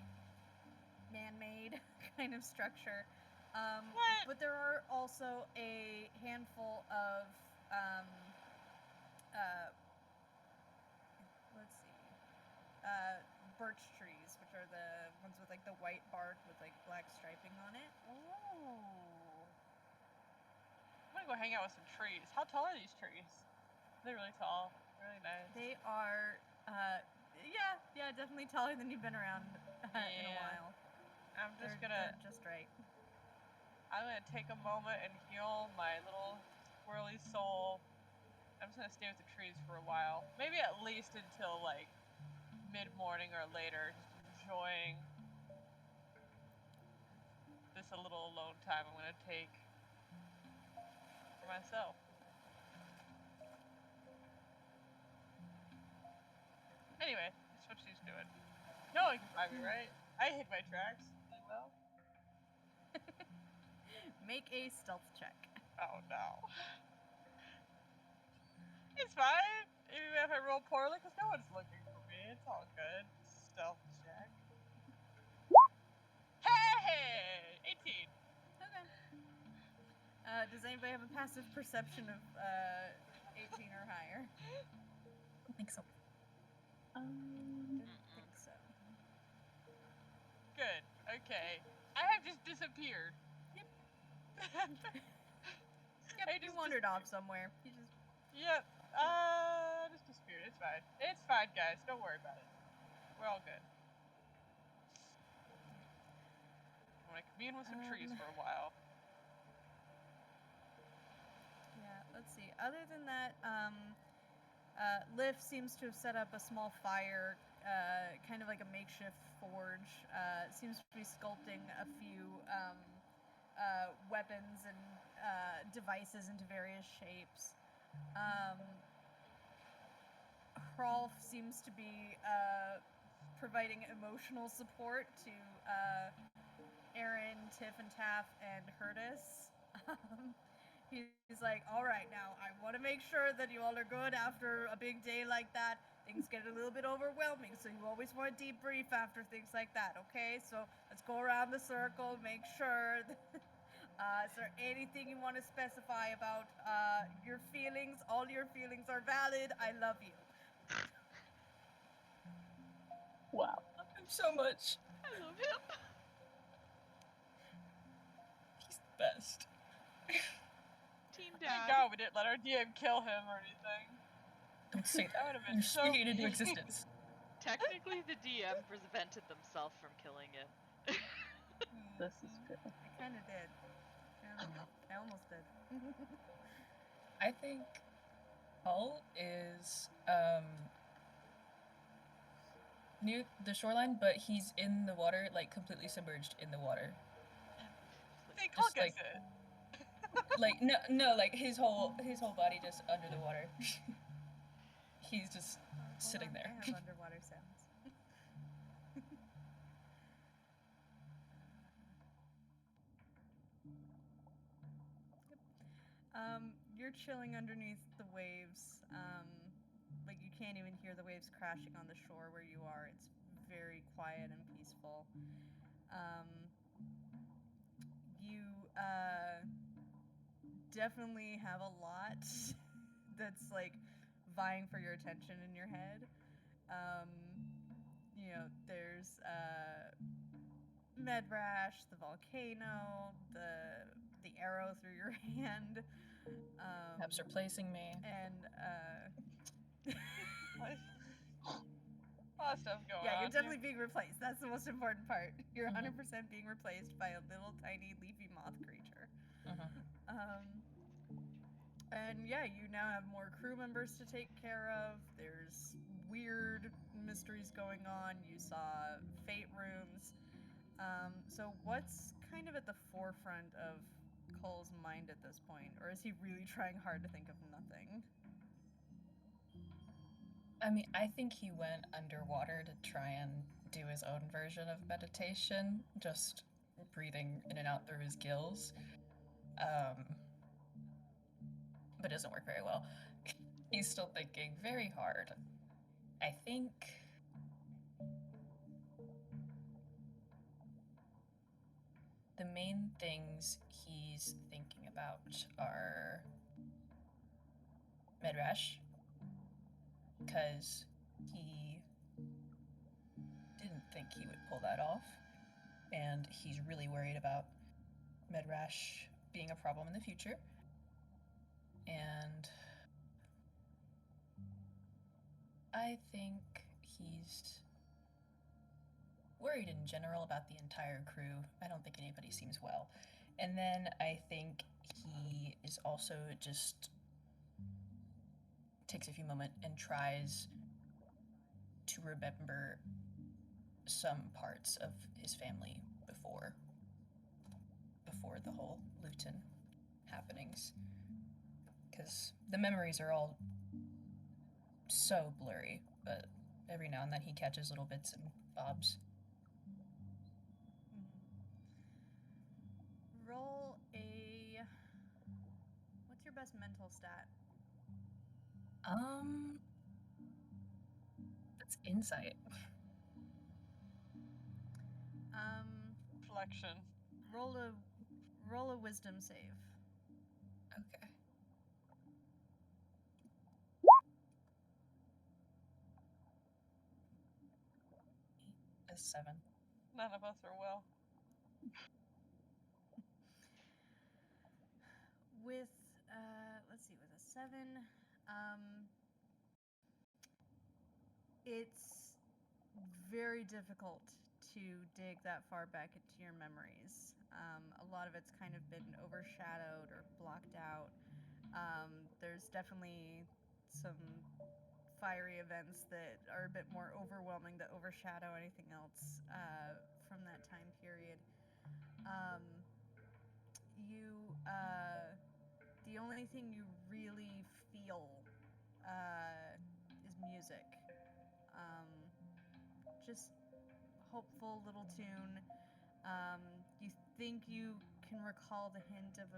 man-made kind of structure. But there are also a handful of, let's see, birch trees, which are the ones with like the white bark with like black striping on it. Ooh. I'm gonna go hang out with some trees. How tall are these trees? They're really tall. Really nice. They are, yeah, definitely taller than you've been around in a while. They're just right. I'm gonna take a moment and heal my little squirrely soul. I'm just gonna stay with the trees for a while. Maybe at least until like mid-morning or later, just enjoying this a little alone time I'm gonna take for myself. Anyway, that's what she's doing. No one can find me, right? I hid my tracks really well. Make a stealth check. Oh no. It's fine. Even if I roll poorly, because no one's looking for me. It's all good. Stealth check. Hey! 18. Okay. Does anybody have a passive perception of 18 or higher? I don't think so. Didn't think so. Good. Okay. I have just disappeared. Yep. I You just wandered off somewhere. You just... Yep. Just disappeared. It's fine. It's fine, guys. Don't worry about it. We're all good. I'm gonna commune with some trees for a while. Yeah, let's see. Other than that, Liv seems to have set up a small fire, kind of like a makeshift forge. Seems to be sculpting a few weapons and devices into various shapes. Hrolf seems to be providing emotional support to Aaron, Tiff, and Taff, and Hurtis. He's like, all right, now, I want to make sure that you all are good after a big day like that. Things get a little bit overwhelming, so you always want to debrief after things like that, okay? So let's go around the circle, make sure that, is there anything you want to specify about your feelings? All your feelings are valid. I love you. Wow. I love him so much. I love him. He's the best. Team Thank Dad. God we didn't let our DM kill him or anything. Don't say That that. would have been You're so speaking it into mean. existence. Technically, the DM prevented themselves from killing him. This is good. I kind of did. I almost did. I think Hull is near the shoreline, but he's in the water, like completely submerged in the water. See, Cole Just gets like- it. Like no, like his whole body just under the water. He's just sitting there. I have underwater sounds. You're chilling underneath the waves. Like you can't even hear the waves crashing on the shore where you are. It's very quiet and peaceful. You definitely have a lot that's like vying for your attention in your head. You know, there's Medrash, the volcano, the arrow through your hand. Perhaps replacing me. And A lot of stuff going on. yeah, you're definitely here. being replaced. That's the most important part. You're 100% being replaced by a little tiny leafy moth creature. And yeah, you now have more crew members to take care of. There's weird mysteries going on. You saw fate runes. So what's kind of at the forefront of Cole's mind at this point? Or is he really trying hard to think of nothing? I mean, I think he went underwater to try and do his own version of meditation, just breathing in and out through his gills. But it doesn't work very well. He's still thinking very hard. I think the main things he's thinking about are Medrash, because he didn't think he would pull that off, and he's really worried about Medrash being a problem in the future. And I think he's worried in general about the entire crew. I don't think anybody seems well. And then I think he is also just takes a few moments and tries to remember some parts of his family before the whole Luton happenings. Because the memories are all so blurry, but every now and then he catches little bits and bobs. Roll a... What's your best mental stat? That's insight. Reflection. Roll a wisdom save. Okay. A 7. None of us are well. With, let's see, with a 7, it's very difficult to dig that far back into your memories. A lot of it's kind of been overshadowed or blocked out. There's definitely some fiery events that are a bit more overwhelming that overshadow anything else from that time period. The only thing you really feel is music. Just hopeful little tune. You think you can recall the hint of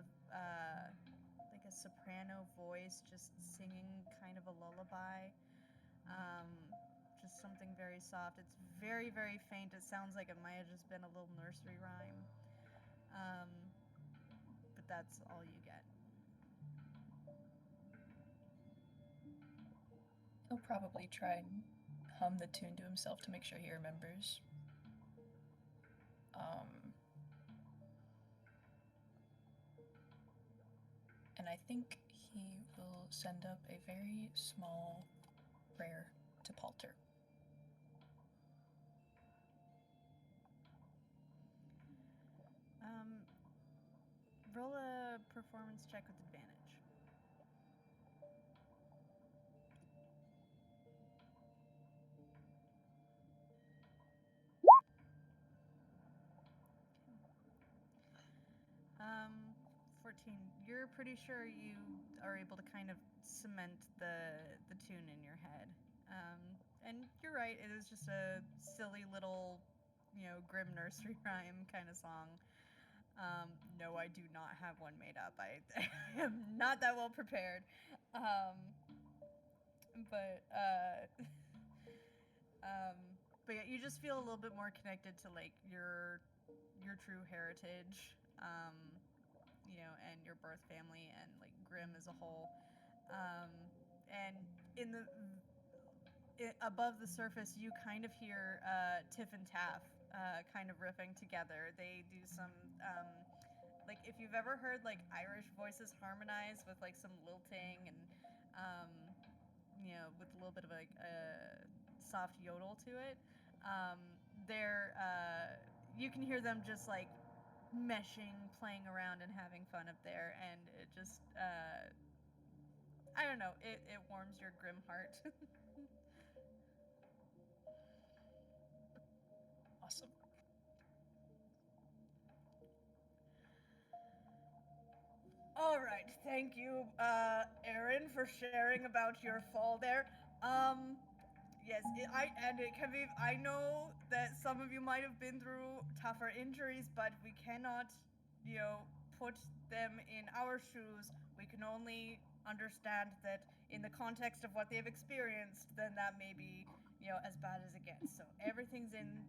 like a soprano voice just singing kind of a lullaby. Just something very soft. It's very, very faint. It sounds like it might have just been a little nursery rhyme. But that's all you get. He'll probably try and hum the tune to himself to make sure he remembers. And I think he will send up a very small prayer to Palter. Roll a performance check with advantage. Um, 14. You're pretty sure you are able to kind of cement the tune in your head. And you're right, it is just a silly little, grim nursery rhyme kind of song. No, I do not have one made up. I am not that well prepared. But but yeah, you just feel a little bit more connected to like your true heritage, and your birth family and like Grimm as a whole. And in the above the surface, you kind of hear Tiff and Taff kind of riffing together. They do some like if you've ever heard like Irish voices harmonize with like some lilting and with a little bit of like a soft yodel to it. You can hear them just like meshing, playing around, and having fun up there, and it just I don't know, it warms your grim heart. Awesome. All right, thank you, Aaron, for sharing about your fall there. Yes, it can be. I know that some of you might have been through tougher injuries, but we cannot, put them in our shoes. We can only understand that in the context of what they've experienced, then that may be, as bad as it gets. So everything's in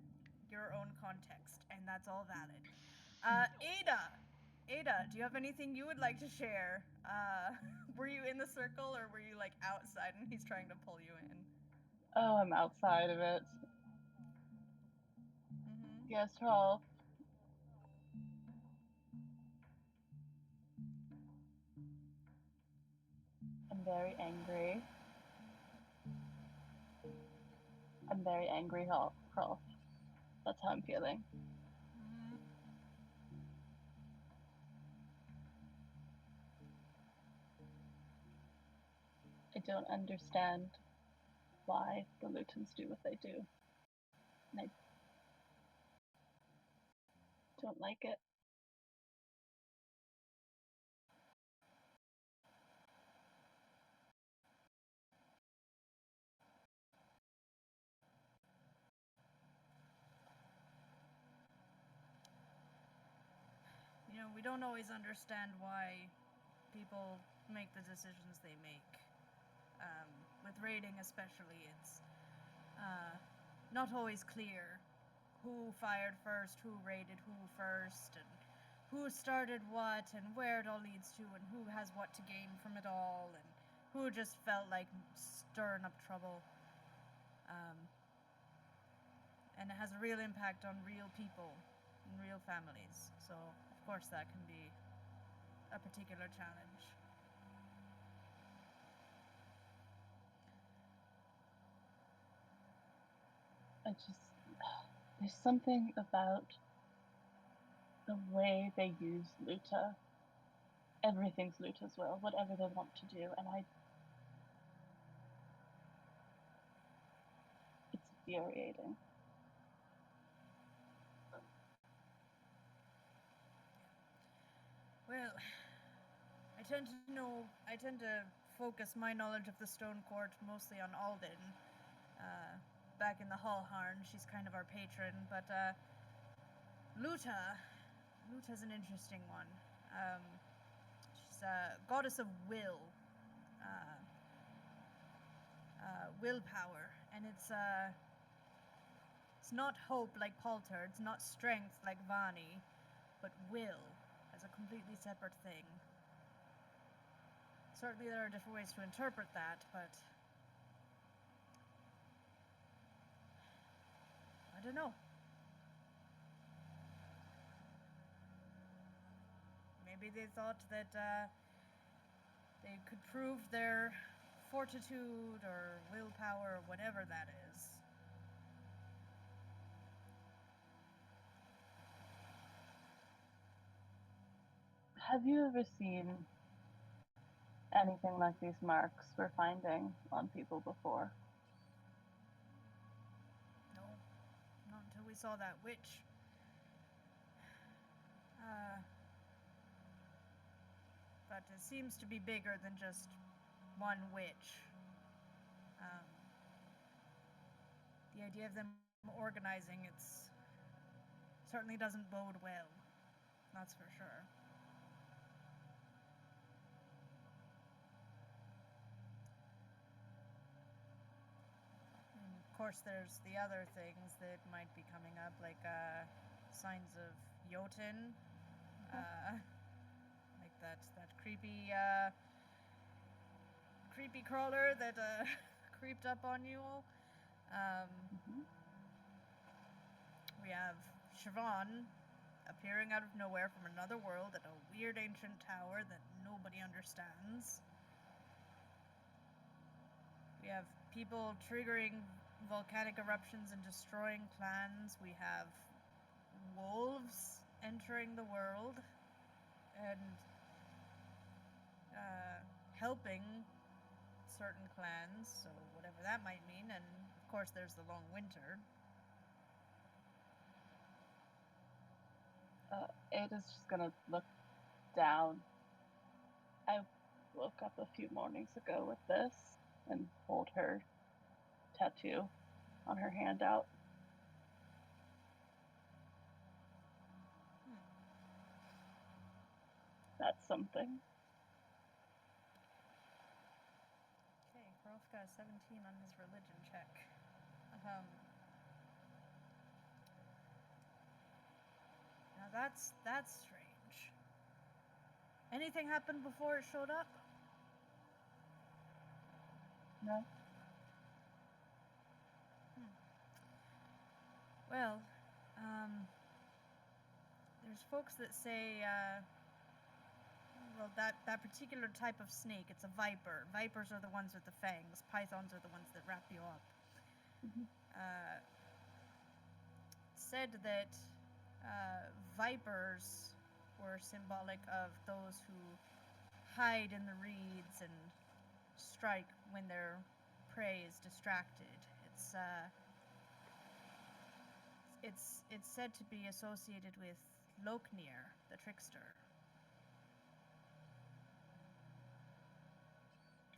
your own context, and that's all valid. Ada, do you have anything you would like to share? Were you in the circle or were you like outside and he's trying to pull you in? Oh, I'm outside of it. Mm-hmm. Yes, Rolf. I'm very angry. I'm very angry, Rolf. That's how I'm feeling. Mm-hmm. I don't understand why the Lutons do what they do. And I don't like it. We don't always understand why people make the decisions they make. With raiding especially, it's not always clear who fired first, who raided who first, and who started what, and where it all leads to, and who has what to gain from it all, and who just felt like stirring up trouble. And it has a real impact on real people and real families. So, of course, that can be a particular challenge. There's something about the way they use Luta. Everything's Luta's will, whatever they want to do, and it's infuriating. Well, I tend to focus my knowledge of the Stone Court mostly on Alden. Back in the Hallharn, she's kind of our patron, but Luta's an interesting one. She's a goddess of will, willpower, and it's not hope like Palter, it's not strength like Vani, but will as a completely separate thing. Certainly there are different ways to interpret that, but I don't know. Maybe they thought that they could prove their fortitude or willpower or whatever that is. Have you ever seen anything like these marks we're finding on people before? No, not until we saw that witch. But it seems to be bigger than just one witch. The idea of them organizing, it certainly doesn't bode well. That's for sure. And of course, there's the other things that might be coming up, like signs of Jotun, like that creepy crawler that creeped up on you all. We have Siobhan appearing out of nowhere from another world at a weird ancient tower that nobody understands. We have people triggering volcanic eruptions and destroying clans. We have wolves entering the world and helping certain clans, so whatever that might mean. And of course there's the long winter. Ada's just gonna look down. I woke up a few mornings ago with this and hold her tattoo on her hand out. That's something. Okay, Rolf got a 17 on his religion check. Now that's strange. Anything happened before it showed up? No? Well, there's folks that say, well, that particular type of snake, it's a viper. Vipers are the ones with the fangs. Pythons are the ones that wrap you up. Said that vipers were symbolic of those who hide in the reeds and strike when their prey is distracted. It's said to be associated with Loknir, the trickster.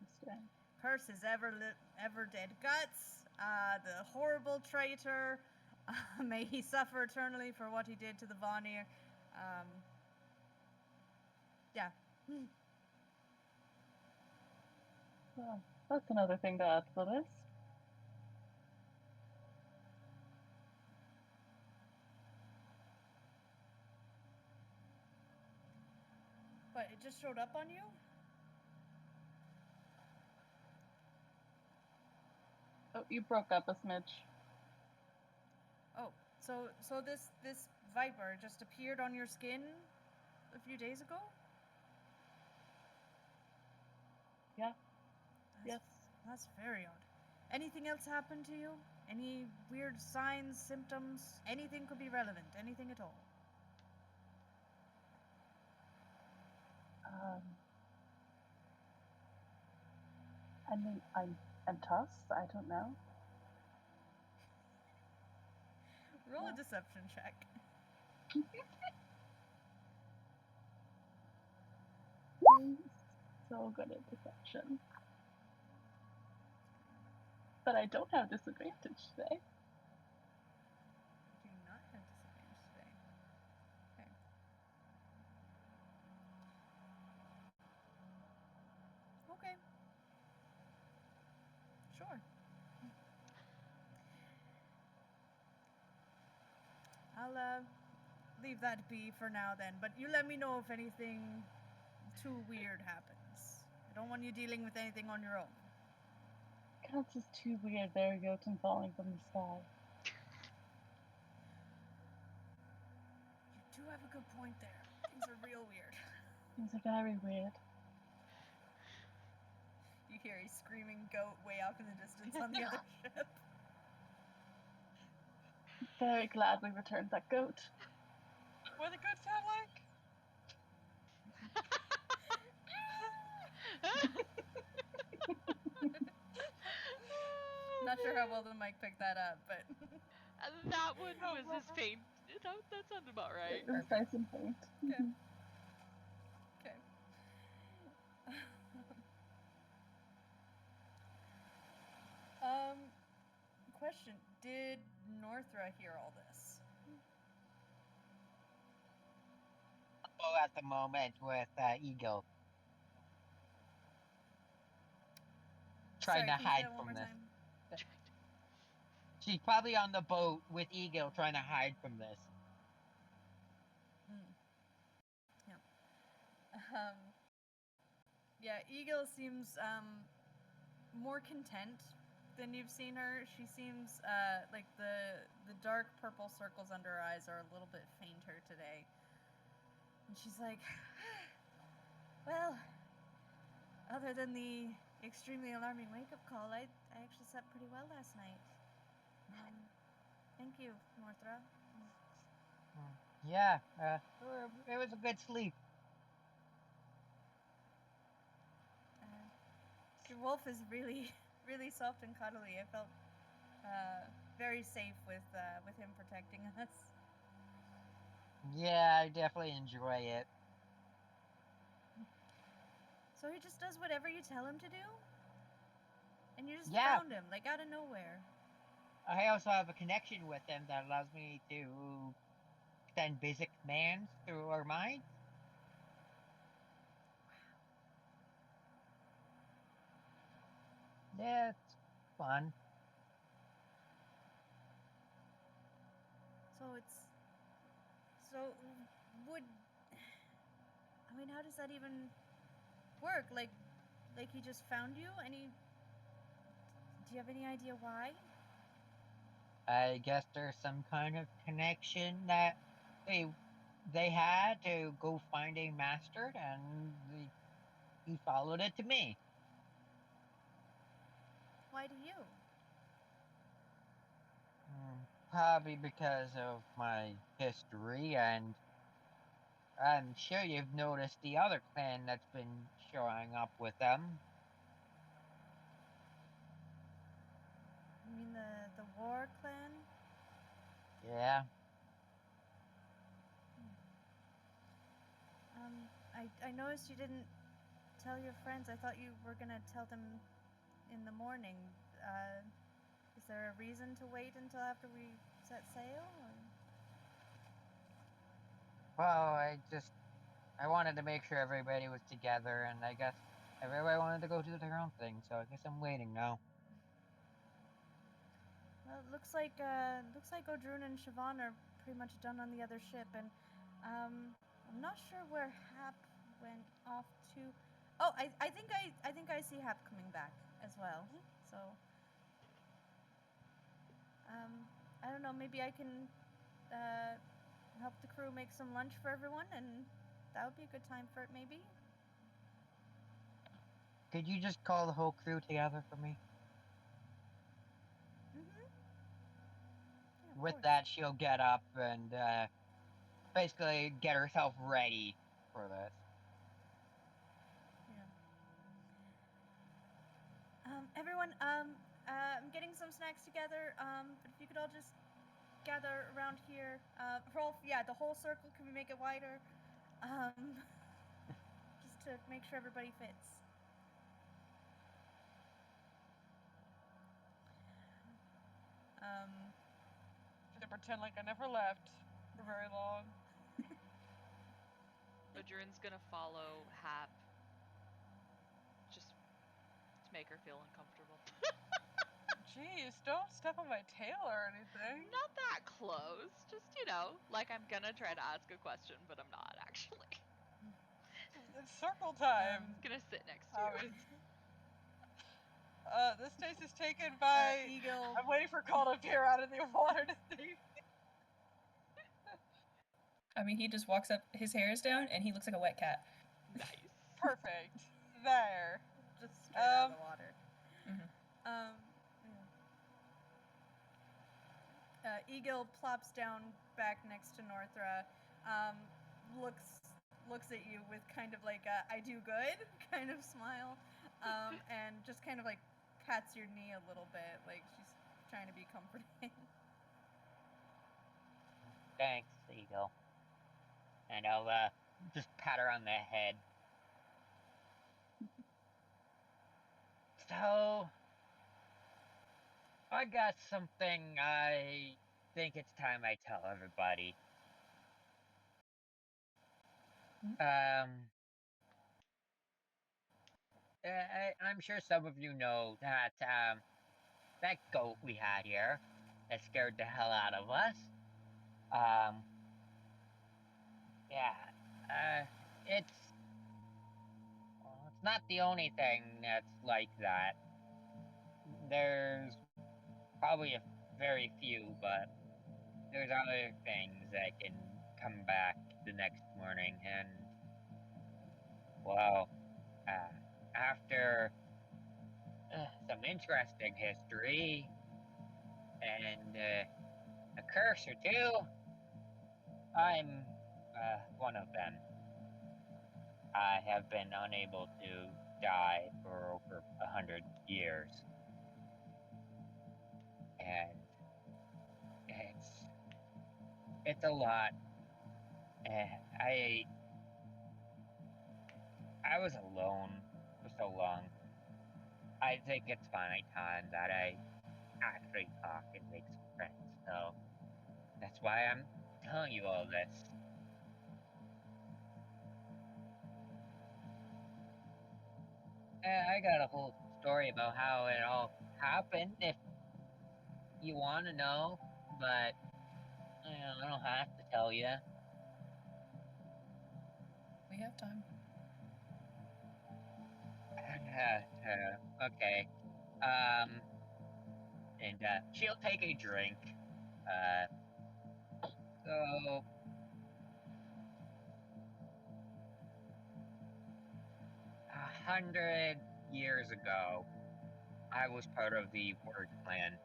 Interesting. Curse his ever dead guts, the horrible traitor. May he suffer eternally for what he did to the Vanir. Yeah. Well, that's another thing to add to the list. But it just showed up on you? Oh, you broke up a smidge. Oh, so this viper just appeared on your skin a few days ago? Yeah. Yes. That's very odd. Anything else happen to you? Any weird signs, symptoms? Anything could be relevant. Anything at all. I mean, I'm tossed. I don't know. Roll a deception check. I'm so good at deception. But I don't have disadvantage today. Do not have disadvantage today. Okay. Okay. Sure. I'll leave that be for now then, but you let me know if anything too weird happens. I don't want you dealing with anything on your own. That's just too weird. There, Jotun falling from the sky. You do have a good point there. Things are real weird. Things are very weird. You hear a screaming goat way off in the distance on the other ship. Very glad we returned that goat. What the good sound like? Not sure how well the mic picked that up, but That one was his faint. That sounded about right. It was nice and faint. Okay. Question: did Northra hear all this? at the moment with Eagle. Trying to Sorry, can you say hide that one from more this. time? She's probably on the boat with Eagle trying to hide from this. Yeah. Yeah, Eagle seems more content than you've seen her. She seems like the dark purple circles under her eyes are a little bit fainter today. And she's like, well, other than the extremely alarming wake-up call, I actually slept pretty well last night. Thank you, Northra. Yeah, it was a good sleep. Your wolf is really, really soft and cuddly. I felt very safe with him protecting us. Yeah, I definitely enjoy it. So he just does whatever you tell him to do? And you just Yeah. found him, like out of nowhere. I also have a connection with him that allows me to send basic commands through our minds. Yeah, it's fun. So would, I mean, how does that even work? Like he just found you? Do you have any idea why? I guess there's some kind of connection that they had to go find a master, and he followed it to me. Why do you? Probably because of my history, and I'm sure you've noticed the other clan that's been showing up with them. You mean the war clan? Yeah. I noticed you didn't tell your friends. I thought you were gonna tell them in the morning. Is there a reason to wait until after we set sail? Well, I wanted to make sure everybody was together, and I guess everybody wanted to go do their own thing, so I guess I'm waiting now. Well, it looks like Odrun and Siobhan are pretty much done on the other ship, and I'm not sure where Hap went off to. Oh, I think I see Hap coming back as well. So I don't know, maybe I can help the crew make some lunch for everyone, and that would be a good time for it, maybe. Could you just call the whole crew together for me? Yeah, With course. that, she'll get up and basically get herself ready for this. Yeah. Everyone, I'm getting some snacks together. But if you could all just gather around here. Rolf, yeah, the whole circle. Can we make it wider? Just to make sure everybody fits. To pretend like I never left for very long. Odrin's gonna follow Hap. Just to make her feel uncomfortable. Jeez, don't step on my tail or anything. Not that close. Just, like I'm gonna try to ask a question, but I'm not actually. It's circle time. I'm gonna sit next to you. This taste is taken by Eagle. I'm waiting for Call to appear out of the water to see. I mean, he just walks up, his hair is down, and he looks like a wet cat. Nice. Perfect. There. Just straight out of the water. Mm-hmm. Eagle plops down back next to Northra, looks at you with kind of like a I do good kind of smile, and just kind of like pats your knee a little bit, like she's trying to be comforting. Thanks, Eagle. And I'll just pat her on the head. So, I got something I think it's time I tell everybody. I'm sure some of you know that that goat we had here that scared the hell out of us. Yeah, it's not the only thing that's like that. There's probably a very few, but there's other things that can come back the next morning, and well, after some interesting history and a curse or two, I'm one of them. I have been unable to die for over 100 years, and it's a lot. I was alone for so long. I think it's finally time that I actually talk and make some friends. So that's why I'm telling you all this. I got a whole story about how it all happened if you want to know, but I don't have to tell you. We have time. Okay. And she'll take a drink. Uh, so 100 years ago, I was part of the Word Clan,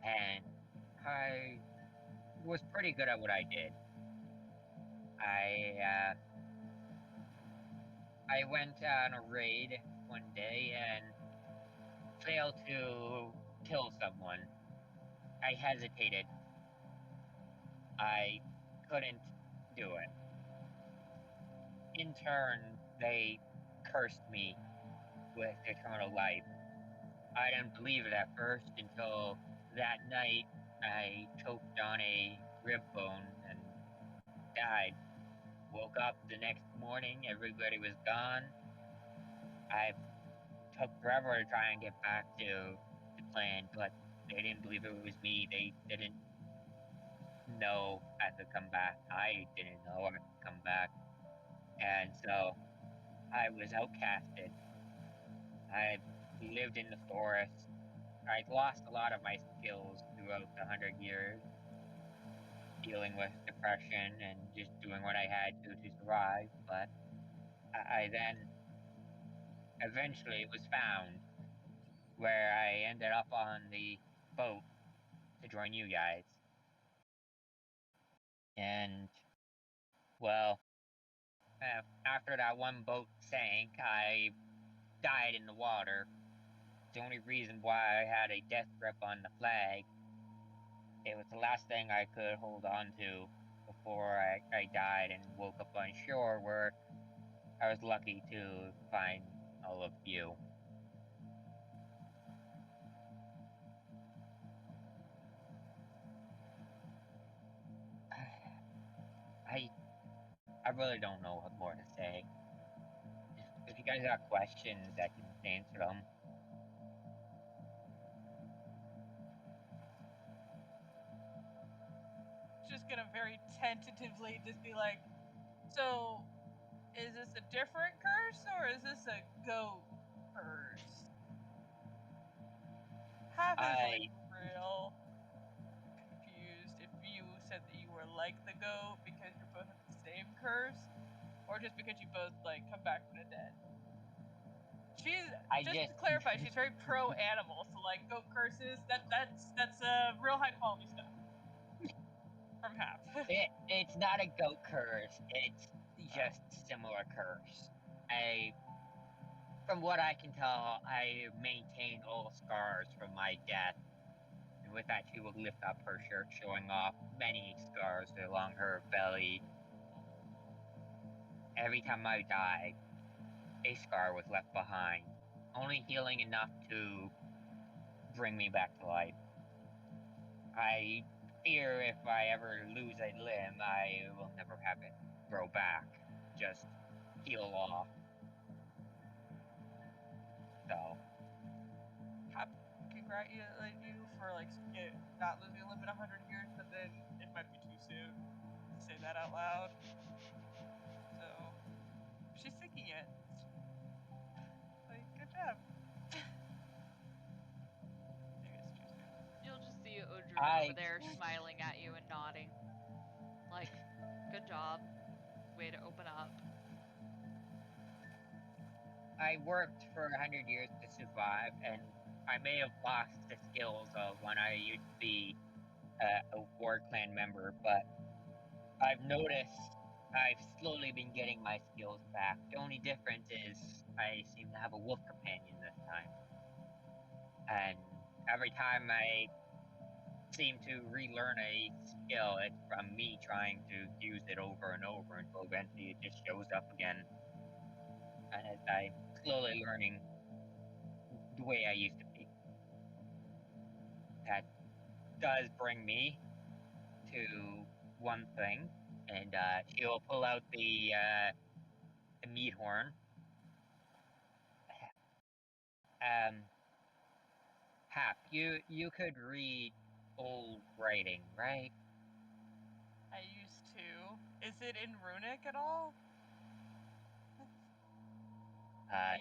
and I was pretty good at what I did. I went on a raid one day and failed to kill someone. I hesitated. I couldn't do it. In turn, they cursed me with eternal life. I didn't believe it at first until that night I choked on a rib bone and died. Woke up the next morning, everybody was gone. I took forever to try and get back to the clan, but they didn't believe it was me. They didn't know I could come back. I didn't know I could come back. And so I was outcasted. I lived in the forest. I'd lost a lot of my skills throughout the 100 years, dealing with depression and just doing what I had to survive. But I then eventually was found where I ended up on the boat to join you guys. And, well, after that one boat sank, I died in the water. The only reason why I had a death grip on the flag. It was the last thing I could hold on to before I died and woke up on shore, where I was lucky to find all of you. I really don't know what more to say. If you guys got questions, I can answer them. Just gonna very tentatively just be like, so is this a different curse or is this a goat curse? Half is like real confused if you said that you were like the goat because you're both at the same curse, or just because you both like come back from the dead. She's just to clarify, she's very pro animal, so like goat curses, that's real high quality stuff. From half. It's not a goat curse, it's just similar curse. From what I can tell, I maintain all scars from my death. And with that, she will lift up her shirt, showing off many scars along her belly. Every time I died, a scar was left behind, only healing enough to bring me back to life. I fear if I ever lose a limb, I will never have it grow back, just heal off. So, Congratulate you for like not losing a limit 100 years, but then it might be too soon to say that out loud. So she's thinking it. Like, good job. Maybe it's too soon. You'll just see Odrin over there smiling at you and nodding. Like, good job. Way to open up. I worked for 100 years to survive, and I may have lost the skills of when I used to be a war clan member, but I've noticed I've slowly been getting my skills back. The only difference is I seem to have a wolf companion this time. And every time I seem to relearn a skill, it's from me trying to use it over and over until eventually it just shows up again. And as I'm slowly learning the way I used to be. That does bring me to one thing, and she'll pull out the meat horn. Hap, you could read old writing, right? I used to. Is it in runic at all?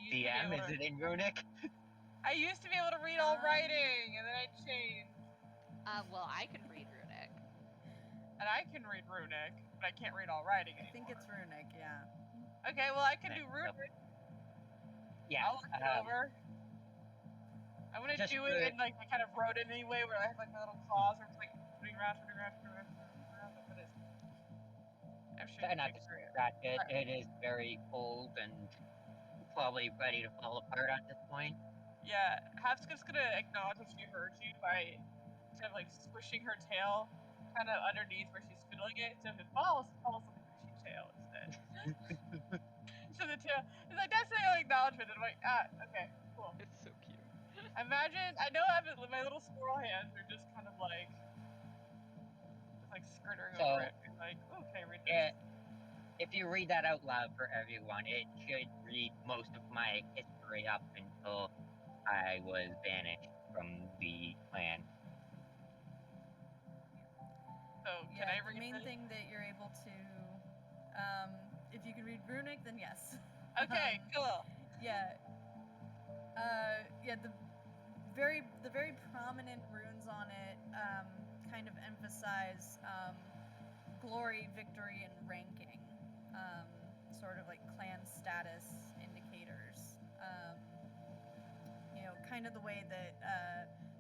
DM, is it in runic? I used to be able to read all writing, and then I changed. Well, I can read runic. And I can read runic, but I can't read all writing anymore. I think it's runic, yeah. Okay, well I can do runic. Yeah. I'll look it over. I'm gonna do it in like the kind of rodent-y way where I have like my little claws where it's like moving around. I'm sure Try not to scratch it. It is very old and probably ready to fall apart at this point. Yeah, Hap's just gonna acknowledge that she heard you by kind of like squishing her tail kind of underneath where she's fiddling it, so if it falls on the bushy tail instead. So the tail, it's like, that's the acknowledgement, and I'm like, okay, cool. It's so cute. Imagine, I know my little squirrel hands are just kind of like skirting over it, and like, okay, read this. If you read that out loud for everyone, it should read most of my history up until I was banished from the clan. So, can I read the main thing that you're able to, if you can read runic, then yes. Okay, cool. Yeah. Yeah, the very prominent runes on it, kind of emphasize, glory, victory, and ranking. Sort of like clan status indicators. You know, kind of the way that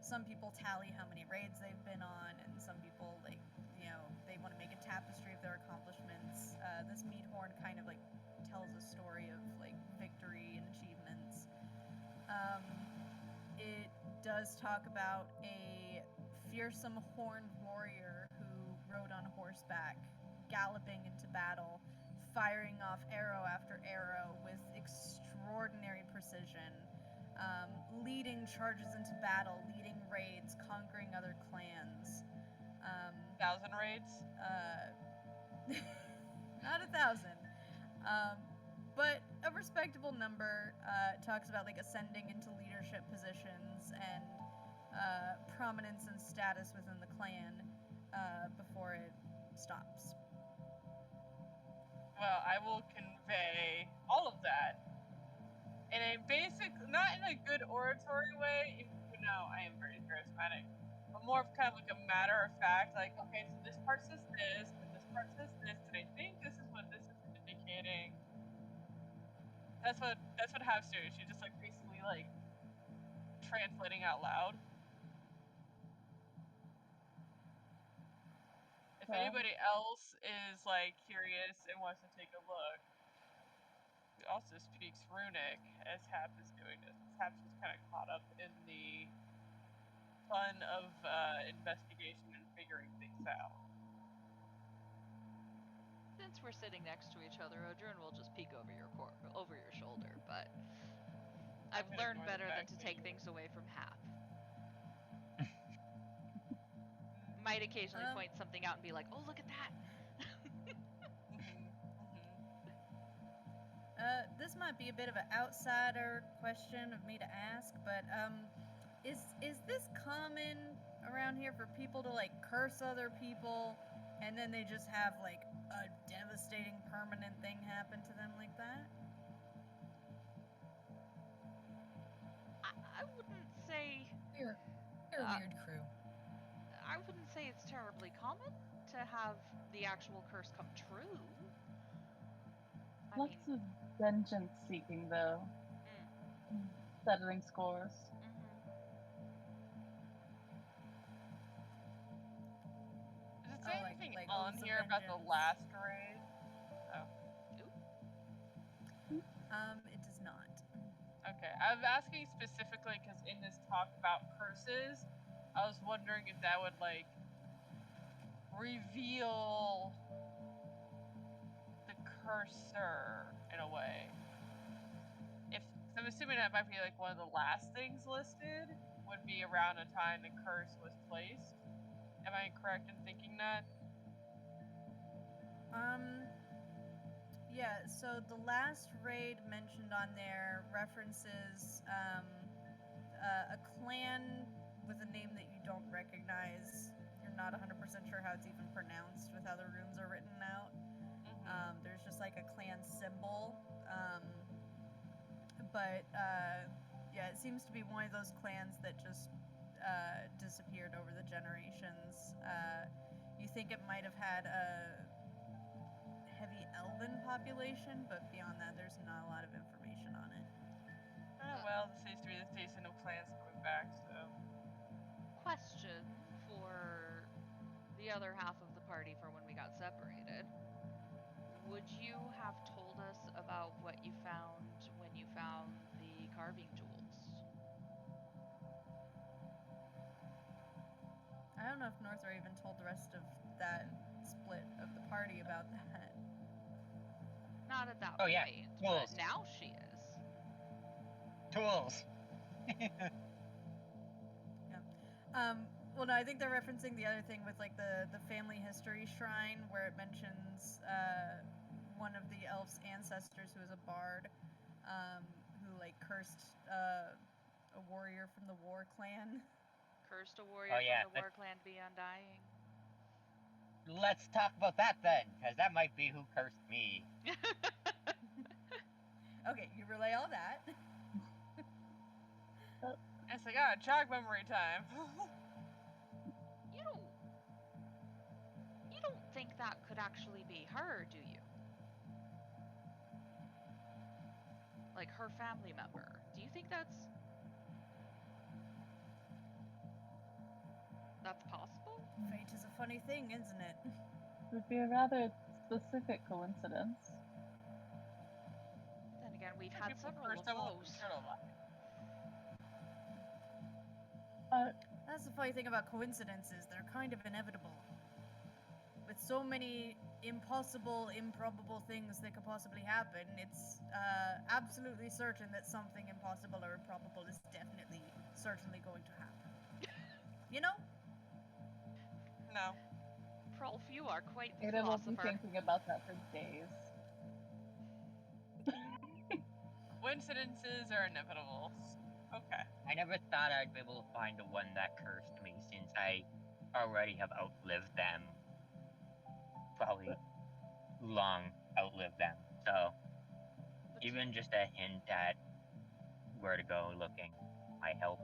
some people tally how many raids they've been on, and some people, like, you know, they want to make a tapestry of their accomplishments. This meat horn kind of like tells a story of like victory and achievements. It does talk about a fearsome horned warrior who rode on horseback, galloping into battle, firing off arrow after arrow with extraordinary precision, leading charges into battle, leading raids, conquering other clans. 1,000 raids? Not 1,000. But a respectable number. Talks about like ascending into leadership positions and prominence and status within the clan before it stops. Well, I will convey all of that in a basic, not in a good oratory way, even though I am very charismatic, but more of kind of like a matter of fact, like, okay, so this part says this, and this part says this, and I think this is what this is indicating. That's what Hav's doing. She's just like basically like translating out loud. If anybody else is like curious and wants to take a look, he also speaks runic as Hap is doing this. Hap's just kind of caught up in the fun of investigation and figuring things out. Since we're sitting next to each other, Odrin will just peek over your shoulder, but I've learned better than to take things away from Hap. Might occasionally point something out and be like, oh, look at that. this might be a bit of an outsider question of me to ask, but is this common around here for people to like curse other people, and then they just have like a devastating permanent thing happen to them like that? I wouldn't say. We're a Uh, weird crew. I wouldn't say it's terribly common to have the actual curse come true. I mean, Lots of vengeance seeking, though. Settling scores. Does it Oh, say like- anything like on oaths of here about the vengeance. last raid? It does not. Okay, I was asking specifically because in this talk about curses, I was wondering if that would like reveal the cursor in a way. If I'm assuming that might be like one of the last things listed would be around a time the curse was placed. Am I correct in thinking that? Yeah, so the last raid mentioned on there references a clan with a name that you don't recognize. You're not 100% sure how it's even pronounced with how the runes are written out. There's just like a clan symbol. Yeah, it seems to be one of those clans that just disappeared over the generations. You think it might have had a heavy elven population, but beyond that, there's not a lot of information on it. Well, this seems to be the station of clans coming back, so. question for the other half of the party for when we got separated. Would you have told us about what you found when you found the carving jewels? I don't know if Northra even told the rest of that split of the party about that. Not at that Oh, point, yeah, but tools. now she is. Tools. Well, no, I think they're referencing the other thing with like the family history shrine where it mentions one of the elf's ancestors who was a bard, who like cursed a warrior from the war clan. Cursed a warrior from the war clan to be undying. Let's talk about that then, because that might be who cursed me. Okay, you relay all that. It's like, jog memory time. You don't think that could actually be her, do you? Like her family member. Do you think that's possible? Fate is a funny thing, isn't it? It would be a rather specific coincidence. Then again, we've had several of those. That's the funny thing about coincidences. They're kind of inevitable. With so many impossible, improbable things that could possibly happen, it's absolutely certain that something impossible or improbable is definitely, certainly going to happen. You know? No. Prolf, you are quite the Ada will be philosopher. thinking about that for days. Coincidences are inevitable. Okay. I never thought I'd be able to find the one that cursed me since I already have outlived them. Probably long outlived them. So even just a hint at where to go looking might help.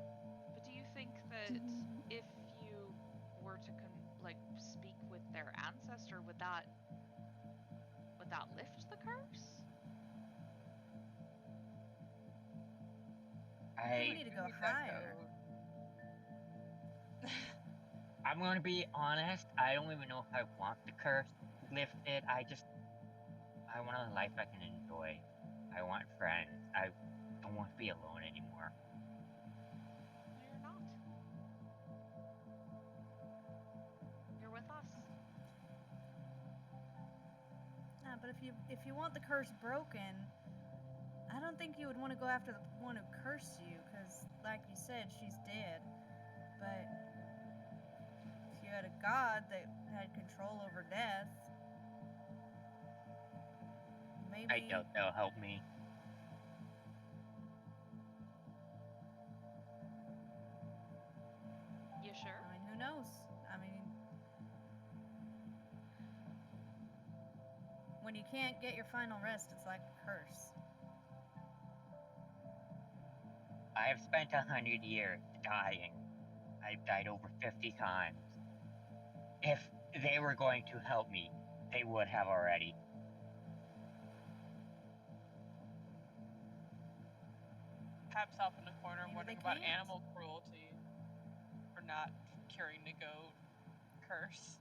But do you think that if you were to speak with their ancestor, would that lift the curse? We need to go higher. I'm going to be honest, I don't even know if I want the curse lifted. I want a life I can enjoy. I want friends. I don't want to be alone anymore. No, you're not. You're with us. Yeah, but if you want the curse broken, I don't think you would want to go after the one who cursed you, because, like you said, she's dead. But if you had a god that had control over death, maybe... I doubt they'll help me. When you can't get your final rest, it's like a curse. I have spent 100 years dying. I've died over 50 times. If they were going to help me, they would have already. Taps up in the corner, Maybe wondering they about can't. animal cruelty for not curing the goat curse.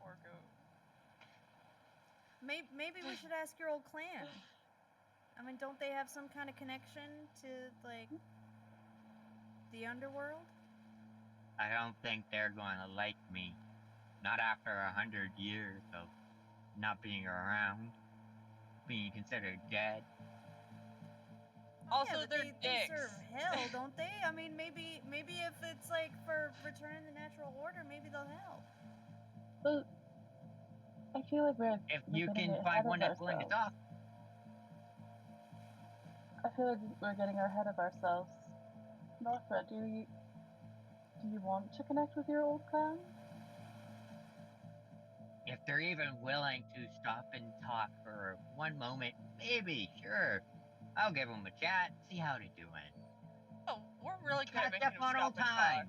Poor goat. Maybe we should ask your old clan. I mean, don't they have some kind of connection to, like, the underworld? I don't think they're going to like me. Not after 100 years of not being around, being considered dead. Also, yeah, but they're they serve dicks. hell, don't they? I mean, maybe if it's like for returning the natural order, maybe they'll help. But I feel like we're If we're you getting can ahead find of one that's willing to ourselves. talk. I feel like we're getting ahead of ourselves. Northra, do you want to connect with your old clan? If they're even willing to stop and talk for one moment, maybe, sure. I'll give them a chat, see how they're doing. Oh, we're really good at Catch making up them on stop old and talk. time.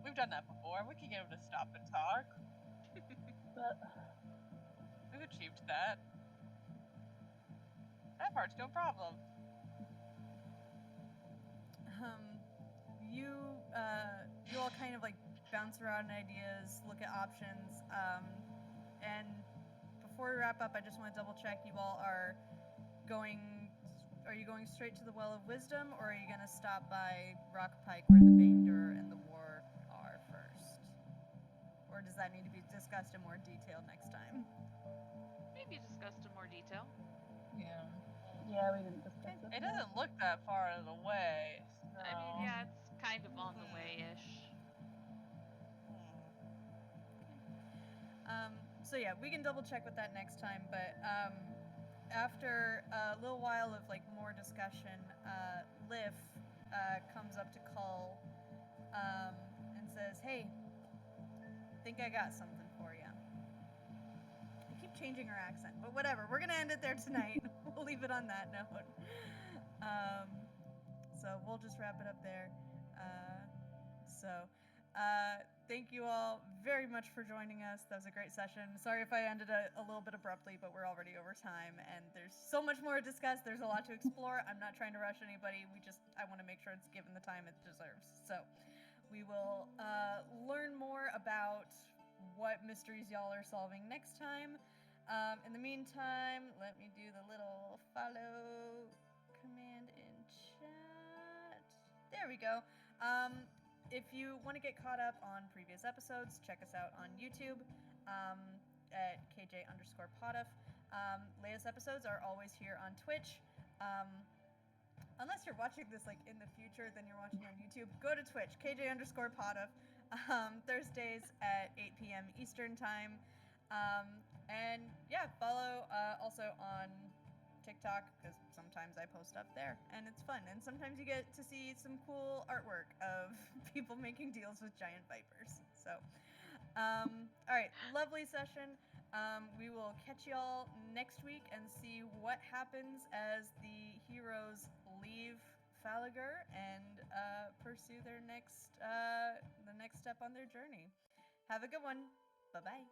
We've done that before. We can get them to stop and talk. But We've achieved that. That part's no problem. You all kind of like bounce around ideas, look at options, and before we wrap up, I just want to double check you all are you going straight to the Well of Wisdom, or are you going to stop by Rock Pike where the Baindur and the War are first? Or does that need to be discussed in more detail next time? Maybe discussed in more detail. Yeah. yeah, we didn't discuss it. It doesn't look that far out of the way. So... I mean, yeah, it's kind of on the way-ish. So yeah, we can double check with that next time, but after a little while of like more discussion, Liv comes up to Cull and says, "Hey, think I got something for you." I keep changing her accent, but whatever. We're gonna end it there tonight. We'll leave it on that note. So we'll just wrap it up there. Thank you all very much for joining us. That was a great session. Sorry if I ended a little bit abruptly, but we're already over time, and there's so much more to discuss. There's a lot to explore. I'm not trying to rush anybody. I want to make sure it's given the time it deserves. So we will learn more about what mysteries y'all are solving next time. In the meantime, let me do the little follow command in chat. There we go. If you want to get caught up on previous episodes, check us out on YouTube at KJ_Potiff. Latest episodes are always here on Twitch. Unless you're watching this like in the future, then you're watching on YouTube. Go to Twitch, KJ_Potiff. Thursdays at 8 p.m. Eastern Time. And yeah, follow also on TikTok, because sometimes I post stuff there and it's fun, and sometimes you get to see some cool artwork of people making deals with giant vipers. So all right, lovely session. We will catch y'all next week and see what happens as the heroes leave Fallegur and pursue their the next step on their journey. Have a good one. Bye bye.